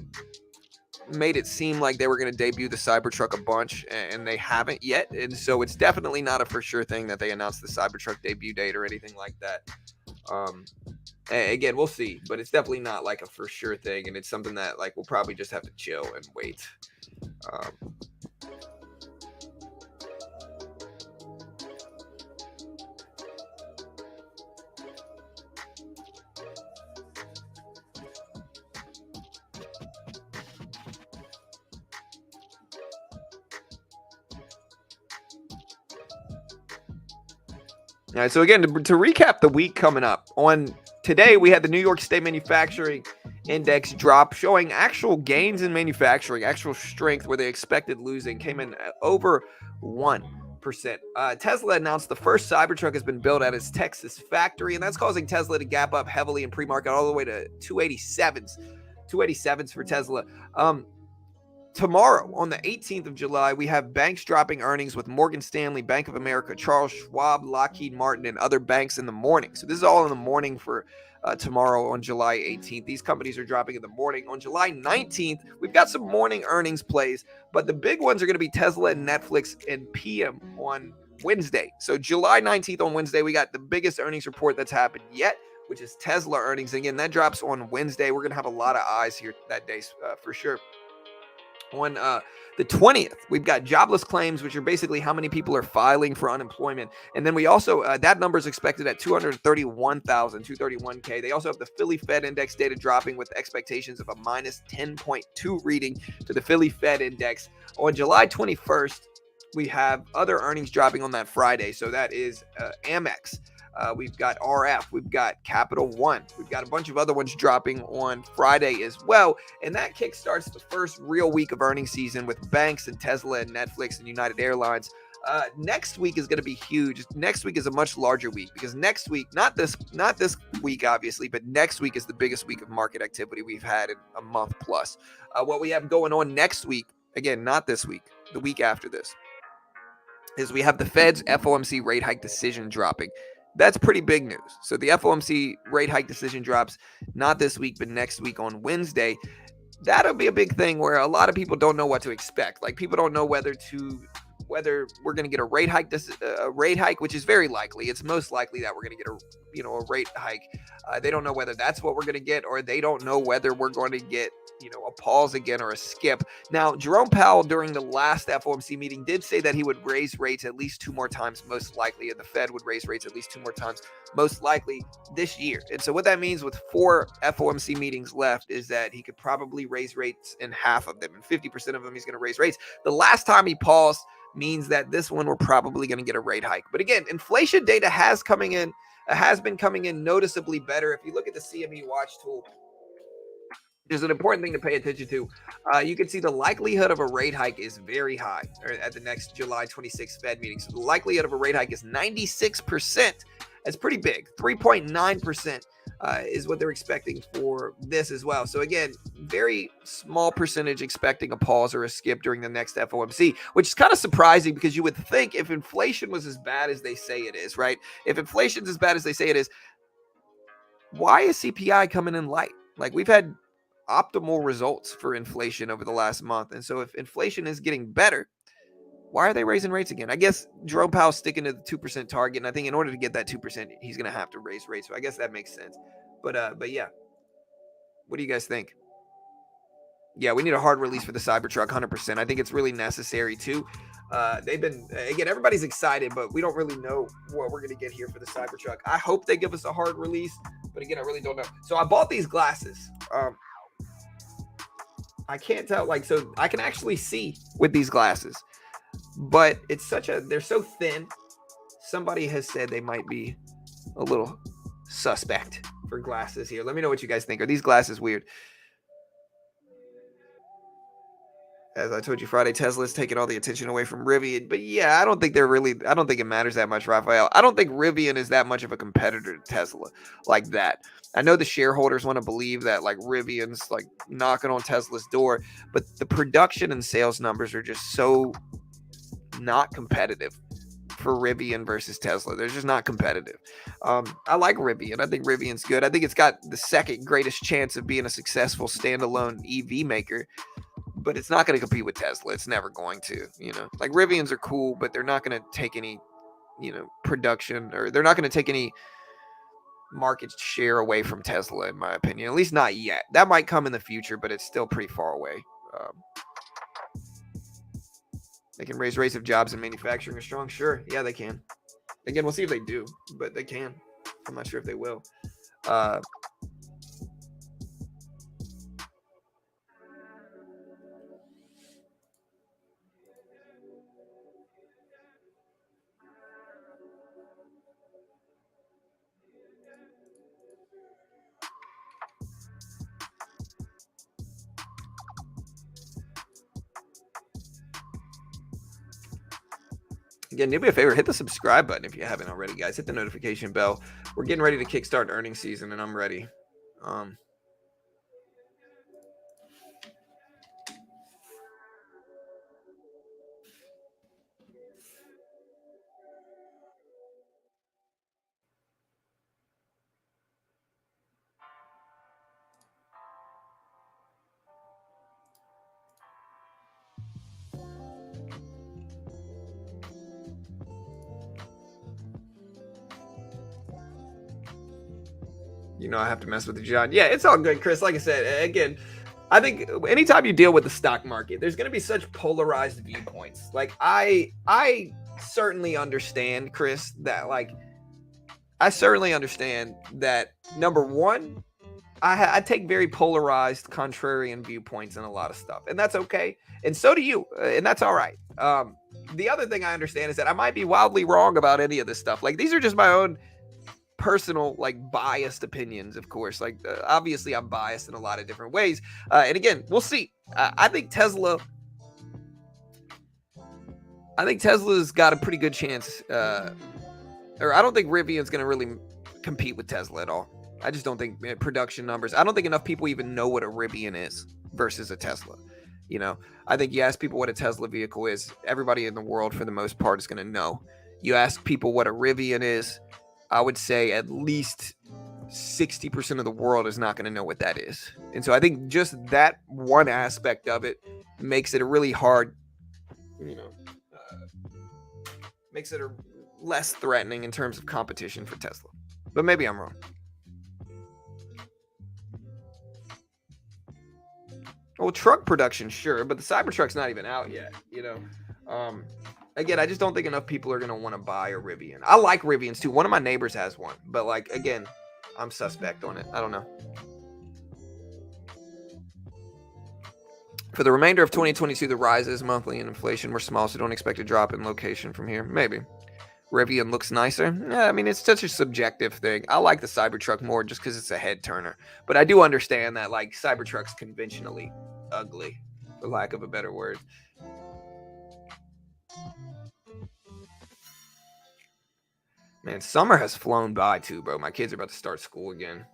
made it seem like they were going to debut the Cybertruck a bunch, and they haven't yet. And so it's definitely not a for sure thing that they announced the Cybertruck debut date or anything like that. Again, we'll see, but it's definitely not like a for sure thing. And it's something that, like, we'll probably just have to chill and wait. All right, so again, to recap the week coming up, on today we had the New York State Manufacturing Index drop, showing actual gains in manufacturing, actual strength where they expected losing, came in over 1%. Tesla announced the first Cybertruck has been built at its Texas factory, and that's causing Tesla to gap up heavily in pre-market all the way to 287s for Tesla. Tomorrow, on the 18th of July, we have banks dropping earnings with Morgan Stanley, Bank of America, Charles Schwab, Lockheed Martin, and other banks in the morning. So this is all in the morning for tomorrow on July 18th. These companies are dropping in the morning. On July 19th, we've got some morning earnings plays, but the big ones are going to be Tesla and Netflix and PM on Wednesday. So July 19th on Wednesday, we got the biggest earnings report that's happened yet, which is Tesla earnings. Again, that drops on Wednesday. We're going to have a lot of eyes here that day for sure. On the 20th, we've got jobless claims, which are basically how many people are filing for unemployment. And then we also, that number is expected at 231K. They also have the Philly Fed Index data dropping with expectations of a minus 10.2 reading to the Philly Fed Index. On July 21st, we have other earnings dropping on that Friday. So that is Amex. We've got RF, we've got Capital One, we've got a bunch of other ones dropping on Friday as well. And that kickstarts the first real week of earnings season with banks and Tesla and Netflix and United Airlines. Next week is going to be huge. Next week is a much larger week because next week, not this week, obviously, but next week is the biggest week of market activity we've had in a month plus. What we have going on next week, again, not this week, the week after this, is we have the Fed's FOMC rate hike decision dropping. That's pretty big news. So the FOMC rate hike decision drops not this week, but next week on Wednesday. That'll be a big thing where a lot of people don't know what to expect. Like, people don't know whether to whether we're going to get a rate hike, which is very likely. It's most likely that we're going to get a rate hike. They don't know whether that's what we're going to get, or they don't know whether we're going to get a pause again or a skip. Now, Jerome Powell during the last FOMC meeting did say that he would raise rates at least 2 more times, most likely, and the Fed would raise rates at least 2 more times, most likely this year. And so what that means with 4 FOMC meetings left is that he could probably raise rates in half of them, and 50% of them he's going to raise rates. The last time he paused means that this one we're probably going to get a rate hike. But again, inflation data has been coming in noticeably better. If you look at the CME watch tool, there's an important thing to pay attention to. You can see the likelihood of a rate hike is very high at the next July 26th Fed meeting. So the likelihood of a rate hike is 96%. That's pretty big. 3.9% is what they're expecting for this as well. So again, very small percentage expecting a pause or a skip during the next FOMC, which is kind of surprising because you would think if inflation was as bad as they say it is, right? If inflation's as bad as they say it is, why is CPI coming in light? Like, we've had optimal results for inflation over the last month. And so if inflation is getting better, why are they raising rates again? I guess Jerome Powell's sticking to the 2% target. And I think in order to get that 2%, he's going to have to raise rates. So I guess that makes sense. But yeah, what do you guys think? Yeah, we need a hard release for the Cybertruck, 100%. I think it's really necessary too. Everybody's excited, but we don't really know what we're going to get here for the Cybertruck. I hope they give us a hard release, but again, I really don't know. So I bought these glasses. I can't tell, so I can actually see with these glasses, but they're so thin. Somebody has said they might be a little suspect for glasses here. Let me know what you guys think. Are these glasses weird? As I told you Friday, Tesla's taking all the attention away from Rivian. But yeah, I don't think it matters that much, Raphael. I don't think Rivian is that much of a competitor to Tesla like that. I know the shareholders want to believe that Rivian's knocking on Tesla's door, but the production and sales numbers are just so not competitive for Rivian versus Tesla. They're just not competitive. I like Rivian. I think Rivian's good. I think it's got the second greatest chance of being a successful standalone EV maker. But it's not going to compete with Tesla. It's never going to, Rivians are cool, but they're not going to take any, production, or they're not going to take any market share away from Tesla, in my opinion, at least not yet. That might come in the future, but it's still pretty far away. They can raise rates if jobs in manufacturing are strong. Sure. Yeah, they can. Again, we'll see if they do, but they can. I'm not sure if they will. Again, do me a favor, hit the subscribe button if you haven't already, guys. Hit the notification bell. We're getting ready to kickstart earnings season, and I'm ready. I have to mess with the John. Yeah, it's all good, Chris. Like I said, again, I think anytime you deal with the stock market, there's going to be such polarized viewpoints. I certainly understand, Chris, that number one, I take very polarized, contrarian viewpoints in a lot of stuff, and that's okay. And so do you, and that's all right. The other thing I understand is that I might be wildly wrong about any of this stuff. These are just my own personal biased opinions, of course. Obviously I'm biased in a lot of different ways, and again, we'll see. I think Tesla's got a pretty good chance, or I don't think Rivian's going to really compete with Tesla at all. I just don't think production numbers. I don't think enough people even know what a Rivian is versus a Tesla. I think you ask people what a Tesla vehicle is, everybody in the world for the most part is going to know. You ask people what a Rivian is, I would say at least 60% of the world is not going to know what that is. And so I think just that one aspect of it makes it a really hard, makes it less threatening in terms of competition for Tesla. But maybe I'm wrong. Well, truck production, sure, but the Cybertruck's not even out yet, you know. Again, I just don't think enough people are going to want to buy a Rivian. I like Rivians too. One of my neighbors has one, but like, again, I'm suspect on it. I don't know. For the remainder of 2022, the rises monthly in inflation were small, so don't expect a drop in location from here. Maybe. Rivian looks nicer. Yeah, I mean, it's such a subjective thing. I like the Cybertruck more just because it's a head turner. But I do understand that, like, Cybertruck's conventionally ugly, for lack of a better word. Man, summer has flown by too, bro. My kids are about to start school again.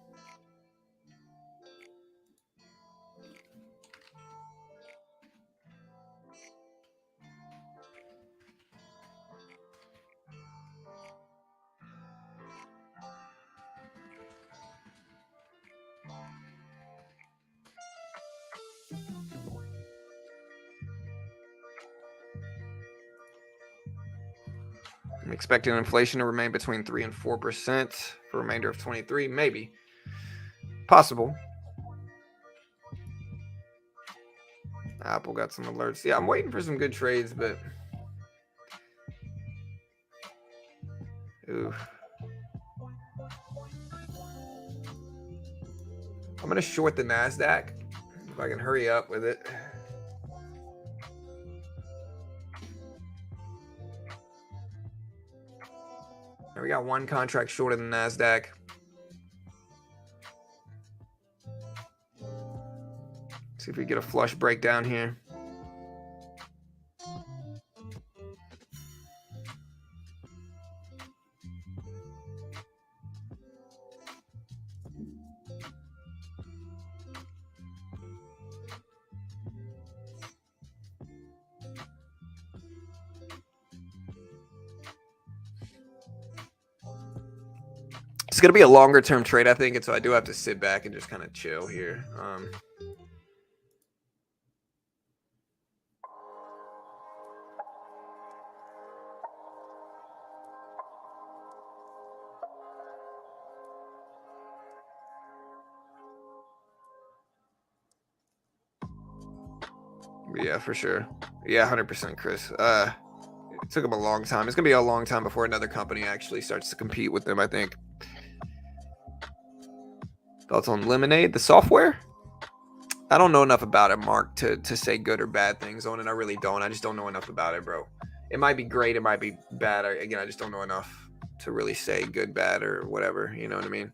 I'm expecting inflation to remain between 3 and 4% for the remainder of 23. Maybe. Possible. Apple got some alerts. Yeah, I'm waiting for some good trades, but... Ooh. I'm going to short the Nasdaq if I can hurry up with it. We got one contract short of the Nasdaq. See if we get a flush breakdown here. It's going to be a longer term trade, I think, and so I do have to sit back and just kind of chill here. Yeah, for sure. Yeah, 100%, Chris. It took them a long time. It's going to be a long time before another company actually starts to compete with them, I think. Thoughts on Lemonade, the software? I don't know enough about it, Mark, to say good or bad things on it. I really don't. I just don't know enough about it, bro. It might be great. It might be bad. Again, I just don't know enough to really say good, bad, or whatever. You know what I mean?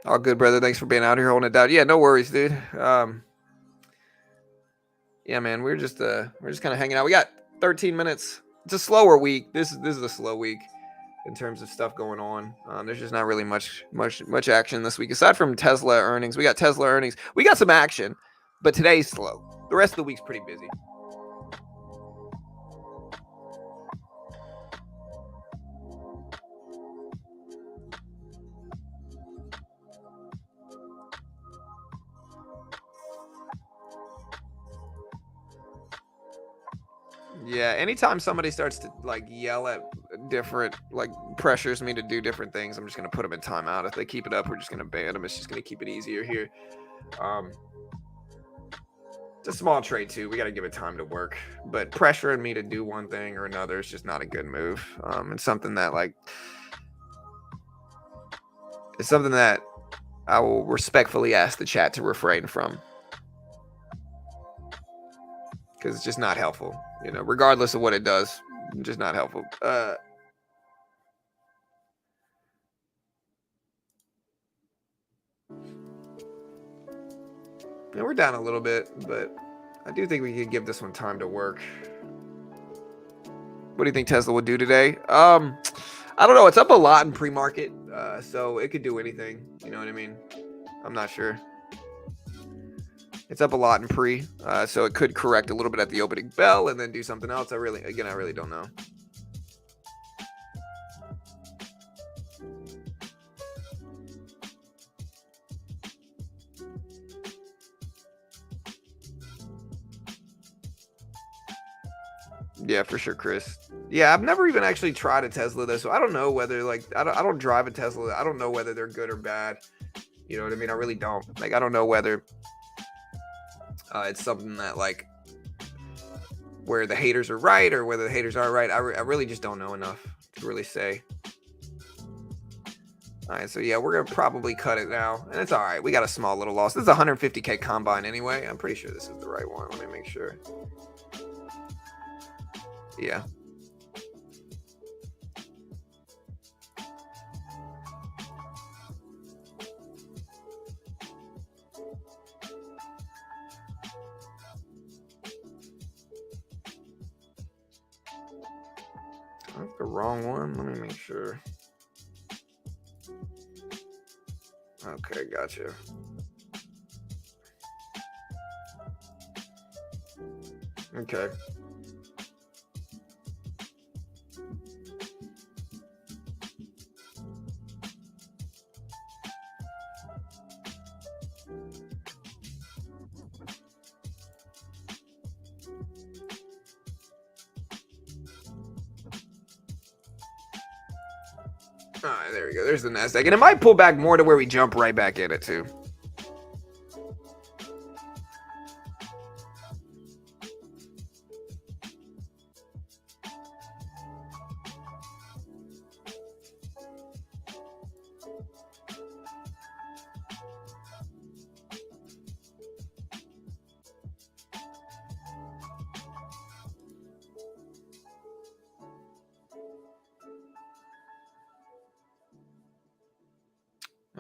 All good, brother. Thanks for being out here holding it down. Yeah, no worries, dude. Yeah, man, we're just kind of hanging out. We got 13 minutes. It's a slower week. This is a slow week in terms of stuff going on. There's just not really much action this week aside from Tesla earnings. We got Tesla earnings. We got some action, but today's slow. The rest of the week's pretty busy. Yeah, anytime somebody starts to like yell at different, like pressures me to do different things, I'm just gonna put them in timeout. If they keep it up, we're just gonna ban them. It's just gonna keep it easier here. It's a small trade too. We got to give it time to work. But pressuring me to do one thing or another is just not a good move. It's something that I will respectfully ask the chat to refrain from, because it's just not helpful. You know, regardless of what it does, just not helpful. Yeah, we're down a little bit, but I do think we could give this one time to work. What do you think Tesla would do today? I don't know. It's up a lot in pre-market, so it could do anything. You know what I mean? I'm not sure. It's up a lot in pre, so it could correct a little bit at the opening bell and then do something else. I really don't know. Yeah, for sure, Chris. Yeah, I've never even actually tried a Tesla though, so I don't know whether like I don't drive a Tesla. I don't know whether they're good or bad. You know what I mean? I really don't. Like I don't know whether it's something that like where the haters are right or whether the haters are right. I really just don't know enough to really say. All right, so yeah, we're gonna probably cut it now, and it's all right. We got a small little loss. This is a 150K combine anyway. I'm pretty sure this is the right one. Let me make sure. Yeah. That's the wrong one. Let me make sure. Okay, gotcha. Okay. All right, there we go. There's the Nasdaq, and it might pull back more to where we jump right back in it too.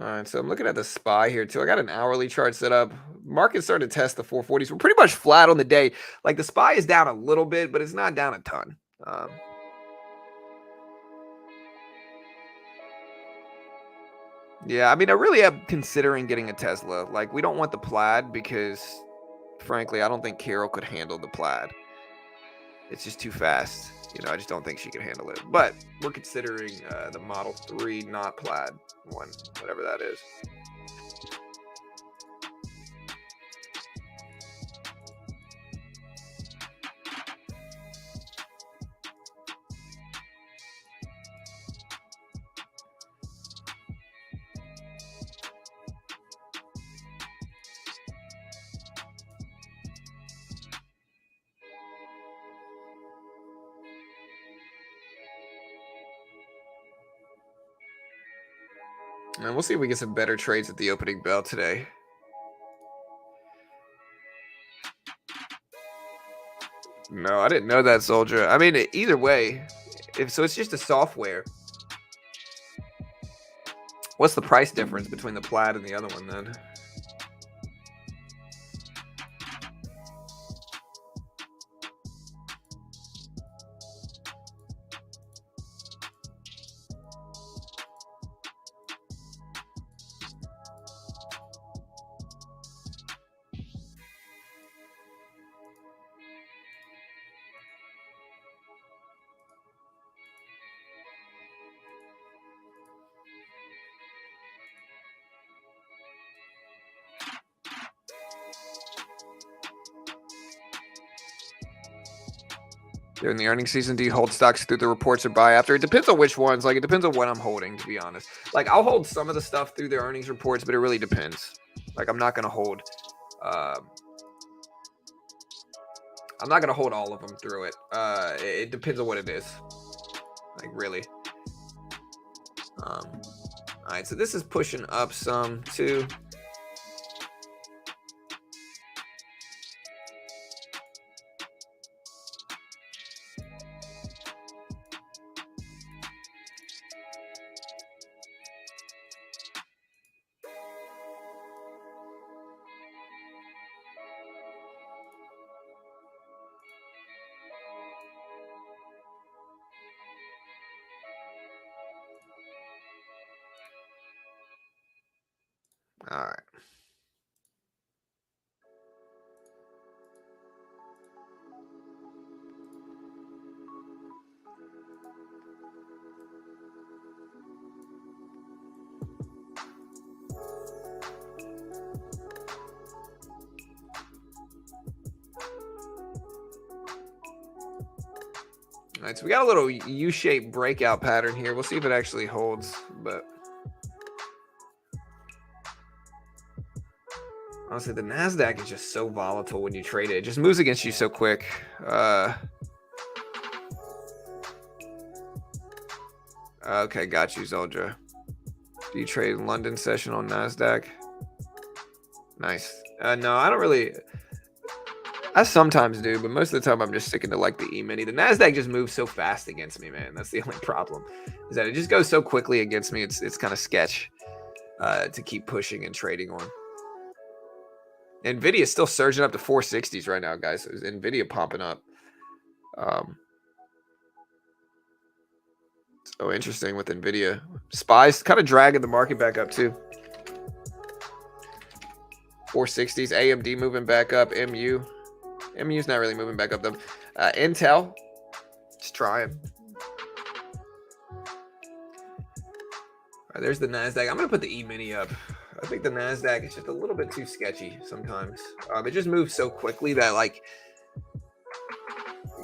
All right, so I'm looking at the SPY here too. I got an hourly chart set up. Market's starting to test the 440s. We're pretty much flat on the day. Like the SPY is down a little bit, but it's not down a ton. Yeah, I mean, I really am considering getting a Tesla. Like, we don't want the Plaid because, frankly, I don't think Carol could handle the Plaid. It's just too fast. You know, I just don't think she could handle it. But we're considering the Model 3, not Plaid one, whatever that is. And we'll see if we get some better trades at the opening bell today. No, I didn't know that, Soldier. I mean, either way, if so, it's just a software. What's the price difference between the Plaid and the other one then? During the earnings season, do you hold stocks through the reports or buy after? It depends on which ones. Like, it depends on what I'm holding, to be honest. Like, I'll hold some of the stuff through the earnings reports, but it really depends. Like, I'm not going to hold all of them through it. It depends on what it is. Like, really. All right, so this is pushing up some, too. All right. All right, so we got a little U-shaped breakout pattern here. We'll see if it actually holds, but honestly, the Nasdaq is just so volatile when you trade it. It just moves against you so quick. Okay, got you, Zoldra. Do you trade London session on Nasdaq? Nice. No, I don't really. I sometimes do, but most of the time I'm just sticking to like the E-mini. The Nasdaq just moves so fast against me, man. That's the only problem, is that it just goes so quickly against me. It's kind of sketch to keep pushing and trading on. Nvidia is still surging up to 460s right now, guys. So Nvidia pumping up. So interesting with Nvidia. SPY's kind of dragging the market back up too. 460s. AMD moving back up. MU's not really moving back up though. Intel, just trying. All right, there's the Nasdaq. I'm gonna put the E-mini up. I think the Nasdaq is just a little bit too sketchy sometimes. It just moves so quickly that like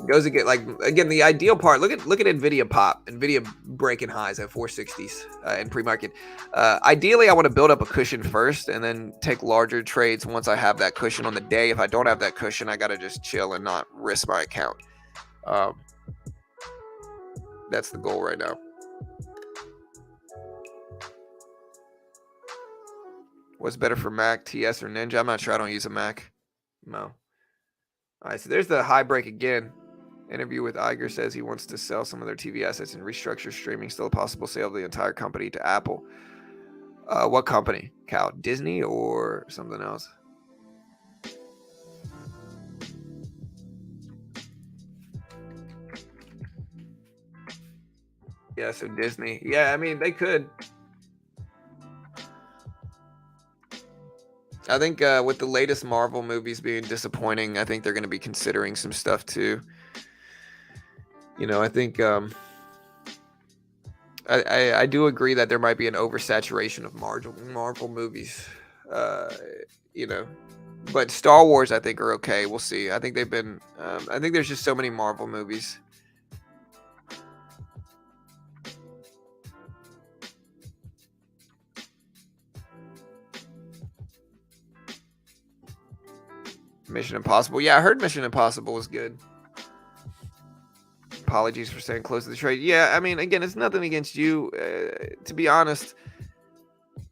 it goes again the ideal part. Look at Nvidia pop. Nvidia breaking highs at 460s in pre-market. Ideally, I want to build up a cushion first and then take larger trades once I have that cushion on the day. If I don't have that cushion, I gotta just chill and not risk my account. That's the goal right now. What's better for Mac, TS, or Ninja? I'm not sure. I don't use a Mac. No. All right, so there's the high break again. Interview with Iger says he wants to sell some of their TV assets and restructure streaming. Still a possible sale of the entire company to Apple. What company, Cal? Disney or something else? Yeah, so Disney. Yeah, I mean, they could. I think with the latest Marvel movies being disappointing, I think they're going to be considering some stuff too. You know, I think I do agree that there might be an oversaturation of Marvel movies. You know, but Star Wars I think are okay. We'll see. I think they've been. I think there's just so many Marvel movies. Mission Impossible. Yeah, I heard Mission Impossible was good. Apologies for saying close to the trade. Yeah, I mean, again, it's nothing against you. To be honest,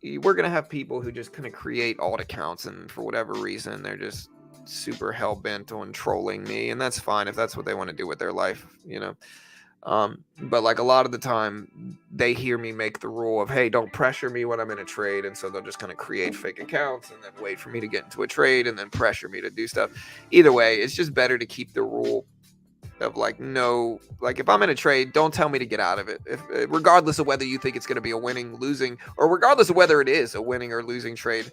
we're going to have people who just kind of create alt accounts, and for whatever reason, they're just super hell-bent on trolling me, and that's fine if that's what they want to do with their life, you know. But like a lot of the time, they hear me make the rule of, hey, don't pressure me when I'm in a trade, and so they'll just kind of create fake accounts and then wait for me to get into a trade and then pressure me to do stuff. Either way, it's just better to keep the rule of like, no, like if I'm in a trade, don't tell me to get out of it, if regardless of whether you think it's going to be a winning, losing, or regardless of whether it is a winning or losing trade.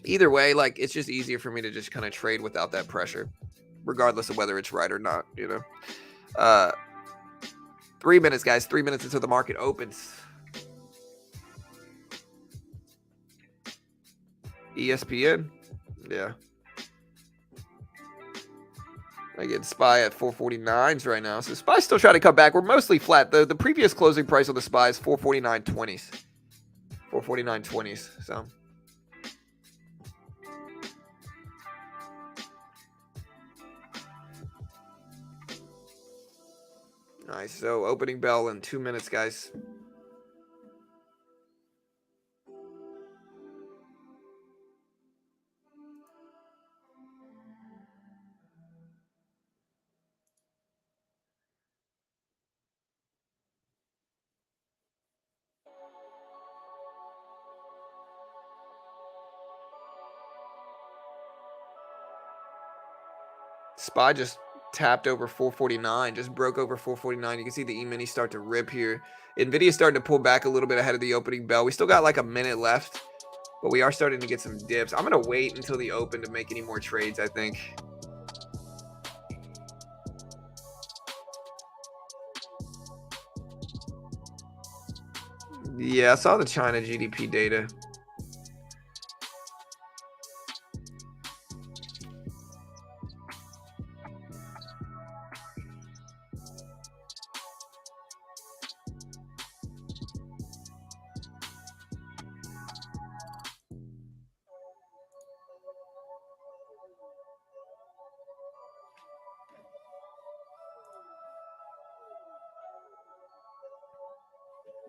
Either way, like it's just easier for me to just kind of trade without that pressure, regardless of whether it's right or not, you know. 3 minutes, guys. 3 minutes until the market opens. ESPN, yeah. I get SPY at 449s right now. So SPY's still trying to come back. We're mostly flat. The previous closing price on the SPY is 449.20s. 449.20s. So nice. So opening bell in 2 minutes, guys. SPY just tapped over 449, just broke over 449. You can see the E-mini start to rip here. Nvidia's starting to pull back a little bit ahead of the opening bell. We still got like a minute left. but we are starting to get some dips. I'm going to wait until the open to make any more trades, I think. Yeah, I saw the China GDP data.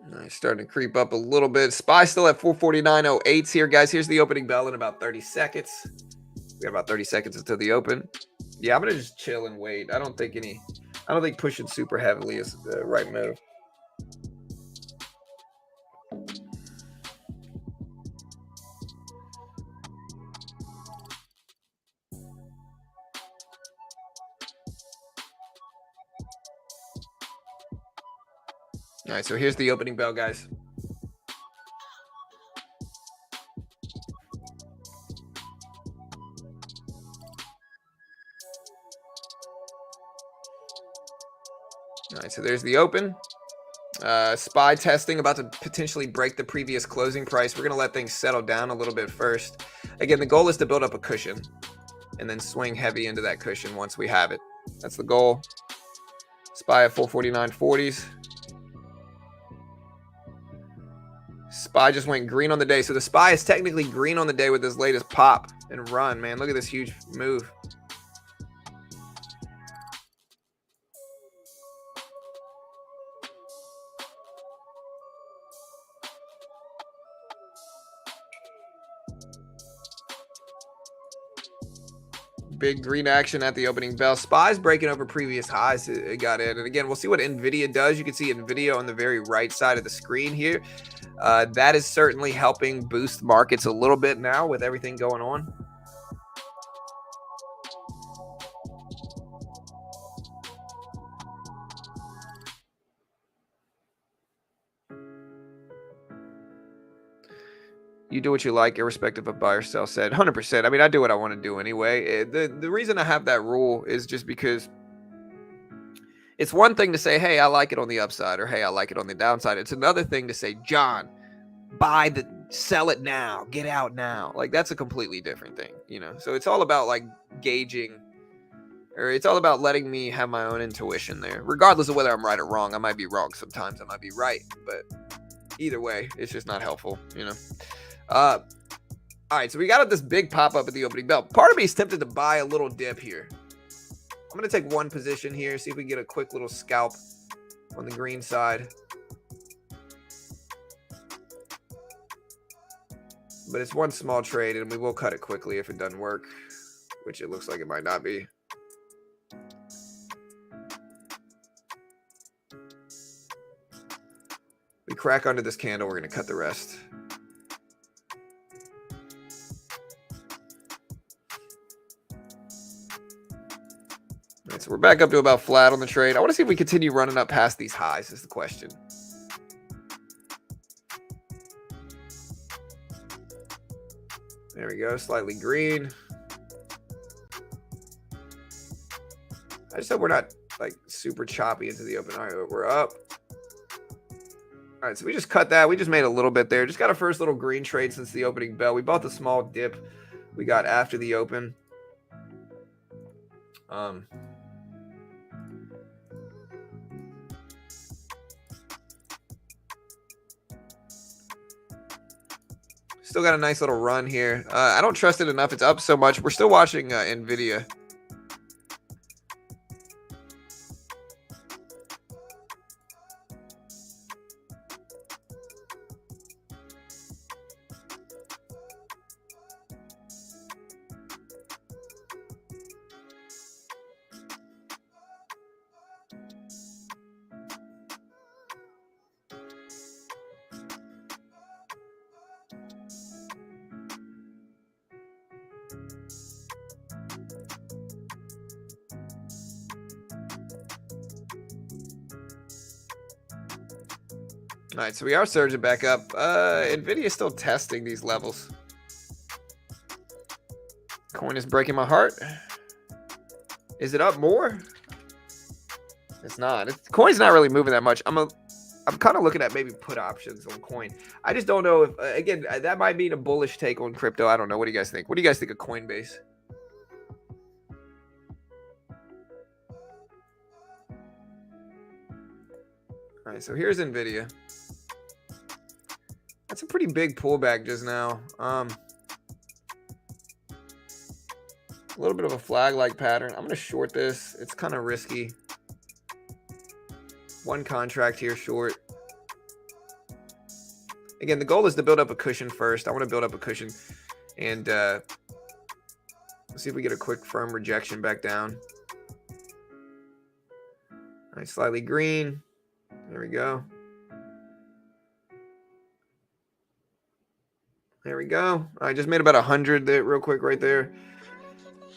Nice, starting to creep up a little bit. SPY still at 449.08 here, guys. Here's the opening bell in about 30 seconds. We got about 30 seconds until the open. Yeah, I'm gonna just chill and wait. I don't think pushing super heavily is the right move. All right, so here's the opening bell, guys. All right, so there's the open. SPY testing, about to potentially break the previous closing price. We're going to let things settle down a little bit first. Again, the goal is to build up a cushion and then swing heavy into that cushion once we have it. That's the goal. SPY at 449.40s. SPY just went green on the day. So the SPY is technically green on the day with this latest pop and run, man. Look at this huge move. Big green action at the opening bell. SPY's breaking over previous highs. It got in. And again, we'll see what NVIDIA does. You can see NVIDIA on the very right side of the screen here. That is certainly helping boost markets a little bit now with everything going on. You do what you like, irrespective of buy or sell said. 100%. I mean, I do what I want to do anyway. The reason I have that rule is just because it's one thing to say, hey, I like it on the upside, or hey, I like it on the downside. It's another thing to say, John, sell it now, get out now. Like, that's a completely different thing, you know? So it's all about like gauging, or it's all about letting me have my own intuition there, regardless of whether I'm right or wrong. I might be wrong sometimes, I might be right, but either way, it's just not helpful, you know? All right, so we got this big pop-up at the opening bell. Part of me is tempted to buy a little dip here. I'm going to take one position here, see if we can get a quick little scalp on the green side. But it's one small trade, and we will cut it quickly if it doesn't work, which it looks like it might not be. We crack under this candle, we're going to cut the rest. All right, so we're back up to about flat on the trade. I want to see if we continue running up past these highs is the question. There we go, slightly green. I just hope we're not like super choppy into the open. All right, we're up. All right, so we just cut that. We just made a little bit there. Just got our first little green trade since the opening bell. We bought the small dip we got after the open. Still got a nice little run here. I don't trust it enough. It's up so much. We're still watching NVIDIA. All right, so we are surging back up. NVIDIA is still testing these levels. Coin is breaking my heart. Is it up more? It's not. Coin's not really moving that much. I'm kind of looking at maybe put options on coin. I just don't know if, again, that might mean a bullish take on crypto. I don't know. What do you guys think? What do you guys think of Coinbase? All right, so here's NVIDIA. That's a pretty big pullback just now. A little bit of a flag-like pattern. I'm going to short this. It's kind of risky. One contract here short. Again, the goal is to build up a cushion first. I want to build up a cushion and let's see if we get a quick firm rejection back down. All right, slightly green. There we go. There we go. All right, just made about 100 there real quick right there.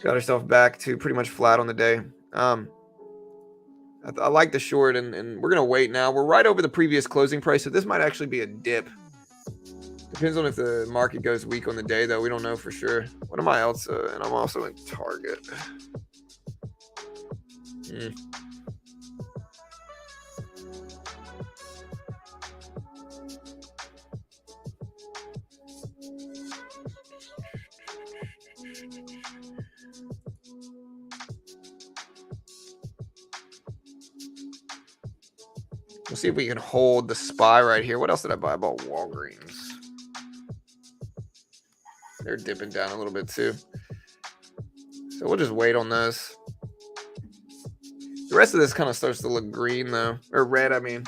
Got ourselves back to pretty much flat on the day. I like the short, and we're going to wait now. We're right over the previous closing price, so this might actually be a dip. Depends on if the market goes weak on the day, though. We don't know for sure. What am I else? And I'm also in Target. We'll see if we can hold the SPY right here. What else did I buy? I bought Walgreens. They're dipping down a little bit too. So we'll just wait on this. The rest of this kind of starts to look green though. Or red, I mean.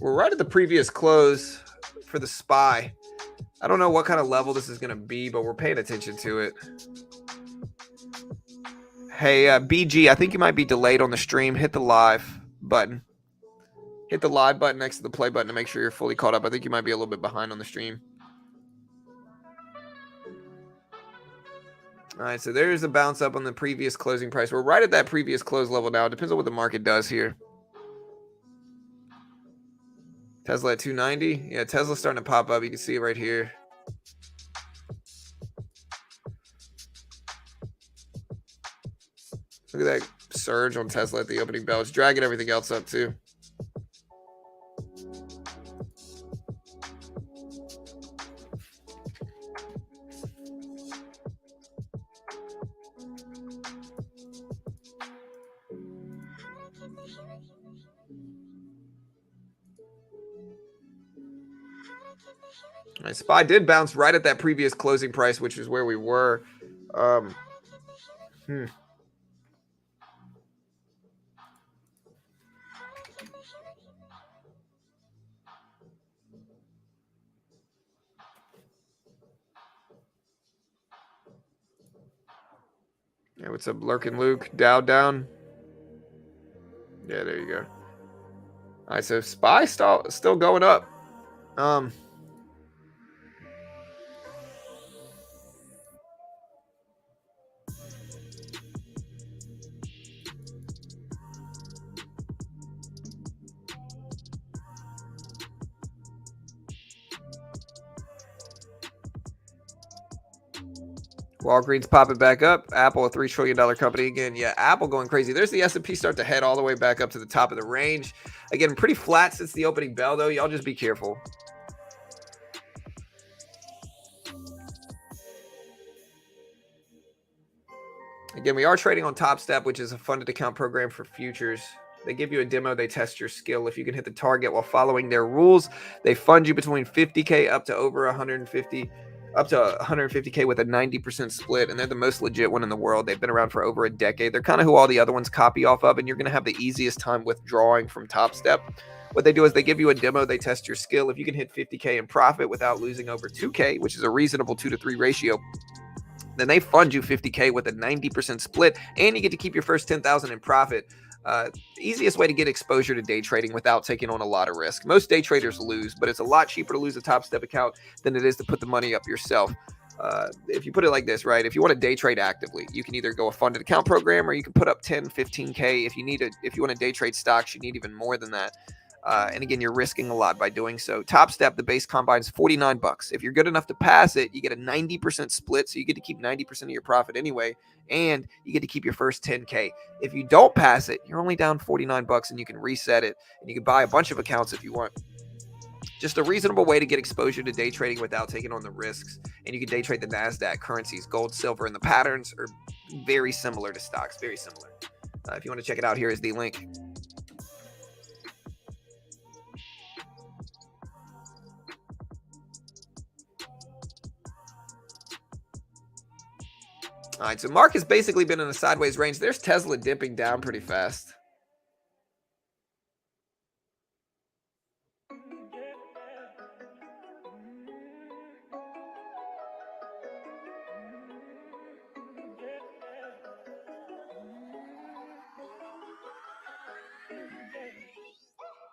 We're right at the previous close for the SPY. I don't know what kind of level this is going to be, but we're paying attention to it. Hey, BG, I think you might be delayed on the stream. Hit the live button. Hit the live button next to the play button to make sure you're fully caught up. I think you might be a little bit behind on the stream. All right, so there's a bounce up on the previous closing price. We're right at that previous close level now. It depends on what the market does here. Tesla at 290. Yeah, Tesla's starting to pop up. You can see it right here. Look at that surge on Tesla at the opening bell. It's dragging everything else up too. All right, SPY did bounce right at that previous closing price, which is where we were. Yeah, what's up, Lurkin Luke? Dow down. Yeah, there you go. All right, so SPY still going up. Walgreens popping back up. Apple, a $3 trillion company again. Yeah, Apple going crazy. There's the S&P start to head all the way back up to the top of the range. Again, pretty flat since the opening bell, though. Y'all just be careful. Again, we are trading on Topstep, which is a funded account program for futures. They give you a demo. They test your skill. If you can hit the target while following their rules, they fund you between 50K up to over 150, up to 150K with a 90% split. And they're the most legit one in the world. They've been around for over a decade. They're kind of who all the other ones copy off of. And you're going to have the easiest time withdrawing from Topstep. What they do is they give you a demo. They test your skill. If you can hit 50K in profit without losing over 2K, which is a reasonable 2 to 3 ratio, then they fund you 50K with a 90% split, and you get to keep your first 10,000 in profit. The easiest way to get exposure to day trading without taking on a lot of risk. Most day traders lose, but it's a lot cheaper to lose a Topstep account than it is to put the money up yourself. If you put it like this, right? If you want to day trade actively, you can either go a funded account program, or you can put up 10, 15K. If you want to day trade stocks, you need even more than that. And again, you're risking a lot by doing so. Topstep, the base combine is $49. If you're good enough to pass it, you get a 90% split, so you get to keep 90% of your profit anyway, and you get to keep your first 10K. If you don't pass it, you're only down $49, and you can reset it, and you can buy a bunch of accounts if you want. Just a reasonable way to get exposure to day trading without taking on the risks. And you can day trade the Nasdaq, currencies, gold, silver, and the patterns are very similar to stocks, very similar. If you want to check it out, here is the link. All right, so Mark has basically been in a sideways range. There's Tesla dipping down pretty fast.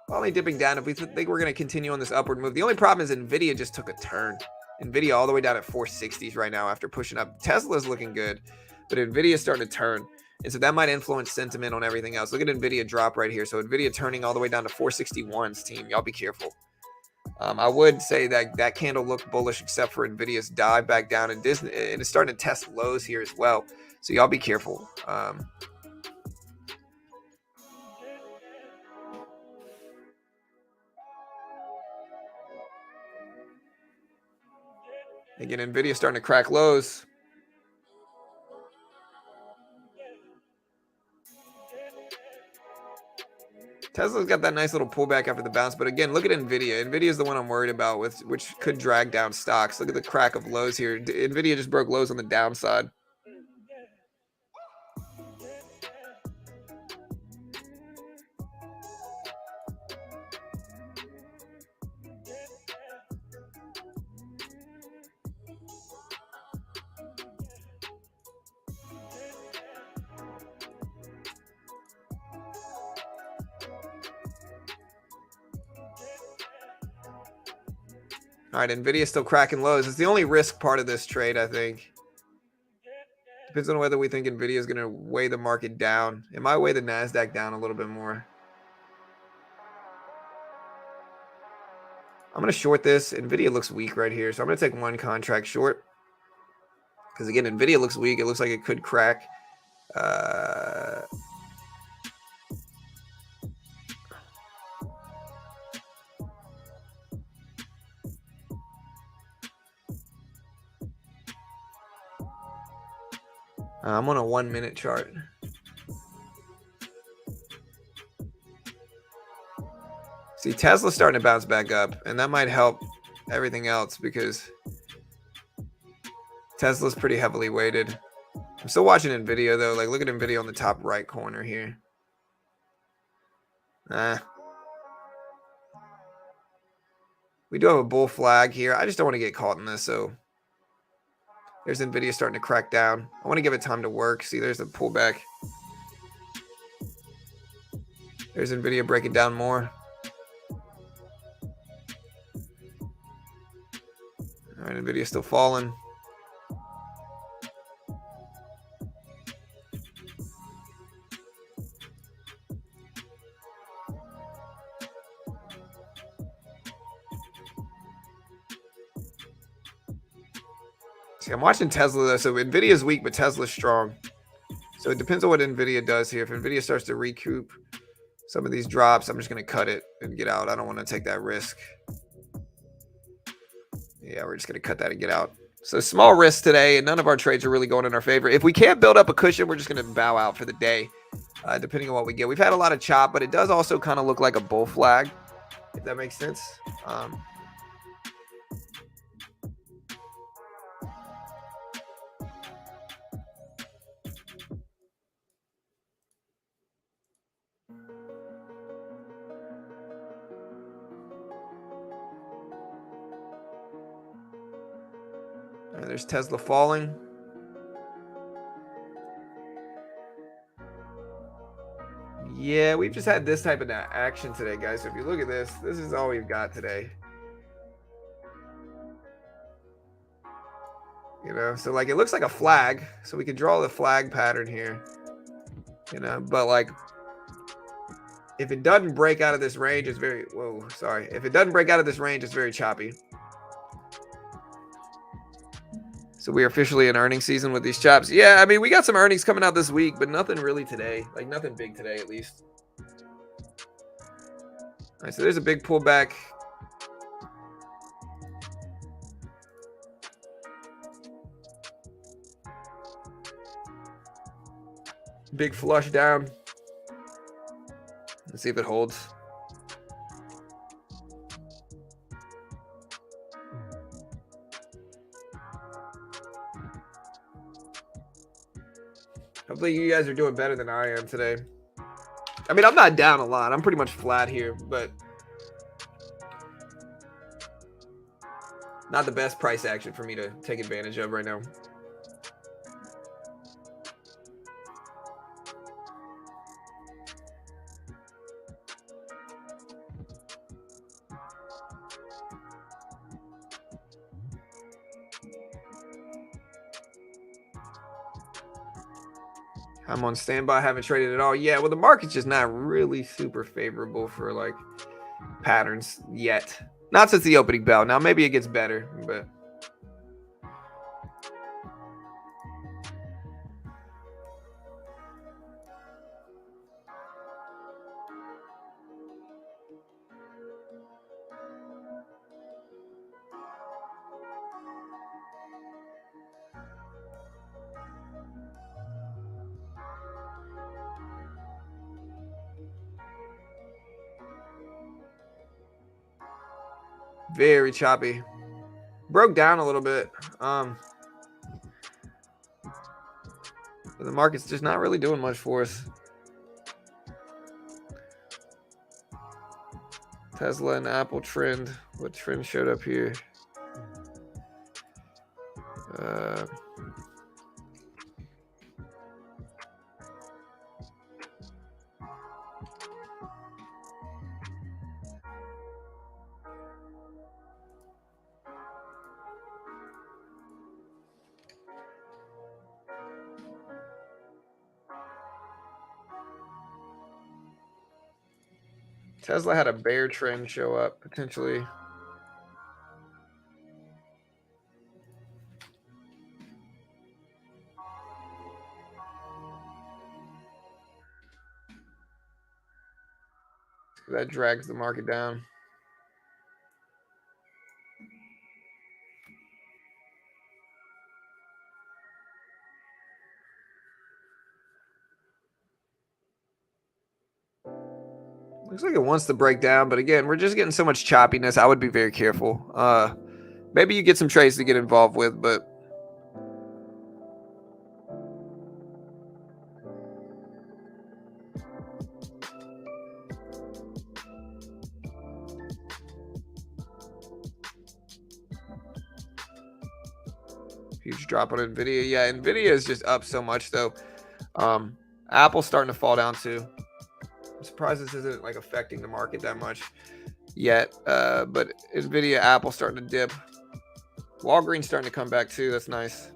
Only dipping down. If we think we're going to continue on this upward move, the only problem is Nvidia just took a turn. Nvidia all the way down at 460s right now after pushing up. Tesla's looking good, but Nvidia's starting to turn. And so that might influence sentiment on everything else. Look at Nvidia drop right here. So Nvidia turning all the way down to 461s, team. Y'all be careful. I would say that that candle looked bullish except for Nvidia's dive back down, and Disney, and it's starting to test lows here as well. So y'all be careful. Again, Nvidia starting to crack lows. Tesla's got that nice little pullback after the bounce, but again, look at Nvidia. Nvidia is the one I'm worried about, which could drag down stocks. Look at the crack of lows here. Nvidia just broke lows on the downside. All right, Nvidia's still cracking lows. It's the only risk part of this trade, I think. Depends on whether we think Nvidia is going to weigh the market down. It might weigh the Nasdaq down a little bit more. I'm going to short this. Nvidia looks weak right here, so I'm going to take one contract short. Because again, Nvidia looks weak. It looks like it could crack. I'm on a 1 minute chart. See, Tesla's starting to bounce back up, and that might help everything else because Tesla's pretty heavily weighted. I'm still watching Nvidia though. Like, look at Nvidia on the top right corner here. We do have a bull flag here. I just don't want to get caught in this, so there's Nvidia starting to crack down. I want to give it time to work. See, there's the pullback. There's Nvidia breaking down more. All right, Nvidia's still falling. See, I'm watching Tesla though. So Nvidia's weak, but Tesla's strong. So it depends on what Nvidia does here. If Nvidia starts to recoup some of these drops, I'm just going to cut it and get out. I don't want to take that risk. Yeah, we're just going to cut that and get out. So small risk today, and none of our trades are really going in our favor. If we can't build up a cushion, we're just going to bow out for the day, depending on what we get. We've had a lot of chop, but it does also kind of look like a bull flag, if that makes sense. There's Tesla falling. Yeah, we've just had this type of action today, guys. So if you look at this, this is all we've got today. You know, so like it looks like a flag, so we can draw the flag pattern here. You know, but like if it doesn't break out of this range, it's very if it doesn't break out of this range, it's very choppy. So we're officially in earnings season with these chops. Yeah, I mean, we got some earnings coming out this week, but nothing really today. Like nothing big today, at least. All right, so there's a big pullback. Big flush down. Let's see if it holds. Hopefully you guys are doing better than I am today. I mean, I'm not down a lot. I'm pretty much flat here, but not the best price action for me to take advantage of right now. I'm on standby, haven't traded at all. Yeah, well, the market's just not really super favorable for like patterns yet. Not since the opening bell. Now maybe it gets better, but very choppy. Broke down a little bit. The market's just not really doing much for us. Tesla and Apple trend. What trend showed up here? Tesla had a bear trend show up potentially. That drags the market down. Looks like it wants to break down, but again, we're just getting so much choppiness. I would be very careful. Maybe you get some trades to get involved with, but huge drop on Nvidia. Yeah, Nvidia is just up so much though. Apple's starting to fall down too. I'm surprised this isn't like affecting the market that much yet. But Nvidia, Apple starting to dip. Walgreens starting to come back too. That's nice.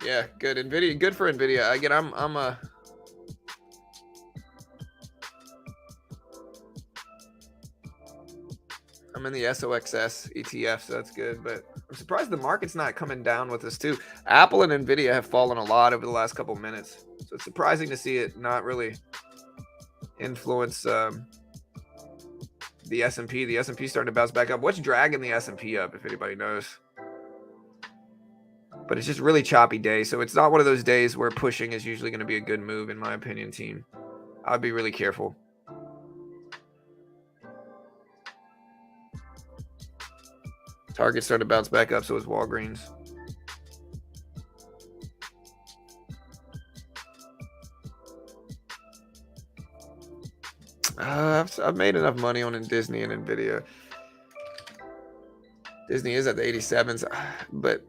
Yeah, good. Nvidia, good for Nvidia. Again, I'm in the SOXS ETF, so that's good. But I'm surprised the market's not coming down with us too. Apple and Nvidia have fallen a lot over the last couple of minutes, so it's surprising to see it not really influence the S&P. The S&P starting to bounce back up. What's dragging the S&P up, if anybody knows? But it's just really choppy day, so it's not one of those days where pushing is usually going to be a good move, in my opinion, team. I'd be really careful. Target started to bounce back up, so is Walgreens. I've made enough money on Disney and Nvidia. Disney is at the 87s, but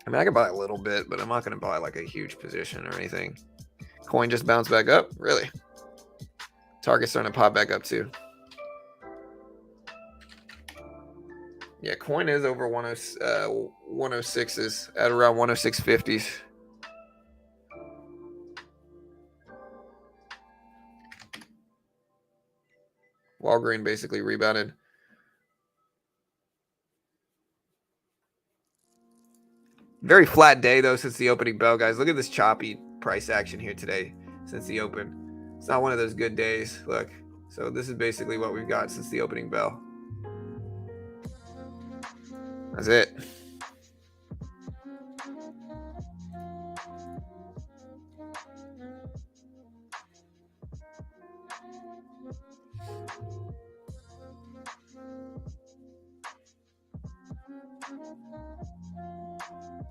I mean, I can buy a little bit, but I'm not going to buy like a huge position or anything. Coin just bounced back up, really. Target's starting to pop back up too. Yeah, coin is over 106s at around 106.50s. Walgreen basically rebounded. Very flat day, though, since the opening bell, guys. Look at this choppy price action here today since the open. It's not one of those good days. Look. So this is basically what we've got since the opening bell. That's it.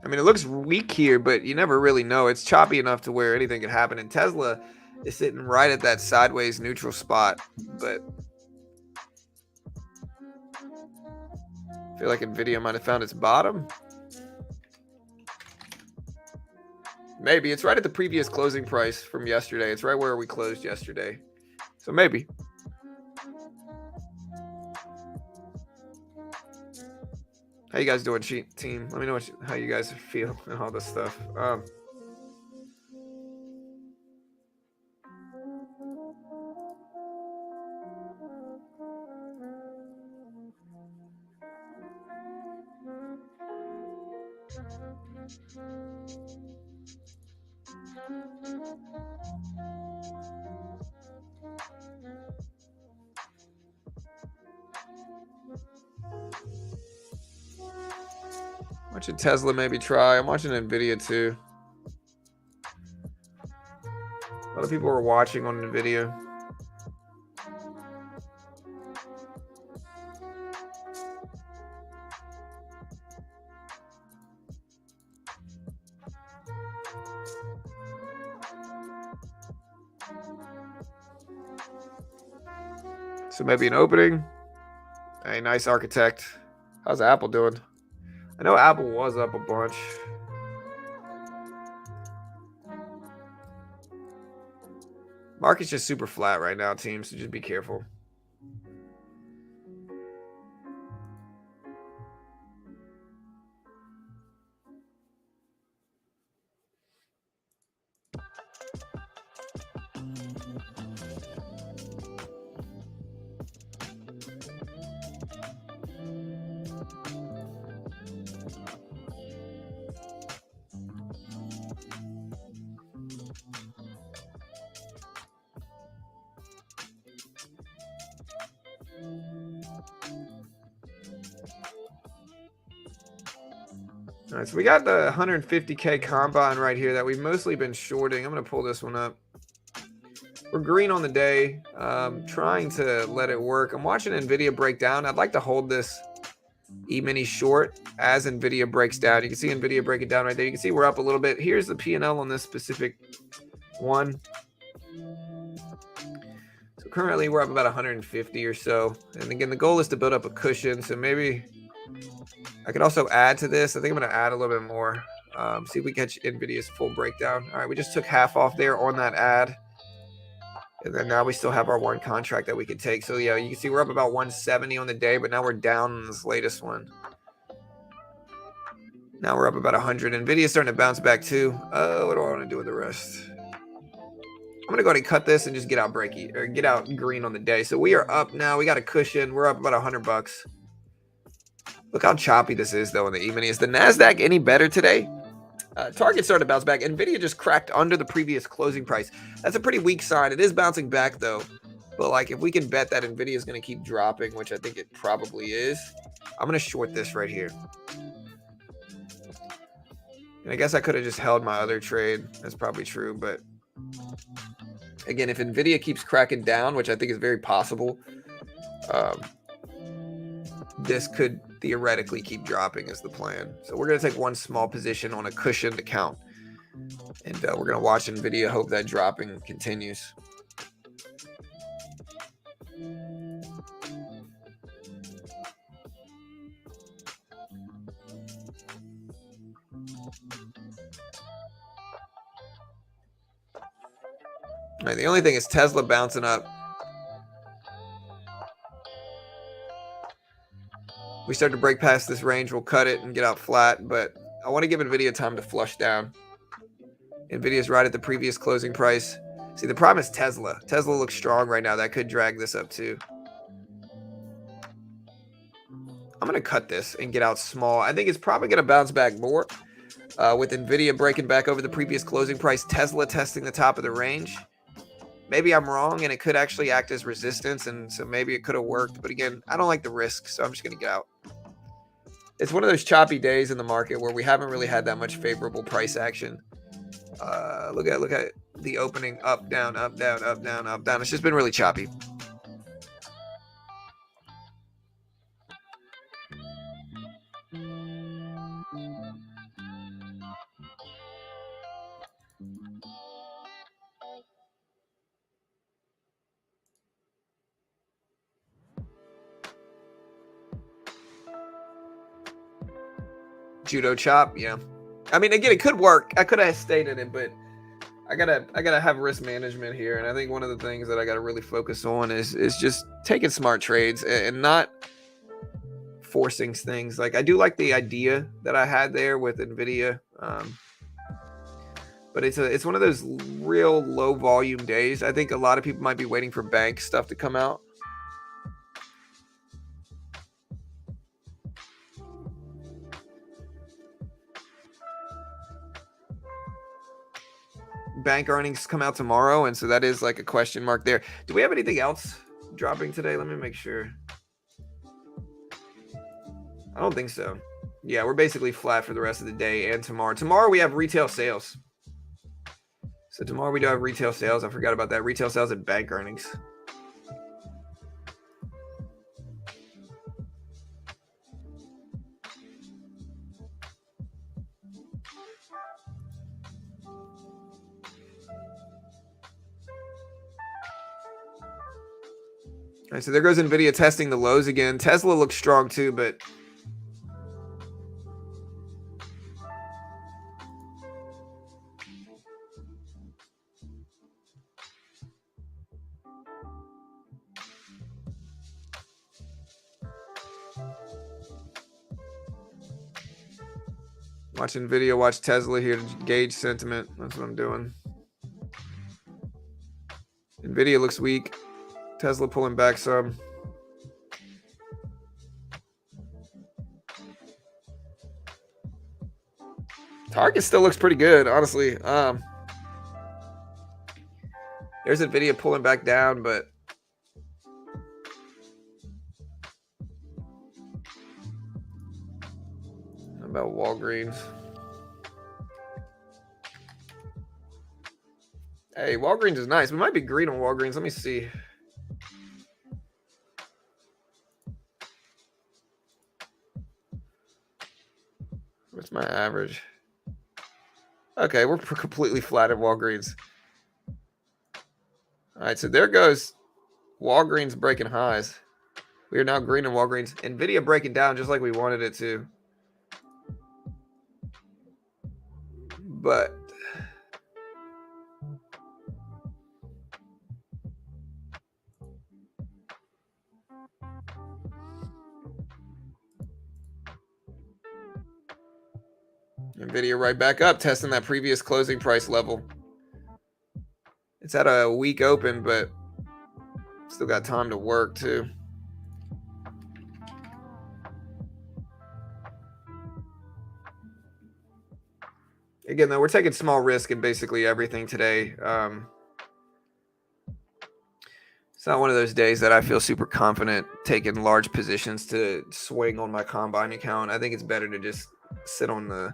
I mean, it looks weak here, but you never really know. It's choppy enough to where anything could happen. And Tesla is sitting right at that sideways neutral spot. But I feel like NVIDIA might have found its bottom. Maybe. It's right at the previous closing price from yesterday. It's right where we closed yesterday. So maybe. How you guys doing, team? Let me know how you guys feel and all this stuff. Watching Tesla maybe try. I'm watching NVIDIA too. A lot of people are watching on NVIDIA. So maybe an opening. Hey, nice architect. How's Apple doing? I know Apple was up a bunch. Market's just super flat right now, team, so just be careful. All right, so we got the 150K combine right here that we've mostly been shorting. I'm going to pull this one up. We're green on the day, trying to let it work. I'm watching NVIDIA break down. I'd like to hold this E-mini short as NVIDIA breaks down. You can see NVIDIA break it down right there. You can see we're up a little bit. Here's the P&L on this specific one. So currently we're up about 150 or so. And again, the goal is to build up a cushion. So maybe I could also add to this. I think I'm going to add a little bit more. See if we catch NVIDIA's full breakdown. All right, we just took half off there on that add. And then now we still have our one contract that we could take. So yeah, you can see we're up about 170 on the day, but now we're down on this latest one. Now we're up about 100. NVIDIA's starting to bounce back too. What do I want to do with the rest? I'm going to go ahead and cut this and just get out breaky or get out green on the day. So we are up now. We got a cushion. We're up about $100. Look how choppy this is though in the E-mini. Is the Nasdaq any better today? Target started to bounce back. NVIDIA just cracked under the previous closing price. That's a pretty weak sign. It is bouncing back though. But like if we can bet that NVIDIA is going to keep dropping, which I think it probably is, I'm going to short this right here. And I guess I could have just held my other trade. That's probably true. But again, if NVIDIA keeps cracking down, which I think is very possible, this could theoretically keep dropping is the plan. So we're going to take one small position on a cushion to count. And we're going to watch NVIDIA, hope that dropping continues. All right, the only thing is Tesla bouncing up. We start to break past this range, we'll cut it and get out flat, but I want to give NVIDIA time to flush down. NVIDIA's right at the previous closing price. See, the problem is Tesla. Tesla looks strong right now. That could drag this up too. I'm going to cut this and get out small. I think it's probably going to bounce back more with NVIDIA breaking back over the previous closing price, Tesla testing the top of the range. Maybe I'm wrong and it could actually act as resistance, and so maybe it could have worked. But again, I don't like the risk, so I'm just going to get out. It's one of those choppy days in the market where we haven't really had that much favorable price action. Look at the opening, up, down, up, down, up, down, up, down. It's just been really choppy. Judo chop, yeah. I mean, again, it could work. I could have stayed in it, but I gotta have risk management here, and I think one of the things that I gotta really focus on is just taking smart trades and not forcing things. Like, I do like the idea that I had there with NVIDIA, but it's one of those real low volume days. I think a lot of people might be waiting for bank stuff to come out. Bank earnings come out tomorrow, and so that is like a question mark there. Do we have anything else dropping today? Let me make sure. I don't think so. Yeah, we're basically flat for the rest of the day and tomorrow. Tomorrow we have retail sales. So tomorrow we do have retail sales. I forgot about that. Retail sales and bank earnings. All right, so there goes NVIDIA testing the lows again. Tesla looks strong too, but watch NVIDIA, watch Tesla here to gauge sentiment. That's what I'm doing. NVIDIA looks weak. Tesla pulling back some. Target still looks pretty good, honestly. There's NVIDIA pulling back down, but how about Walgreens? Hey, Walgreens is nice. We might be green on Walgreens. Let me see. What's my average? Okay, we're completely flat at Walgreens. All right, so there goes Walgreens breaking highs. We are now green on Walgreens. NVIDIA breaking down just like we wanted it to. But NVIDIA right back up, testing that previous closing price level. It's at a weak open, but still got time to work too. Again, though, we're taking small risk in basically everything today. It's not one of those days that I feel super confident taking large positions to swing on my combine account. I think it's better to just sit on the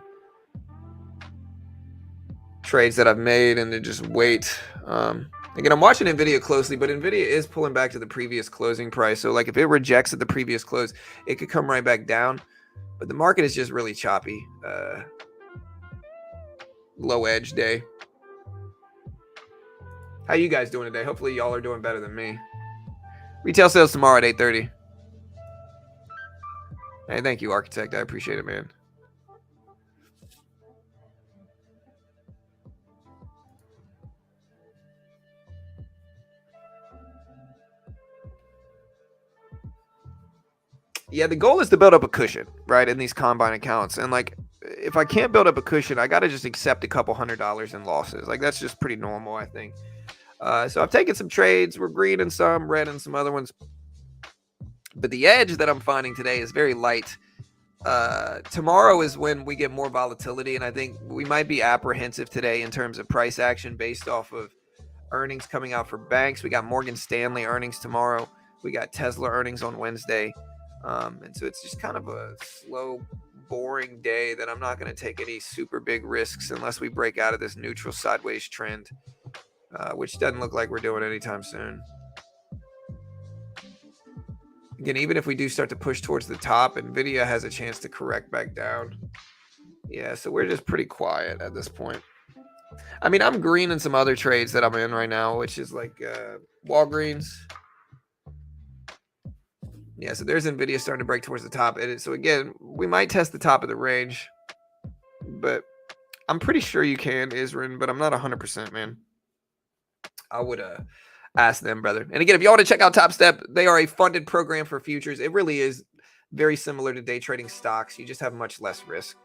trades that I've made and to just wait. Again, I'm watching NVIDIA closely, but NVIDIA is pulling back to the previous closing price. So like if it rejects at the previous close, it could come right back down. But the market is just really choppy. Low edge day. How you guys doing today? Hopefully y'all are doing better than me. Retail sales tomorrow at 8:30. Hey, thank you, Architect. I appreciate it, man. Yeah, the goal is to build up a cushion, right, in these combine accounts. And like, if I can't build up a cushion, I got to just accept a couple $100 in losses. Like, that's just pretty normal, I think. So I've taken some trades. We're green in some, red in some other ones. But the edge that I'm finding today is very light. Tomorrow is when we get more volatility, and I think we might be apprehensive today in terms of price action based off of earnings coming out for banks. We got Morgan Stanley earnings tomorrow. We got Tesla earnings on Wednesday. And so it's just kind of a slow, boring day that I'm not going to take any super big risks unless we break out of this neutral sideways trend, which doesn't look like we're doing anytime soon. Again, even if we do start to push towards the top, NVIDIA has a chance to correct back down. Yeah, so we're just pretty quiet at this point. I mean, I'm green in some other trades that I'm in right now, which is like Walgreens. Yeah, so there's NVIDIA starting to break towards the top. So again, we might test the top of the range, but I'm pretty sure you can, Isrin, but I'm not 100%, man. I would ask them, brother. And again, if you want to check out Topstep, they are a funded program for futures. It really is very similar to day trading stocks. You just have much less risk,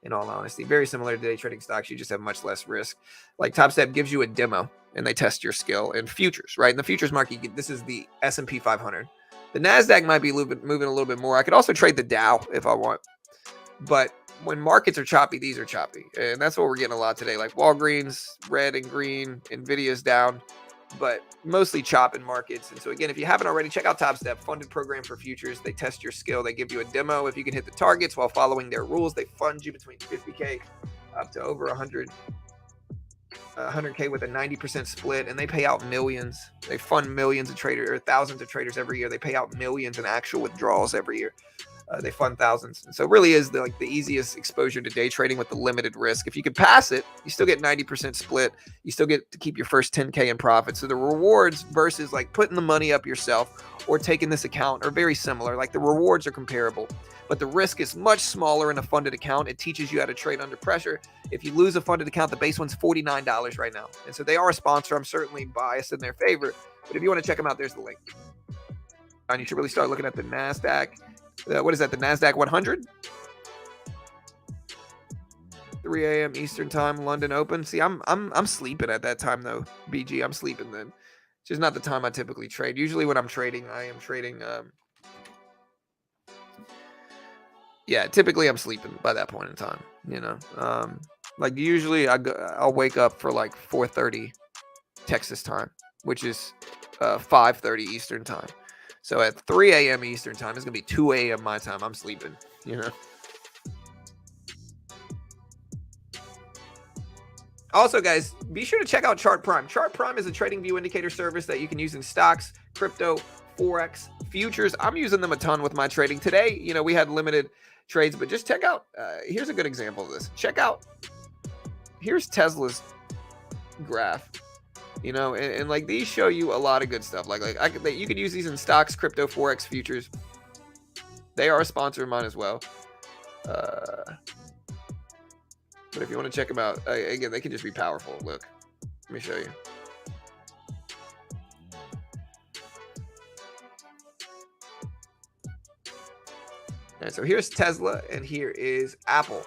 in all honesty. Very similar to day trading stocks. You just have much less risk. Like, Topstep gives you a demo, and they test your skill in futures, right? In the futures market, this is the S&P 500. The Nasdaq might be moving a little bit more. I could also trade the Dow if I want. But when markets are choppy, these are choppy. And that's what we're getting a lot today. Like Walgreens, red and green, NVIDIA's down, but mostly chop in markets. And so again, if you haven't already, check out Topstep, funded program for futures. They test your skill. They give you a demo. If you can hit the targets while following their rules, they fund you between 50K up to over 100K with a 90% split, and they pay out millions. They fund millions of traders, or thousands of traders every year. They pay out millions in actual withdrawals every year. They fund thousands. And so it really is the easiest exposure to day trading with the limited risk. If you could pass it, you still get 90% split. You still get to keep your first 10K in profit. So the rewards versus like putting the money up yourself or taking this account are very similar. Like, the rewards are comparable, but the risk is much smaller in a funded account. It teaches you how to trade under pressure. If you lose a funded account, the base one's $49 right now. And so they are a sponsor. I'm certainly biased in their favor, but if you want to check them out, there's the link. And you should really start looking at the NASDAQ. What is that? The NASDAQ 100? 3 a.m. Eastern time, London open. See, I'm sleeping at that time though, BG. I'm sleeping then. It's just not the time I typically trade. Usually when I'm trading, I am trading. Yeah, typically I'm sleeping by that point in time. You know, like usually I'll wake up for like 4:30 Texas time, which is 5:30 Eastern time. So at 3 a.m. Eastern time, it's going to be 2 a.m. my time. I'm sleeping, you know. Also, guys, be sure to check out Chart Prime. Chart Prime is a trading view indicator service that you can use in stocks, crypto, Forex, futures. I'm using them a ton with my trading. Today, you know, we had limited trades, but just check out, here's a good example of this. Check out, here's Tesla's graph. You know, and like these show you a lot of good stuff. Like you could use these in stocks, crypto, Forex, futures. They are a sponsor of mine as well. But if you want to check them out, again, they can just be powerful. Look, let me show you. All right, so here's Tesla, and here is Apple.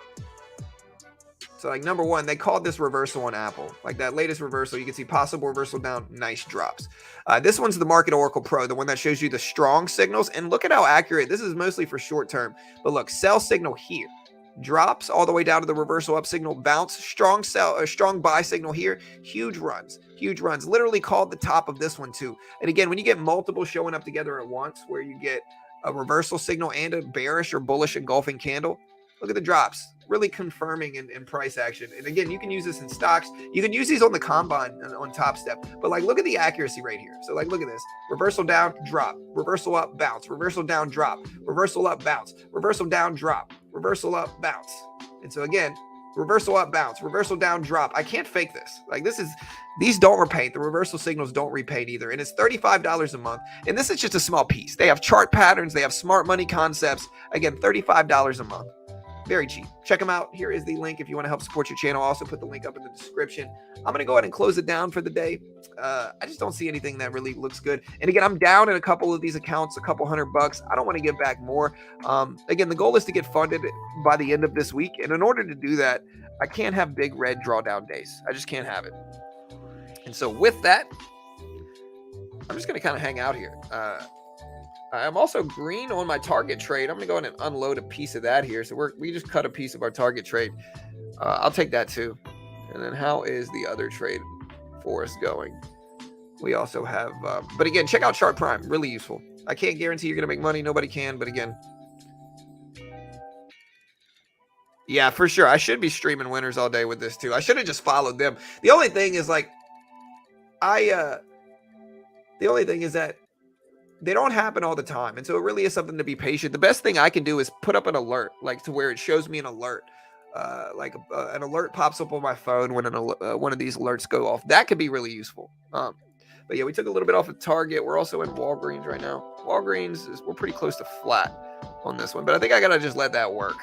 So like number one, they called this reversal on Apple. Like that latest reversal, you can see possible reversal down, nice drops. This one's the Market Oracle Pro, the one that shows you the strong signals. And look at how accurate. This is mostly for short term. But look, sell signal here. Drops all the way down to the reversal up signal, bounce, strong sell, or strong buy signal here, huge runs, literally called the top of this one too. And again, when you get multiple showing up together at once, where you get a reversal signal and a bearish or bullish engulfing candle, look at the drops, really confirming in price action. And again, you can use this in stocks. You can use these on the combine on Topstep, but like, look at the accuracy right here. So like, look at this, reversal down, drop, reversal up, bounce, reversal down, drop, reversal up, bounce, reversal down, drop, reversal up, bounce. And so again, reversal up, bounce, reversal down, drop. I can't fake this. Like these don't repaint. The reversal signals don't repaint either. And it's $35 a month. And this is just a small piece. They have chart patterns. They have smart money concepts. Again, $35 a month. Very cheap. Check them out. Here is the link if you want to help support your channel. I'll also put the link up in the description. I'm going to go ahead and close it down for the day. I just don't see anything that really looks good. And again, I'm down in a couple of these accounts, a couple $100. I don't want to give back more. Again, the goal is to get funded by the end of this week. And in order to do that, I can't have big red drawdown days. I just can't have it. And so with that, I'm just going to kind of hang out here. I'm also green on my target trade. I'm going to go ahead and unload a piece of that here. So we just cut a piece of our target trade. I'll take that too. And then how is the other trade for us going? We also have, but again, check out Chart Prime. Really useful. I can't guarantee you're going to make money. Nobody can. But again, yeah, for sure. I should be streaming winners all day with this too. I should have just followed them. The only thing is like, the only thing is that they don't happen all the time. And so it really is something to be patient. The best thing I can do is put up an alert, like to where it shows me an alert. An alert pops up on my phone when one of these alerts go off. That could be really useful. But yeah, we took a little bit off of Target. We're also in Walgreens right now. We're pretty close to flat on this one, but I think I got to just let that work.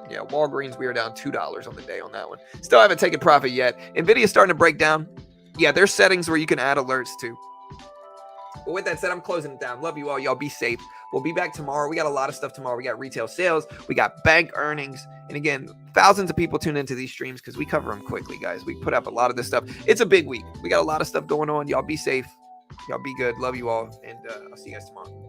Yeah, Walgreens, we are down $2 on the day on that one. Still haven't taken profit yet. Nvidia's starting to break down. Yeah, there's settings where you can add alerts too. But with that said, I'm closing it down. Love you all. Y'all be safe. We'll be back tomorrow. We got a lot of stuff tomorrow. We got retail sales. We got bank earnings. And again, thousands of people tune into these streams because we cover them quickly, guys. We put up a lot of this stuff. It's a big week. We got a lot of stuff going on. Y'all be safe. Y'all be good. Love you all. And I'll see you guys tomorrow.